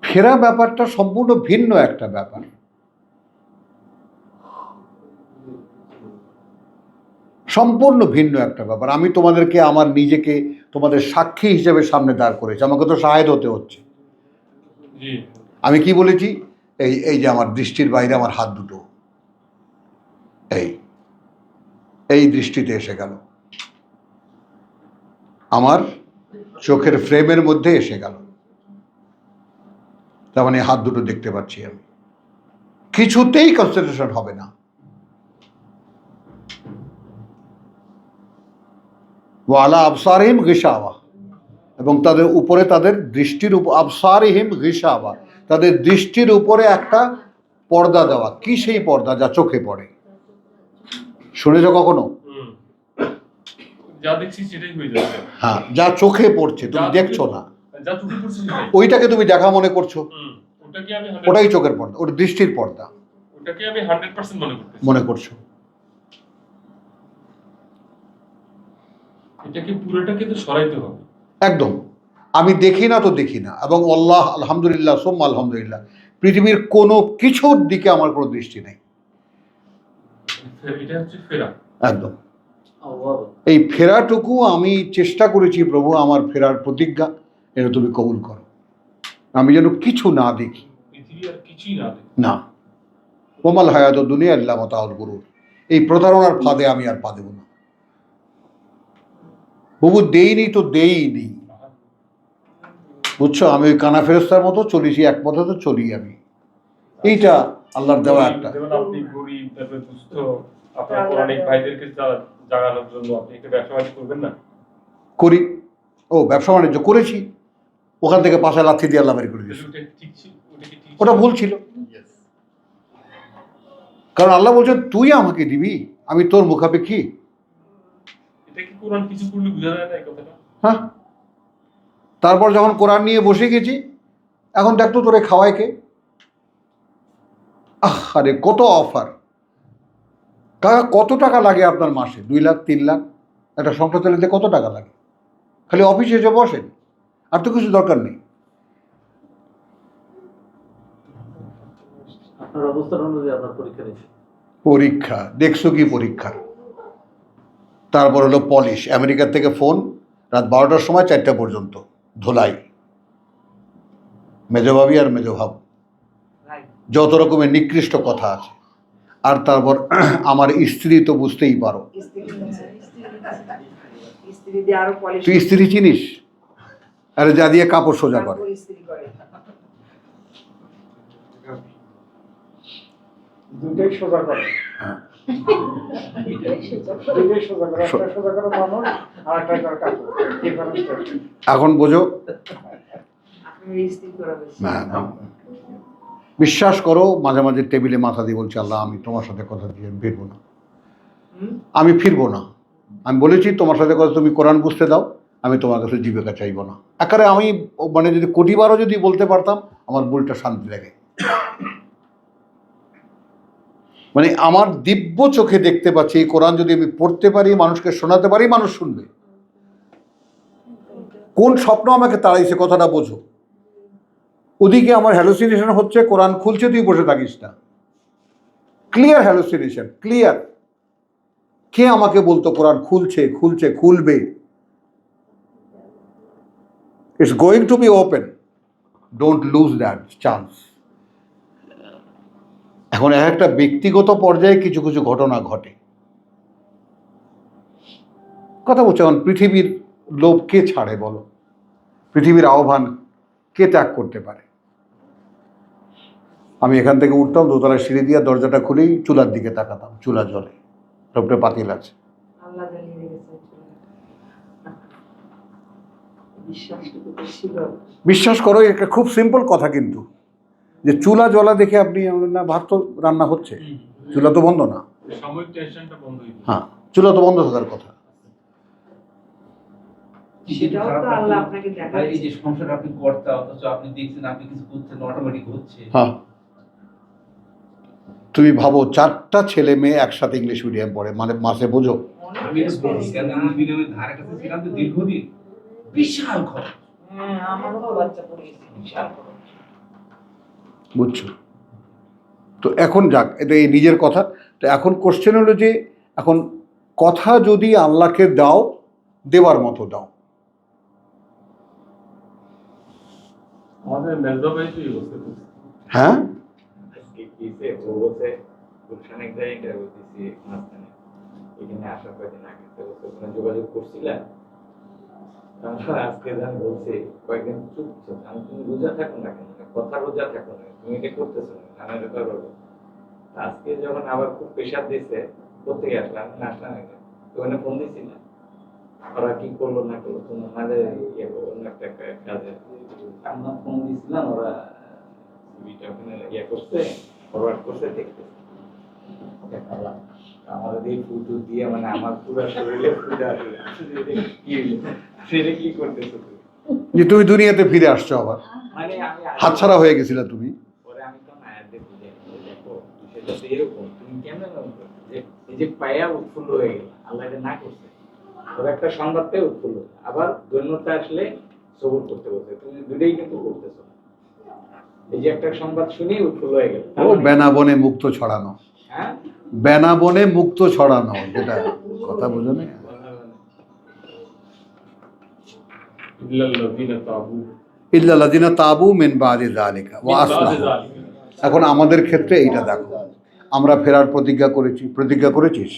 Speaker 1: ফেরা ব্যাপারটা সম্পূর্ণ ভিন্ন একটা ব্যাপার। সম্পূর্ণ ভিন্ন একটা ব্যাপার। আমি তোমাদেরকে আমার নিজেকে তোমাদের সাক্ষী হিসেবে সামনে দাঁড় করেছি, আমাকে তো শাহেদ হতে হচ্ছে।
Speaker 5: জি,
Speaker 1: আমি কি বলেছি? এই যে আমার দৃষ্টির বাইরে আমার হাত দুটো এই দৃষ্টিতে এসে গেল, আমার চোখের ফ্রেমের মধ্যে এসে গেল, তার মানে হাত দুটো দেখতে পাচ্ছি আমি, কিছুতেই কনসেন্ট্রেশন হবে না। ওয়ালা আবসারিহিম গিশাওয়া, এবং তাদের উপরে, তাদের দৃষ্টির উপর, আবসারিহিম গিশাওয়া, তাদের দৃষ্টির উপরে একটা পর্দা দেওয়া। কি সেই পর্দা? যা চোখে পড়ে। শুনেছ কখনো?
Speaker 5: যা দেখছি সেটাই হয়ে যাচ্ছে।
Speaker 1: হ্যাঁ, যা চোখে পড়ছে, তুমি দেখছো না,
Speaker 5: যা চোখে পড়ছে সেটাই।
Speaker 1: ওইটাকে তুমি দেখা মনে করছো,
Speaker 5: ওটাকে আমি
Speaker 1: ওটাই চোখের পর্দা, ওটা দৃষ্টির পর্দা
Speaker 5: ওটাকে আমি 100%
Speaker 1: মনে করছো।
Speaker 5: এটাকে পুরোটাকে তো সরাইতে হবে
Speaker 1: একদম। আমি দেখি না তো দেখি না, এবং আল্লাহ আলহামদুলিল্লাহ সোম্মা আলহামদুলিল্লাহ, পৃথিবীর কোনো কিছুর দিকে আমার কোনো দৃষ্টি নেই।
Speaker 5: এটা হচ্ছে ফেরা।
Speaker 1: একদম। এই ফেরাটুকু আমি চেষ্টা করেছি, প্রভু আমার ফেরার প্রতিজ্ঞা, এটা তুমি কবুল করো, আমি যেন কিছু না দেখি,
Speaker 5: পৃথিবী আর কিছুই না দেখি।
Speaker 1: না। কোমাল হায়াত দুনিয়া আল্লাহ মতাউল গুরু, এই প্রতারণার ফাঁদে আমি আর পা দেব না। প্রভু দেইনি তো দেইনি, বুঝছো? আমি ওই কানা ফেরেস্তার মতো চলেছি, এক পথে তো চলি আমি। এইটা আল্লাহর দেওয়া একটা।
Speaker 5: যেমন আপনি গরিব, তারপরে দুস্থ, আপনার পৌরাণিক ভাইদেরকে জাগানোর জন্য আপনি একটা ব্যবসা বাণিজ্য করবেন না?
Speaker 1: করি। ও, ব্যবসা বাণিজ্য করেছি, ওখান থেকে পাশে লাথি দিয়ে আল্লাহ বের করে দিয়েছে।
Speaker 5: ওটা ঠিক ছিল? ওটা কি ঠিক?
Speaker 1: ওটা ভুল ছিল, কারণ আল্লাহ বলছেন তুই আমাকে দিবি, আমি তোর মুখাপেক্ষী।
Speaker 5: এটা কি কোরআন কিছু করলে বোঝা যায় না এই কথাটা?
Speaker 1: হ্যাঁ। তারপর যখন কোরআন নিয়ে বসে গেছি, এখন দেখতো তোরে খাওয়ায় কে? আরে কত অফার! কাকা কত টাকা লাগে আপনার মাসে? 2 লাখ 3 লাখ? একটা সংসার চালাতে কত টাকা লাগে? খালি অফিসে এসে বসেন, আর তো কিছু দরকার নেই।
Speaker 3: আপনার অবস্থান অনুযায়ী আপনার পরীক্ষা নিচ্ছে।
Speaker 1: পরীক্ষা দেখছো কি পরীক্ষা? তারপর হলো পলিশ, আমেরিকার থেকে ফোন, রাত 12টার সময় 4টা পর্যন্ত ধোলাই, মেজভাবি আর মেজভাব, যত রকমের নিকৃষ্ট কথা আছে। আর তারপর আমার স্ত্রী তো বুঝতেই পারো,
Speaker 7: স্ত্রী দিয়ে আরো পলিশ।
Speaker 1: তুই স্ত্রী চিনিস? আরে যা দিয়ে কাপড় সোজা করে।
Speaker 7: স্ত্রী করে।
Speaker 3: দুইটাই সোজা করে, দুইটাই সোজা করে, একটা সোজা করে মানুষ আর একটা করে কাপড়।
Speaker 1: এখন বোঝো?
Speaker 7: আপনি স্ত্রী করে বেশি।
Speaker 1: না, না। বিশ্বাস করো, মাঝে মাঝে টেবিলে মাথা দিয়ে বলছি, আল্লাহ আমি তোমার সাথে কথা দিয়ে ফিরবো না, আমি ফিরবো না। আমি বলেছি তোমার সাথে কথা, তুমি কোরআন বুঝতে দাও, আমি তোমার কাছে জীবিকা চাইবো না। আকারে আমি মানে যদি কোটিবারও যদি বলতে পারতাম, আমার বুলটা শান্তি লাগে। মানে আমার দিব্য চোখে দেখতে পাচ্ছি, এই কোরআন যদি আমি পড়তে পারি, মানুষকে শোনাতে পারি, মানুষ শুনবে। কোন স্বপ্ন আমাকে তাড়াইছে কথাটা বোঝো। ওদিকে আমার হ্যালুসিনেশন হচ্ছে, কোরআন খুলছে, তুই বসে থাকিস না। Clear hallucination, clear. কে আমাকে বলতো কোরআন খুলছে, খুলছে, খুলবে? It's going to be open, don't lose that chance. এখন একটা ব্যক্তিগত পর্যায়ে কিছু কিছু ঘটনা ঘটে, কথা বলছে। এখন পৃথিবীর লোভ কে ছাড়ে বলো? পৃথিবীর আহ্বান কে ত্যাগ করতে পারে? আমি এখান থেকে উঠতাম, দোতলায় সিঁড়ি দিয়ে দরজাটা খুলেই চুলার দিকে তাকাতাম, চুলা জ্বলে, সবটা পাতিল আছে।
Speaker 7: আল্লাহ জ্বালিয়ে রেখেছে। বিশ্বাসটুকু তো ছিল।
Speaker 1: বিশ্বাস করো, এটা খুব সিম্পল কথা, কিন্তু যে চুলা জ্বলা দেখে আপনি না, ভাত তো রান্না হচ্ছে, চুলা তো বন্ধ না।
Speaker 5: সাময়িক টেনশনটা বন্ধ হয়ে যাবে।
Speaker 1: হ্যাঁ, চুলা তো বন্ধ থাকার কথা।
Speaker 7: সেটাও তো আল্লাহ আপনাকে দেখাচ্ছে।
Speaker 2: এই যে সংসার আপনি কর্তা, অথচ আপনি দেখছেন আপনি কিছু করছেন, অটোমেটিক হচ্ছে।
Speaker 1: হ্যাঁ, তুমি ভাবো 4টা ছেলে মেয়ে একসাথে ইংলিশ মিডিয়াম পড়ে, মানে মাসে বোঝো।
Speaker 2: আমি এটা বলছি, কেন ইংলিশ মিডিয়ামের ধারে কাছে ছিলাম তো দীর্ঘদিন, বিশাল খরচ।
Speaker 7: হ্যাঁ, আমারও তো বাচ্চা পড়িয়েছে, বিশাল খরচ।
Speaker 1: বুঝছো? তো এখন যাক, এটা এই নিজের কথা। তো এখন কোশ্চেন হলো যে, এখন কথা যদি আল্লাহকে দাও, দেওয়ার মতো দাও।
Speaker 5: আমাদের মেজবা ভাই তো এই অবস্থা করছে।
Speaker 1: হ্যাঁ,
Speaker 4: আজকে কিসে ও বলছে গুলশান এক জায়গায় ইন্টারভিউ দিছি মাঝখানে, এখানে আসার কয়েকদিন আগে তো ওখানে যোগাযোগ করছিলাম, আমার আজকে আমি বলছি কয়েকদিন চুপ ছিল, আমি তুমি রোজা থাকো না কেন, কথা রোজা থাকো না, তুমি এটা করতেছো না, আমি এটা করবো। আজকে যখন আবার খুব প্রেশার দিচ্ছে করতে আসলাম, না আসলাম না, তো ওখানে ফোন দিছি না, ওরা কি করলো না করলো, তোমার মানে ইয়ে করলো, অন্য একটা কাজে আমরা ফোন দিছিলাম, ওরা ছবিটা ওখানে ইয়ে করছে, ফরওয়ার্ড করছে, দেখতেছে দেখালাম আমাদের এই ফুটো দিয়ে মানে আমার পুরো শরীরে ফুটে আসলে সেটা কি করতেছো তুমি?
Speaker 1: যে তুমি দুনিয়াতে ফিরে আসছো আবার,
Speaker 4: মানে আমি
Speaker 1: হাতছাড়া হয়ে গেছিলে তুমি।
Speaker 4: পরে আমি তো আয়াত দেখি যে দেখো সেটা তো এরকম, তুমি কেমন যে এই যে পায়া উৎফুল্ল হয়ে গেল, আল্লাহ এটা না করছে, ওর একটা সংবাদ পেয়ে উৎফুল্ল, আবার দৈন্যতা আসলে সবুর করতে বলছে, তুমি দুটোই কিন্তু করতেছো না। এই যে একটা সংবাদ শুনেই উৎফুল্ল হয়ে গেল,
Speaker 1: ও বেনাবনে মুক্ত ছড়ানো,
Speaker 4: হ্যাঁ
Speaker 1: বেনাবনে মুক্ত ছড়ানো, যেটা কথা বোঝো না।
Speaker 5: ইল্লাল্লাযিনা তাবু
Speaker 1: ইল্লাল্লাযিনা তাবু মিন বাদি যালিকা ওয়া আসলাহু। এখন আমাদের ক্ষেত্রে এইটা দেখো, আমরা ফেরার প্রতিজ্ঞা করেছিস,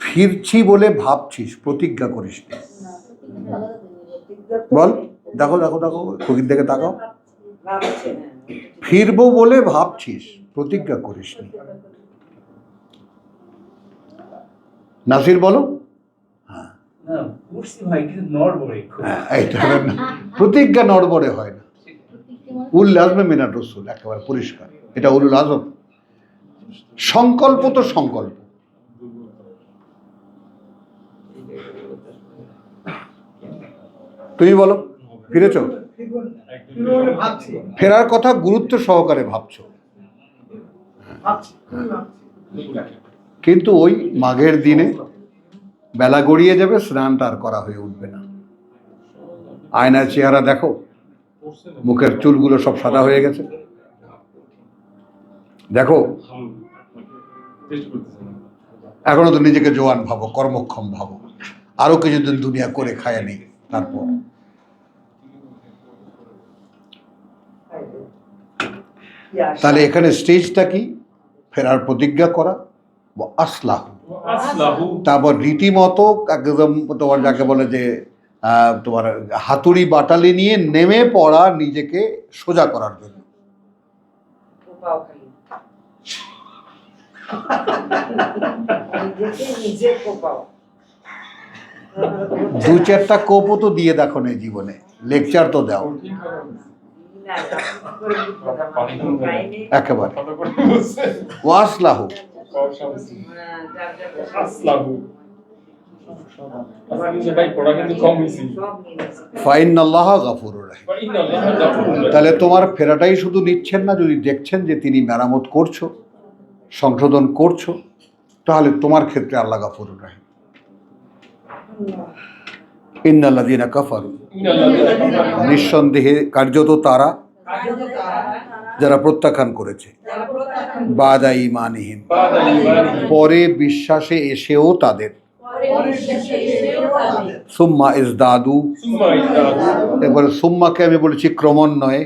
Speaker 1: ফিরছি বলে ভাবছিস, প্রতিজ্ঞা করিস না।
Speaker 6: না, প্রতিজ্ঞা আলাদা জিনিস।
Speaker 1: বল, দেখো দেখো দেখো, ফকির দিকে তাকাও।
Speaker 7: ভাবছে, হ্যাঁ।
Speaker 1: ফিরবো বলে ভাবছিস, প্রতিজ্ঞা করিস না। নাসির বলো। হ্যাঁ
Speaker 2: না করছি ভাই, কিন্তু নড়বড়ে খুব।
Speaker 1: হ্যাঁ, এইটা না, প্রতিজ্ঞা নড়বড়ে হয় না।
Speaker 6: প্রতিজ্ঞা মানে
Speaker 1: উল আজমে মিনার রসুল, একেবারে পরিষ্কার, এটা উলুল আজম। সংকল্প তো সংকল্প। তুমি বলো, ফিরেছো?
Speaker 3: বলে ভাবছি,
Speaker 1: ফেরার কথা গুরুত্ব সহকারে ভাবছো,
Speaker 3: ভাবছি, খুবই ভাবছি।
Speaker 1: কিন্তু ওই মাঘের দিনে বেলা গড়িয়ে যাবে, স্নানটা আর করা হয়ে উঠবে না। আয়নার চেহারা দেখো, মুখের চুলগুলো সব সাদা হয়ে গেছে, দেখো। এখনো তো নিজেকে জোয়ান ভাবো, কর্মক্ষম ভাবো, আরো কিছুদিন দুনিয়া করে খায় নেই, তারপর
Speaker 7: কি আশা।
Speaker 1: তাহলে এখানে স্টেজটা কি? ফেরার প্রতিজ্ঞা করা, আসলাহ,
Speaker 5: আসলাহু
Speaker 1: তারপর রীতিমতো একদম তোমার যাকে বলে যে তোমার হাতুড়ি বাটালি নিয়ে নেমে পড়া, নিজেকে সোজা করার জন্য।
Speaker 7: কোপাও খালি। নিজেকে নিজে কোপাও।
Speaker 1: দু চারটা কোপও তো দিয়ে দেখো না জীবনে, লেকচার তো দাও
Speaker 7: না, আপনি করে বুঝবেন না, আমার বাইরে,
Speaker 1: একেবারে। ওয়াসলাহু,
Speaker 7: যার যার
Speaker 5: আসলাহু আজকে ভাই পড়া কিন্তু কম হয়েছে।
Speaker 7: সব মিলেছে।
Speaker 1: ফাইনাল্লাহ গাফুরুর রাহিম। তাহলে তোমার ফেরাটাই শুধু নিচ্ছেন না, যদি দেখছেন যে তিনি মেরামত করছো, সংশোধন করছো, তাহলে তোমার ক্ষেত্রে আল্লাহ গাফুরুর রাহিম। ইন্নাল্লাযীনা কাফারু, নিঃসন্দেহে কার্যত তারা যারা প্রত্যাখ্যান করেছে, বাদা ঈমানিহিম, পরে বিশ্বাসে এসেও তাদের, সুম্মা ইজদাদু, এবারে সুম্মাকে আমি বলেছি ক্রমান্বয়ে,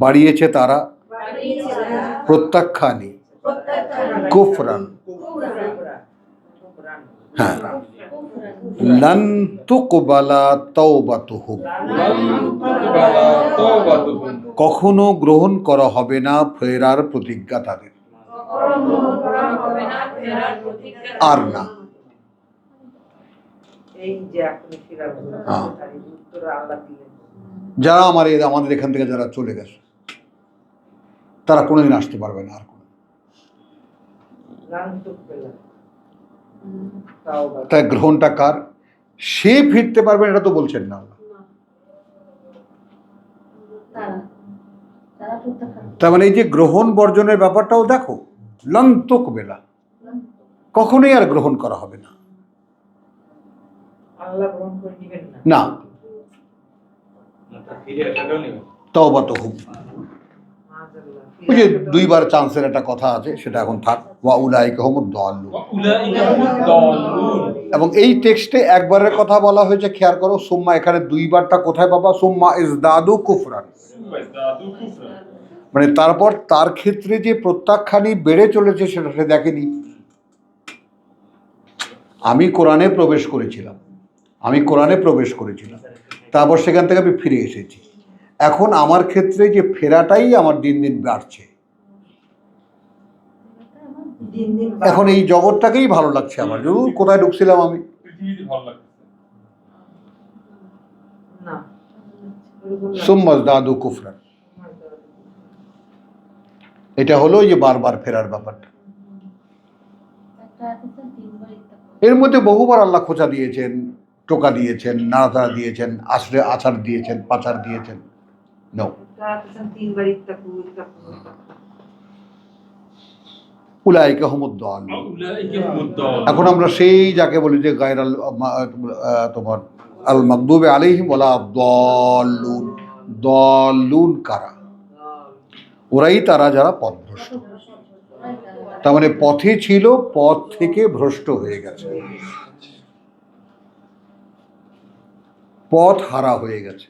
Speaker 1: বাড়িয়েছে তারা, প্রত্যাখ্যানই, কুফরান, হ্যাঁ, লান তুকবালা তাওবাতুহুম, কখনো গ্রহণ করা হবে না ফেরার প্রতিজ্ঞা তাদের, আর না।
Speaker 7: এই যে এখনই ফিরার
Speaker 1: হ্যাঁ।
Speaker 7: তার এই উত্তর আল্লাহ দিলেন।
Speaker 1: যারা আমাদের এখান থেকে যারা চলে গেছে, তারা কোনোদিন আসতে পারবে না আর কোনো।
Speaker 7: লান্তুক পেলাম তাও বা
Speaker 1: তাই গ্রহণটা কার? সে ফিরতে পারবে এটা তো বলছেন না আল্লাহ।
Speaker 6: তারা তারা প্রত্যাখ্যান
Speaker 1: তার মানে এই যে গ্রহণ বর্জনের ব্যাপারটাও দেখো, লান্তুক বেলা, কখনোই আর গ্রহণ করা হবে না।
Speaker 7: আল্লাহ গ্রহণ করে নিবেন না।
Speaker 1: না,
Speaker 4: ফিরে আসাটাও নেবে।
Speaker 1: তাওবাতুহুম,
Speaker 7: মাআযাল্লাহ।
Speaker 1: ওই যে দুইবার চান্সের একটা কথা আছে, সেটা এখন থাক। ওয়া উলাইকা হুমুদ দাল্লুন, এবং এই টেক্সটে একবারের কথা বলা হয়েছে, খেয়াল করো। সুম্মা, এখানে দুইবারটা কোথায় পাবা? সুম্মা ইজদাদু কুফরান, মানে তারপর তার ক্ষেত্রে যে প্রত্যাখ্যানই বেড়ে চলেছে সেটা সে দেখেনি। আমি কোরআনে প্রবেশ করেছিলাম, আমি কোরআনে প্রবেশ করেছিলাম, তারপর সেখান থেকে আমি ফিরে এসেছি। এখন আমার ক্ষেত্রে যে ফেরাটাই আমার দিন দিন বাড়ছে।
Speaker 7: দিন দিন
Speaker 1: এখন এই জগৎটাকেই ভালো লাগছে আমার। কোথায় ঢুকছিলাম আমি?
Speaker 5: পৃথিবীতে ভালো লাগছে।
Speaker 7: না ওরকম না।
Speaker 1: সুম্মাজ দাদু কুফরান, এটা হলো ওই যে বারবার ফেরার ব্যাপারটা।
Speaker 6: একটা আছে স্যার, 3 বার ইত্তেফাক।
Speaker 1: এর মধ্যে বহুবার আল্লাহ খোঁচা দিয়েছেন, টোকা দিয়েছেন, নাড়াতাড়া দিয়েছেন, আছাড় দিয়েছেন, পাচার দিয়েছেন। নো,
Speaker 7: তিনবার ইত্তাকু ইত্তাকু ইত্তাকু।
Speaker 1: উলাইকা হুমুদ-দাল্লুন।
Speaker 5: উলাইকা হুমুদ-দাল্লুন।
Speaker 1: এখন আমরা সেই যাকে বলি যে গায়রাল তোমার আল মাগদুবি আলাইহিম ওয়ালা দাল্লুন। দাল্লুন কারা? ওরাই তারা যারা পথভ্রষ্ট। তার মানে পথে ছিল, পথ থেকে ভ্রষ্ট হয়ে গেছে, পথ হারা হয়ে গেছে।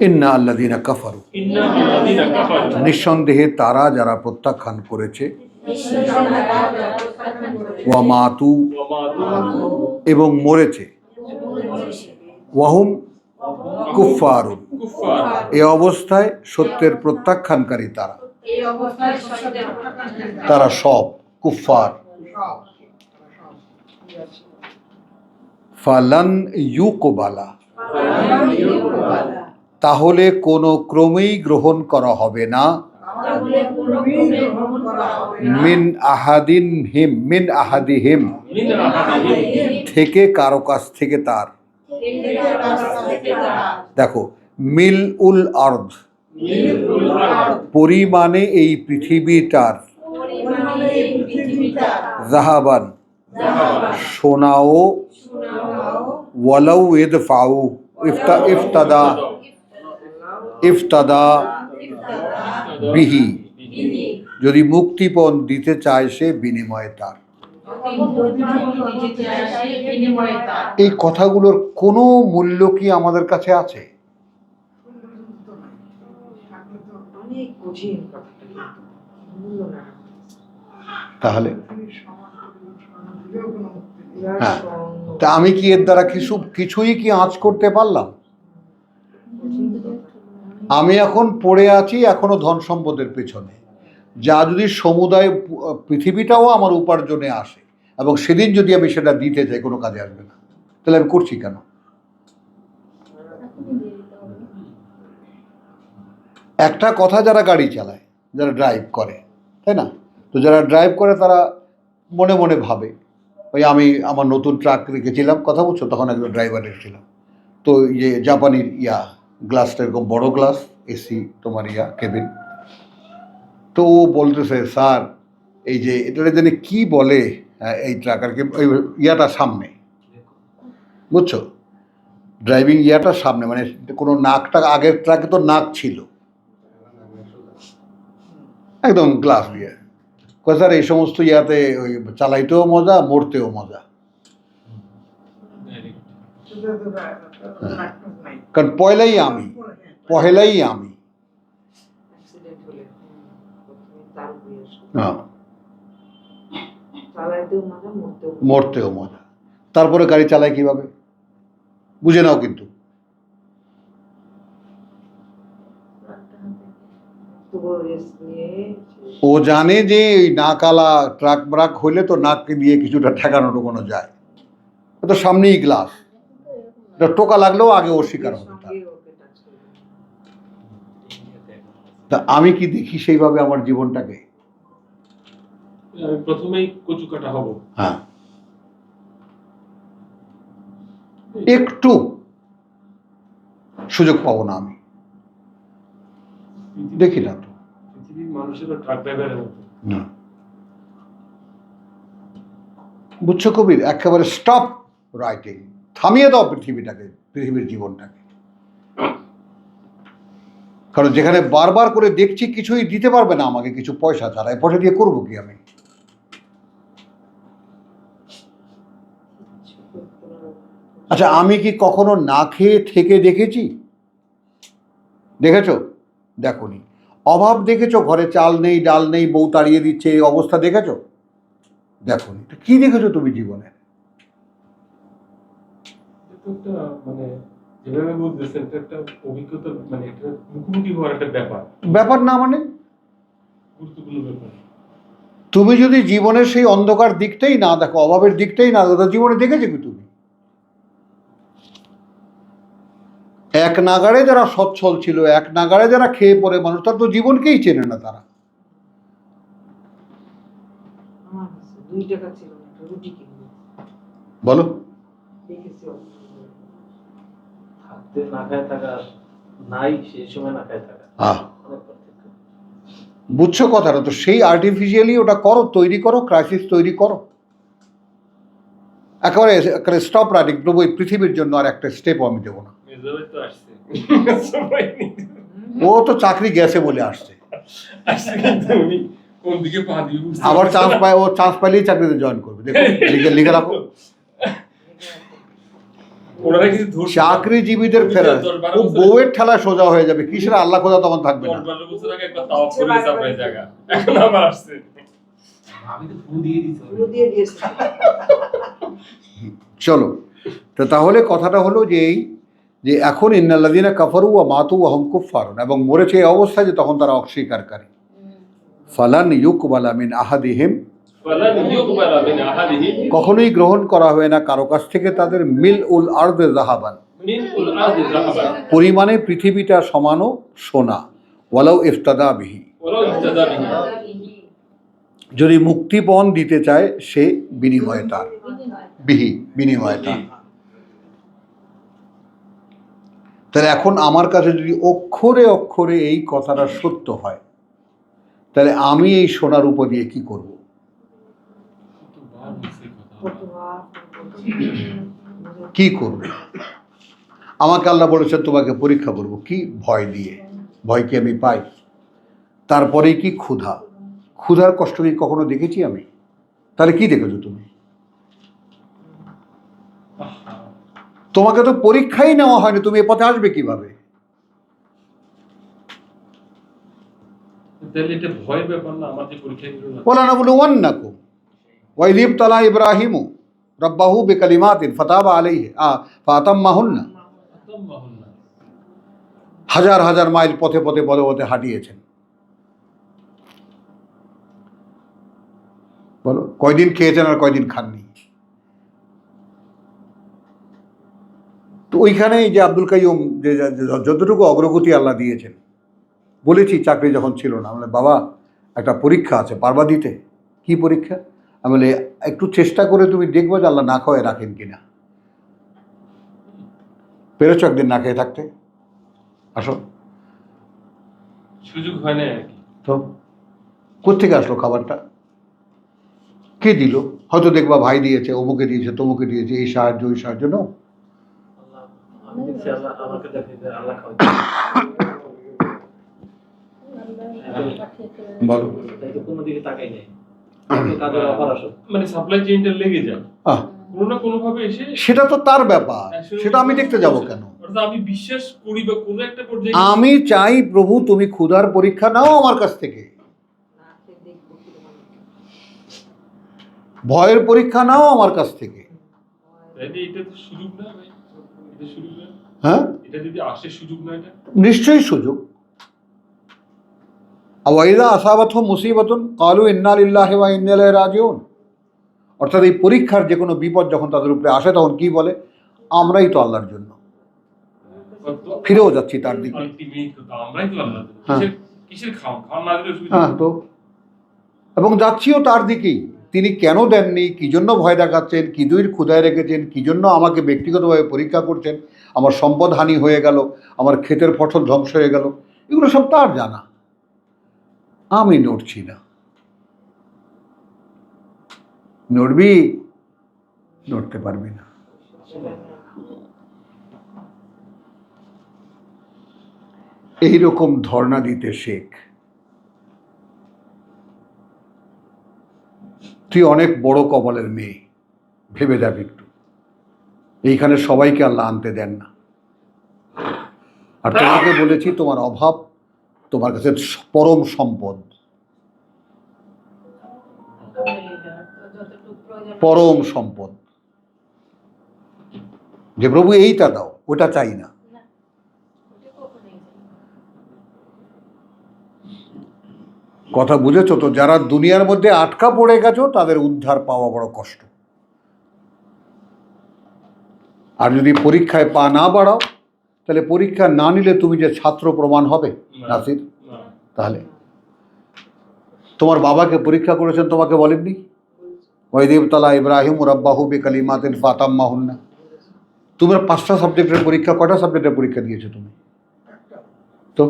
Speaker 1: ইন্না আল্লাযীনা কাফারু,
Speaker 5: ইন্নাল্লাযীনা কাফারু,
Speaker 1: নিঃসন্দেহে তারা যারা প্রত্যাখ্যান করেছে, ওয়া মাতু,
Speaker 5: ওয়া মাতু,
Speaker 1: এবং মরেছে, ওয়াহুম কুফফারুন,
Speaker 5: কুফফার,
Speaker 1: এ অবস্থায় সত্যের প্রত্যাখ্যানকারী তারা, তারা সব কুফফার। ফালান ইউকবালা, তাহলে কোনো ক্রমেই গ্রহণ করা হবে না, মিন আহাদিহিম,
Speaker 5: মিন আহাদিহিম,
Speaker 1: থেকে কারো কাছ থেকে তার। দেখো, মিল উল আরদ,
Speaker 5: মিলুল আরদ,
Speaker 1: পরিমাণে এই পৃথিবীটার, জাহাবান, সোনাও, ওয়ালাউ ইদফাউ, ইফতাদা বিহি, যদি মুক্তিপণ দিতে চায় সে বিনিময়ে তার। এই কথাগুলোর কোনো মূল্য কি আমাদের কাছে আছে?
Speaker 7: অনেক কঠিন কথাটা, মূল্য না।
Speaker 1: তাহলে
Speaker 7: বিরাট
Speaker 1: হ্যাঁ,
Speaker 7: স্বর্ণ।
Speaker 1: তা আমি কি এর দ্বারা কিছুই কি আঁচ করতে পারলাম? আমি এখন পড়ে আছি এখনো ধন সম্পদের পেছনে। যা যদি সমুদায় পৃথিবীটাও আমার উপার্জনে আসে, এবং সেদিন যদি আমি সেটা দিতে চাই, কোনো কাজে আসবে না। তাহলে আমি করছি কেন?
Speaker 6: এখনই দিয়ে দিতে হবে।
Speaker 1: একটা কথা, যারা গাড়ি চালায়, যারা ড্রাইভ করে, তাই না? তো যারা ড্রাইভ করে তারা মনে মনে ভাবে, ওই আমি আমার নতুন ট্রাক রেখেছিলাম, কথা বলছো, তখন একজন ড্রাইভার রেখেছিলাম। তো ইয়ে জাপানির গ্লাসটা এরকম বড় গ্লাস, এসি তোমার কেবিন। তো ও বলতেছে, স্যার এই যে এটা জানি কি বলে, এই ট্রাক আর কি, ওই সামনে, বুঝছো, ড্রাইভিং সামনে, মানে কোনো নাকটা, আগের ট্রাকে তো নাক ছিল, একদম গ্লাস দিয়ে। স্যার এই সমস্ত ওই চালাইতেও মজা, মরতেও মজা। কারণ পয়লাই আমি।
Speaker 7: অ্যাক্সিডেন্ট হলে প্রথমে তার উপরে আসে।
Speaker 1: হ্যাঁ,
Speaker 7: চালাইতেও মজা, মরতেও মজা।
Speaker 1: মরতেও মজা। তারপরে গাড়ি চালায় কিভাবে বুঝে নাও। কিন্তু
Speaker 7: এত বড় রেস্ক নিয়ে
Speaker 1: ও জানে যে ওই নাকালা ট্রাক ব্রাক হইলে তো নাককে দিয়ে কিছুটা ঠেকানো টোকানো যায়। ও তো সামনেই গ্লাস, এটা টোকা লাগলেও আগে ওর শিকার হবে তার।
Speaker 7: সঙ্গে ওকে টাচ করে।
Speaker 1: তা আমি কি দেখি সেইভাবে আমার জীবনটাকে?
Speaker 5: আমি প্রথমেই কচু কাটা হব।
Speaker 1: হ্যাঁ, একটু সুযোগ পাবো না আমি, দেখি না তো।
Speaker 5: পৃথিবীর মানুষেরও ট্রাক ড্রাইভারের মতো।
Speaker 1: না, বুঝছো কবির, একেবারে স্টপ রাইটিং, থামিয়ে দাও পৃথিবীটাকে, পৃথিবীর জীবনটাকে। কারণ যেখানে বারবার করে দেখছি কিছুই দিতে পারবে না আমাকে, কিছু পয়সা ছাড়া, এই পয়সা দিয়ে করবো কি আমি? আচ্ছা, আমি কি কখনো না খেয়ে থেকে দেখেছি? দেখেছো? দেখোনি। অভাব দেখেছো? ঘরে চাল নেই, ডাল নেই, বউ তাড়িয়ে দিচ্ছে, এই অবস্থা দেখেছো? দেখোনি। কি দেখেছো তুমি জীবনে?
Speaker 5: একটা মানে যেভাবে বলতেছেন এটা একটা অভিজ্ঞতা, মানে একটা মুখোমুখি হওয়ার একটা ব্যাপার,
Speaker 1: ব্যাপার না মানে
Speaker 5: গুরুত্বপূর্ণ ব্যাপার।
Speaker 1: তুমি যদি জীবনের সেই অন্ধকার দিকটাই না দেখো, অভাবের দিকটাই না দেখো, জীবনে দেখেছো কি তুমি? এক নাগাড়ে যারা সচ্ছল ছিল, এক নাগাড়ে যারা খেয়ে পড়ে মানুষ, তার তো জীবনকেই চেনে না তারা।
Speaker 7: আমার কাছে 2 টাকা ছিল না, একটা রুটি কিনবো
Speaker 1: বলো,
Speaker 7: দেখেছি
Speaker 4: থাকতে না খায় থাকা, নাই সেই সময় না খায় থাকা
Speaker 1: হ্যাঁ,
Speaker 4: অনেক পার্থক্য।
Speaker 1: বুঝছো কথাটা? তো সেই আর্টিফিশিয়ালি ওটা করো, তৈরি করো, ক্রাইসিস তৈরি করো। একেবারে স্টপ রাইটিং, প্রভু এই পৃথিবীর জন্য আর একটা স্টেপ আমি দেবো না।
Speaker 5: মেজাবাই তো আসছে সবাই
Speaker 1: ও তো চাকরি গেছে বলে আসছে,
Speaker 5: আসছে, কিন্তু উনি কোন দিকে পা দিয়ে বুঝতে
Speaker 1: আবার
Speaker 5: পারছে
Speaker 1: চান্স
Speaker 5: না।
Speaker 1: পায়, ও চান্স পাইলেই চাকরিতে জয়েন করবে। দেখো, লিখে লিখে রাখো।
Speaker 5: ওনারা কিন্তু ধরছে না।
Speaker 1: চাকরিজীবীদের ফেরা,
Speaker 5: 10-12
Speaker 1: ও
Speaker 5: বছর
Speaker 1: বউয়ের ঠেলা সোজা হয়ে যাবে, কিসের আল্লাহ খোদা তখন থাকবে না।
Speaker 5: 10-12 বছর আগে একবার তাওয়াফ করে সাপ্লাই জায়গা, এখন আবার আসছে।
Speaker 2: আমি তো ফু দিয়ে দিচ্ছি
Speaker 7: পুরো দিয়ে দিয়েছে
Speaker 1: চলো, তো তাহলে কথাটা হলো যে এই যে এখন ইন্নাল্লাযীনা কাফারু ওয়া মাতু ওয়া হুম কুফফারুন, এবং মরেছে এই অবস্থায় যে তখন তারা অস্বীকারী। ফালান ইউকবালা মিন আহাদিহিম,
Speaker 5: ফালান ইউকবালা মিন আহাদিহি
Speaker 1: কখনোই গ্রহণ করা হবে না কারো কাছ থেকে তাদের মিল উল আরদে যাহাবান,
Speaker 5: মিনকুল আরদি যাহাবান
Speaker 1: পরিমাণে পৃথিবীটা সমানো সোনা, ওয়ালাউ ইফতাদা বিহি,
Speaker 5: ওয়ালাউ ইফতাদা বিহি,
Speaker 1: যদি মুক্তিপণ দিতে চায় সে বিনিময়ে তার, বিহি বিনিময়ে তার। তাহলে এখন আমার কাছে যদি অক্ষরে অক্ষরে এই কথাটা সত্য হয়, তাহলে আমি এই সোনার উপর দিয়ে কি করব?
Speaker 5: কতবার বলছে এই কথা।
Speaker 7: কতবার
Speaker 1: কি করব? আমাকে আল্লাহ বলেছেন তোমাকে পরীক্ষা করব, কি? ভয় দিয়ে। ভয় কি আমি পাই? তারপরেই কি ক্ষুধা। ক্ষুধার কষ্ট কি কখনো দেখেছি আমি? তাহলে কি দেখেছো তুমি?
Speaker 5: আহা,
Speaker 1: তোমাকে তো পরীক্ষাই নেওয়া হয়নি, তুমি এ পথে আসবে কিভাবে?
Speaker 5: তাহলে এটা ভয়ের ব্যাপার না, আমার যে পরীক্ষা নিল না।
Speaker 1: ওয়ালা নাবলুওয়ান্নাকুম ওয়া ইয ইবতালা ইব্রাহিমু রাব্বাহু বিকালিমাতিন ফাতাবা আলাইহি ফাতাম্মাহুন্না।
Speaker 5: আতাম্মাহুন্না।
Speaker 1: হাজার হাজার মাইল পথে পথে পদে পথে হাঁটিয়েছেন। বলো, কয়দিন খেয়েছেন আর কয়দিন খাননি? তো ওইখানে এই যে আব্দুল কাইয়ুম যে যতটুকু অগ্রগতি আল্লাহ দিয়েছেন, বলেছি চাকরি যখন ছিল না, বলে বাবা একটা পরীক্ষা আছে, পারবা দিতে? কি পরীক্ষা? আমি বলে একটু চেষ্টা করে তুমি দেখবে যে আল্লাহ না খাওয়ায় রাখেন কিনা। পেরেছ একদিন না খেয়ে থাকতে? আসো।
Speaker 5: সুযোগ হয় না আর কি।
Speaker 1: তো কোত্থেকে আসলো খাবারটা? কে দিল? হয়তো দেখবা ভাই দিয়েছে, অমুকে দিয়েছে, তমুকে দিয়েছে, এই সাহায্য ওই সাহায্য। না,
Speaker 4: আল্লাহ, আমি দেখছি আল্লাহ আমাকে দেখে যে আল্লাহ খাওয়াই,
Speaker 1: বলো।
Speaker 4: তাই তো কোনো দিকে তাকাই নাই, তাদের অফার আসো।
Speaker 5: মানে সাপ্লাই চেইনটা লেগে যায়
Speaker 1: আহ,
Speaker 5: কোনো না কোনো ভাবে এসে।
Speaker 1: সেটা তো তার ব্যাপার, সেটা আমি দেখতে যাব কেন?
Speaker 5: অর্থাৎ আমি বিশ্বাস করি বা কোনো একটা পর্যায়ে
Speaker 1: আমি চাই প্রভু তুমি ক্ষুধার পরীক্ষা নাও আমার কাছ থেকে,
Speaker 7: না খেয়ে দেখবো কিরকম।
Speaker 1: ভয়ের পরীক্ষা নাও আমার কাছ থেকে।
Speaker 5: তাইলে এটা তো সুযোগ না ভাই, এটা সুযোগ না।
Speaker 1: হ্যাঁ,
Speaker 5: এটা যদি আসে সুযোগ না, এটা
Speaker 1: নিশ্চয়ই সুযোগ। আওয়াইদা আসাবাতহুম মুসিবাতুন ক্বালু ইন্না লিল্লাহি ওয়া ইন্না ইলাইহি রাজিউন, অর্থাৎ এই পরীক্ষার যে কোনো বিপদ যখন তাদের উপরে আসে তখন কি বলে? আমরাই তো আল্লাহর জন্য, ফিরেও যাচ্ছি তার দিকে।
Speaker 5: আলটিমেট তো আমরাই তো আল্লাহ।
Speaker 1: হ্যাঁ।
Speaker 5: কিসের খাওয়া না দিলে অসুবিধা
Speaker 1: হ্যাঁ, তো এবং যাচ্ছিও তার দিকেই। তিনি কেন দেননি, কি জন্য ভয় দেখাচ্ছেন, কি দুইয়ের ক্ষুধায় রেখেছেন, কি জন্য আমাকে ব্যক্তিগতভাবে পরীক্ষা করছেন, আমার সম্পদ হানি হয়ে গেল, আমার ক্ষেতের ফসল ধ্বংস হয়ে গেল, এগুলো সব তার জানা। আমি নড়ছি না। নড়বি? নড়তে পারবি না। এইরকম ধর্ণা দিতে শেখ। তুই অনেক বড় কপালের মেয়ে, ভেবে দেখ একটু। এইখানে সবাইকে আল্লাহ আনতে দেন না। আর তোমাকে বলেছি তোমার অভাব তোমার কাছে পরম সম্পদ, পরম সম্পদ। যে প্রভু এইটা দাও, ওটা চাই না।
Speaker 6: না, ওটা কখনোই না।
Speaker 1: কথা বুঝেছো তো? যারা দুনিয়ার মধ্যে আটকা পড়ে গেছো তাদের উদ্ধার পাওয়া বড় কষ্ট। আর যদি পরীক্ষায় পা না বাড়াও, তাহলে পরীক্ষা না নিলে তুমি যে ছাত্র প্রমাণ হবে নাসির?
Speaker 5: না।
Speaker 1: তাহলে তোমার বাবাকে পরীক্ষা করেছেন, তোমাকে বলেননি? ওয়াইদ তালা ইব্রাহিম রাব্বাহু বিকালিমাতিন ফাতাম্মাহুন্না। তোমার 5টা সাবজেক্টের পরীক্ষা, কয়টা সাবজেক্টের পরীক্ষা দিয়েছো তুমি? তো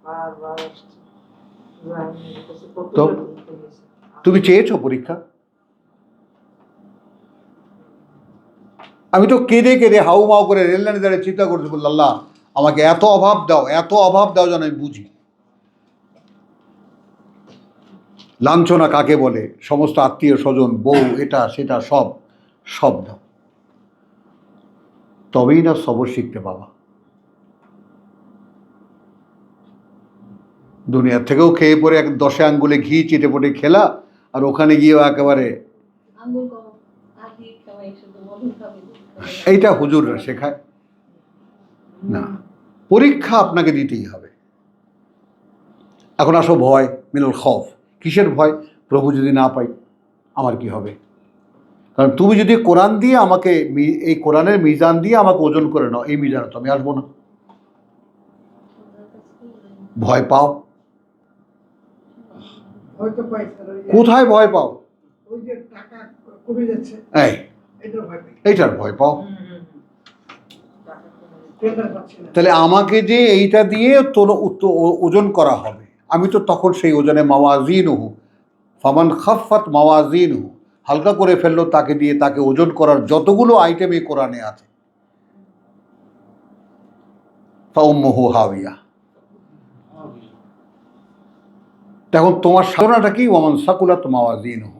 Speaker 7: বারবার আসছে। ইব্রাহিমের কাছে কত
Speaker 1: তো?
Speaker 7: পরীক্ষা দিয়েছে।
Speaker 1: তুমি চেয়েছো পরীক্ষা? আমি তো কেঁদে কেঁদে হাউ মাউ করে রেললাইনে দাঁড়িয়ে চিন্তা করতে বলল, আল্লাহ আমাকে এত অভাব দাও, এত অভাব দাও যেন আমি বুঝি লাঞ্ছনা কাকে বলে, সমস্ত আত্মীয় স্বজন, বউ, এটা সেটা সব সব দাও, তবেই না সবর শিখতে পাবা। দুনিয়ার থেকেও খেয়ে পরে 10 আঙ্গুলে ঘি চিটে পটে খেলা, আর ওখানে গিয়েও একেবারে
Speaker 6: আঙ্গুল কম, আহি খাওয়াই শুধু মধু খাবে।
Speaker 1: এইটা হুজুররা শেখায় না। পরীক্ষা আপনাকে দিতেই হবে। এখন আসো ভয়, মিনুল খৌফ। কিসের ভয়? প্রভু যদি না পাই আমার কি হবে? কারণ তুমি যদি কোরআন দিয়ে আমাকে, এই কোরআনের মিজান দিয়ে আমাকে ওজন করে নাও, এই মিজানে তো আমি আসবো না। ভয় পাও?
Speaker 3: হয়তো পাই স্যার, ওই যে-
Speaker 1: কোথায় ভয় পাও?
Speaker 3: ওই যে টাকা কমে যাচ্ছে,
Speaker 1: এই
Speaker 3: এটা ভয় পাই।
Speaker 1: এইটার ভয় পাও?
Speaker 3: টেন্ডার পাচ্ছি না।
Speaker 1: তাহলে আমাকে যে এইটা দিয়ে তোর ওজন করা হবে, আমি তো তখন সেই ওজনে মাওয়াজিনহু ফামান খাফফাত মাওয়াজিনহু, হালকা করে ফেললো তাকে দিয়ে, তাকে ওজন করার যতগুলো আইটেম এই কোরআনে আছে, ফাউম্মুহু হাওিয়া। তখন তোমার সাধনাটা কি? ওয়ামান সাকুলাত মাওয়াজিনহু,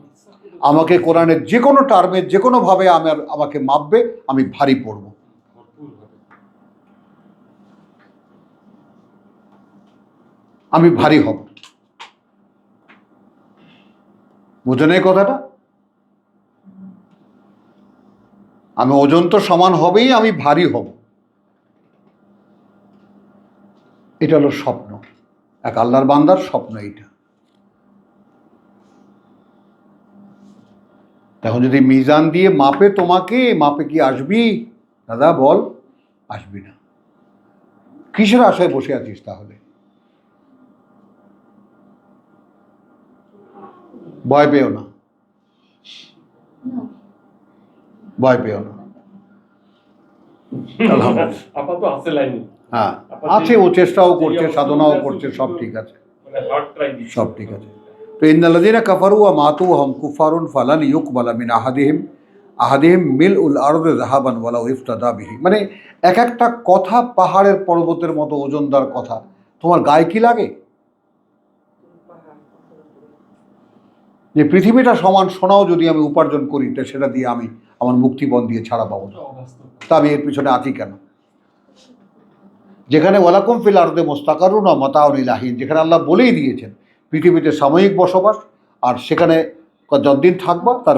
Speaker 1: আমাকে কোরআনের যে কোনো টার্মে যে কোনোভাবে আমাকে মাপবে, আমি ভারী পড়ব। আমি ভারী হব। বুঝেন এই কথাটা? আমি ওজন তো সমান হবেই, আমি ভারী হব। এটা হলো স্বপ্ন, এক আল্লাহর বান্দার স্বপ্ন এইটা। এখন যদি মিজান দিয়ে মাপে তোমাকে, মাপে কি আসবি? দাদা বল, আসবি না। কিসের আশায় বসে আছিস তাহলে? ভয় পেও না,
Speaker 6: না,
Speaker 1: ভয় পেও না। আলহামদুলিল্লাহ।
Speaker 5: আপাতত আছে লাইনে,
Speaker 1: হ্যাঁ আছে, ও চেষ্টাও করছে, সাধনাও করছে, সব ঠিক আছে,
Speaker 5: মানে হার্ড ট্রাই দিচ্ছে।
Speaker 1: সব ঠিক আছে। তো ইন্নাল্লাযীনা কাফারু ওয়া মাতু ওয়া হুম কুফারুন ফালান ইউকবালা মিন আহাদিহিম মিলউল আরদি যাহাবান ওয়ালাউ ইফতাদা বিহি। মানে এক একটা কথা পাহাড়ের পর্বতের মতো ওজনদার কথা, তোমার গায়ে কি লাগে? যে পৃথিবীটা সমান সোনাও যদি আমি উপার্জন করি, তা সেটা দিয়ে আমি আমার মুক্তিপণ দিয়ে ছাড়া পাবো না, তা আমি এর পিছনে আছি কেন? যেখানে ওয়ালাকুম ফিল আরদি মুস্তাকারুন ওয়া মাতাউন ইলাহিন, যেখানে আল্লাহ বলেই দিয়েছেন পৃথিবীতে সাময়িক বসবাস, আর সেখানে যতদিন থাকবা তার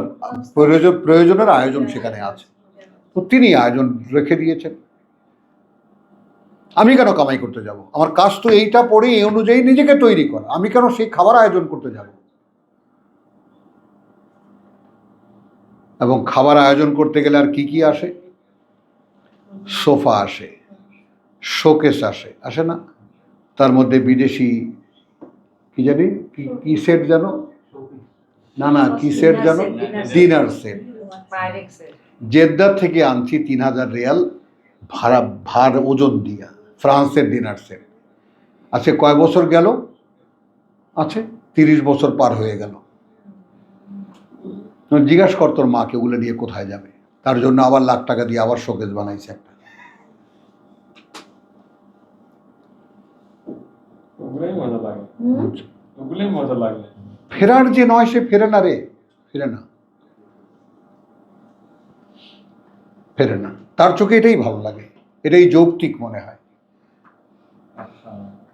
Speaker 1: প্রয়োজনের আয়োজন সেখানে আছে। তো তিনি আয়োজন রেখে দিয়েছেন। আমি কেন কামাই করতে যাব? আমার কাজ তো এইটা পড়ে এই অনুযায়ী নিজেকে তৈরি করা, আমি কেন সেই খাবার আয়োজন করতে যাব? এবং খাবার আয়োজন করতে গেলে আর কি কি আসে? সোফা আসে, শোকেস আসে, আসে না? তার মধ্যে বিদেশি কি জানি কি সেট জানো, না কি সেট জানো, ডিনার সেট। জেদ্দা থেকে আনছি 3000 রিয়াল ভাড়া ওজন দিয়া, ফ্রান্সের ডিনার সেট। আচ্ছা কয় বছর গেল? আছে 30 বছর পার হয়ে গেল। জিজ্ঞাসা কর তোর মাকে, ওগুলো নিয়ে কোথায় যাবে? তার জন্য আবার লাখ টাকা দিয়ে আবার শোকেস বানাইছে একটা।
Speaker 5: ওগুলোই মজা লাগে, ওগুলোই মজা লাগে।
Speaker 1: ফেরার যে নয় সে ফেরে না রে, ফেরে না, ফেরে না। তার চোখে এটাই ভালো লাগে, এটাই যৌক্তিক মনে হয়।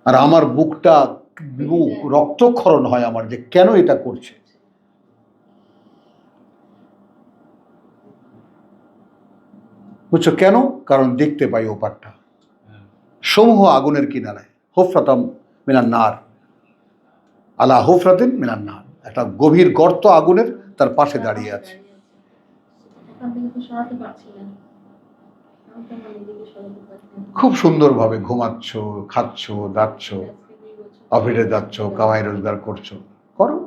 Speaker 1: আর আমার বুকটা রক্তক্ষরণ হয় আমার, যে কেন এটা করছে। বুঝছো কেন? কারণ দেখতে পাই ওপারটা সমূহ আগুনের কিনারায়, হুফরাতাম মিনান নার, আলা হুফরাতিন মিনান নার, একটা গভীর গর্ত আগুনের, তার পাশে দাঁড়িয়ে আছে।
Speaker 6: ওখান থেকে তো সরাতে পারছিলেন, আমি তো আমার নিজেকে সরাতে পারছিলাম না।
Speaker 1: খুব সুন্দরভাবে ঘুমাচ্ছ, খাচ্ছ, দাচ্ছ,
Speaker 6: আজকে 2 বছর
Speaker 1: অফিসে যাচ্ছ, কামাই রোজগার করছো, করো,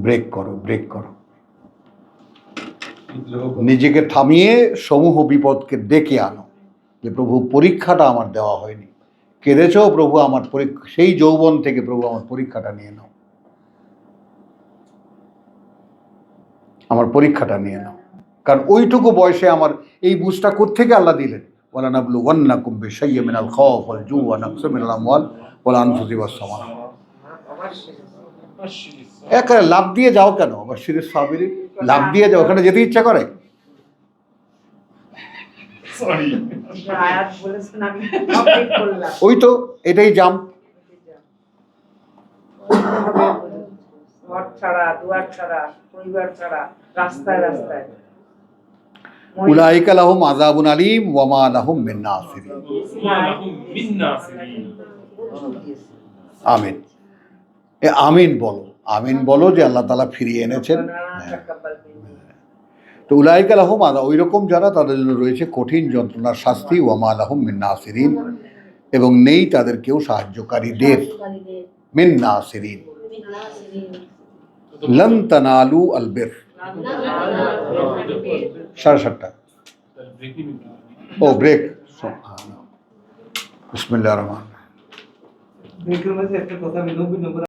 Speaker 1: ব্রেক করো, ব্রেক করো, নিজেকে থামিয়ে সমূহ বিপদকে ডেকে আনো যে প্রভু পরীক্ষাটা আমার দেওয়া হয়নি, কেঁদেছ প্রভু আমার পরীক্ষা, সেই যৌবন থেকে প্রভু আমার পরীক্ষাটা নিয়ে নাও, আমার পরীক্ষাটা নিয়ে নাও। কারণ ওইটুকু বয়সে আমার এই বুঝটা কোত্থেকে আল্লাহ দিলেন? ওয়ালা নাবলুওয়ান্নাকুম বিশাইয়্যিন মিনাল খাউফ ওয়াল জু'i ওয়া নাকসিম মিনাল আমওয়াল ওয়াল আনফুসি ওয়াস সামারাত। একা লাভ দিয়ে যাও কেন? আবার শিরিস সাবিরিন, লাভ দিয়ে যাও, ওখানে যেতে ইচ্ছা করে?
Speaker 5: সরি,
Speaker 7: যে আয়াত বলেছেন আমি কমপ্লিট করলাম।
Speaker 1: ওই তো এটাই জাম।
Speaker 7: ঘর ছাড়া, দুয়ার ছাড়া, পরিবার ছাড়া, রাস্তায় রাস্তায়
Speaker 1: উলাইকা লাহুম আযাবুন আলীম ওয়া মা লাহুম মিন নাসিরিন। আমিন। আমিন বলো, আমিন বলো যে আল্লাহ তাআলা ফিরিয়ে এনেছেন। তো উলাইকা লাহুম ওই রকম যারা, তাদের জন্য রয়েছে কঠিন যন্ত্রণার শাস্তি, ওয়া মা লাহুম মিন নাসিরিন, এবং নেই তাদের কেউ সাহায্যকারীদের, মিন নাসিরিন। লান তানালু আল বির, 7:30। ও ব্রেক, বিসমিল্লাহির রহমানির রহিম।
Speaker 3: ব্রেকের মাঝে একটা কথা, আমি 90 নম্বর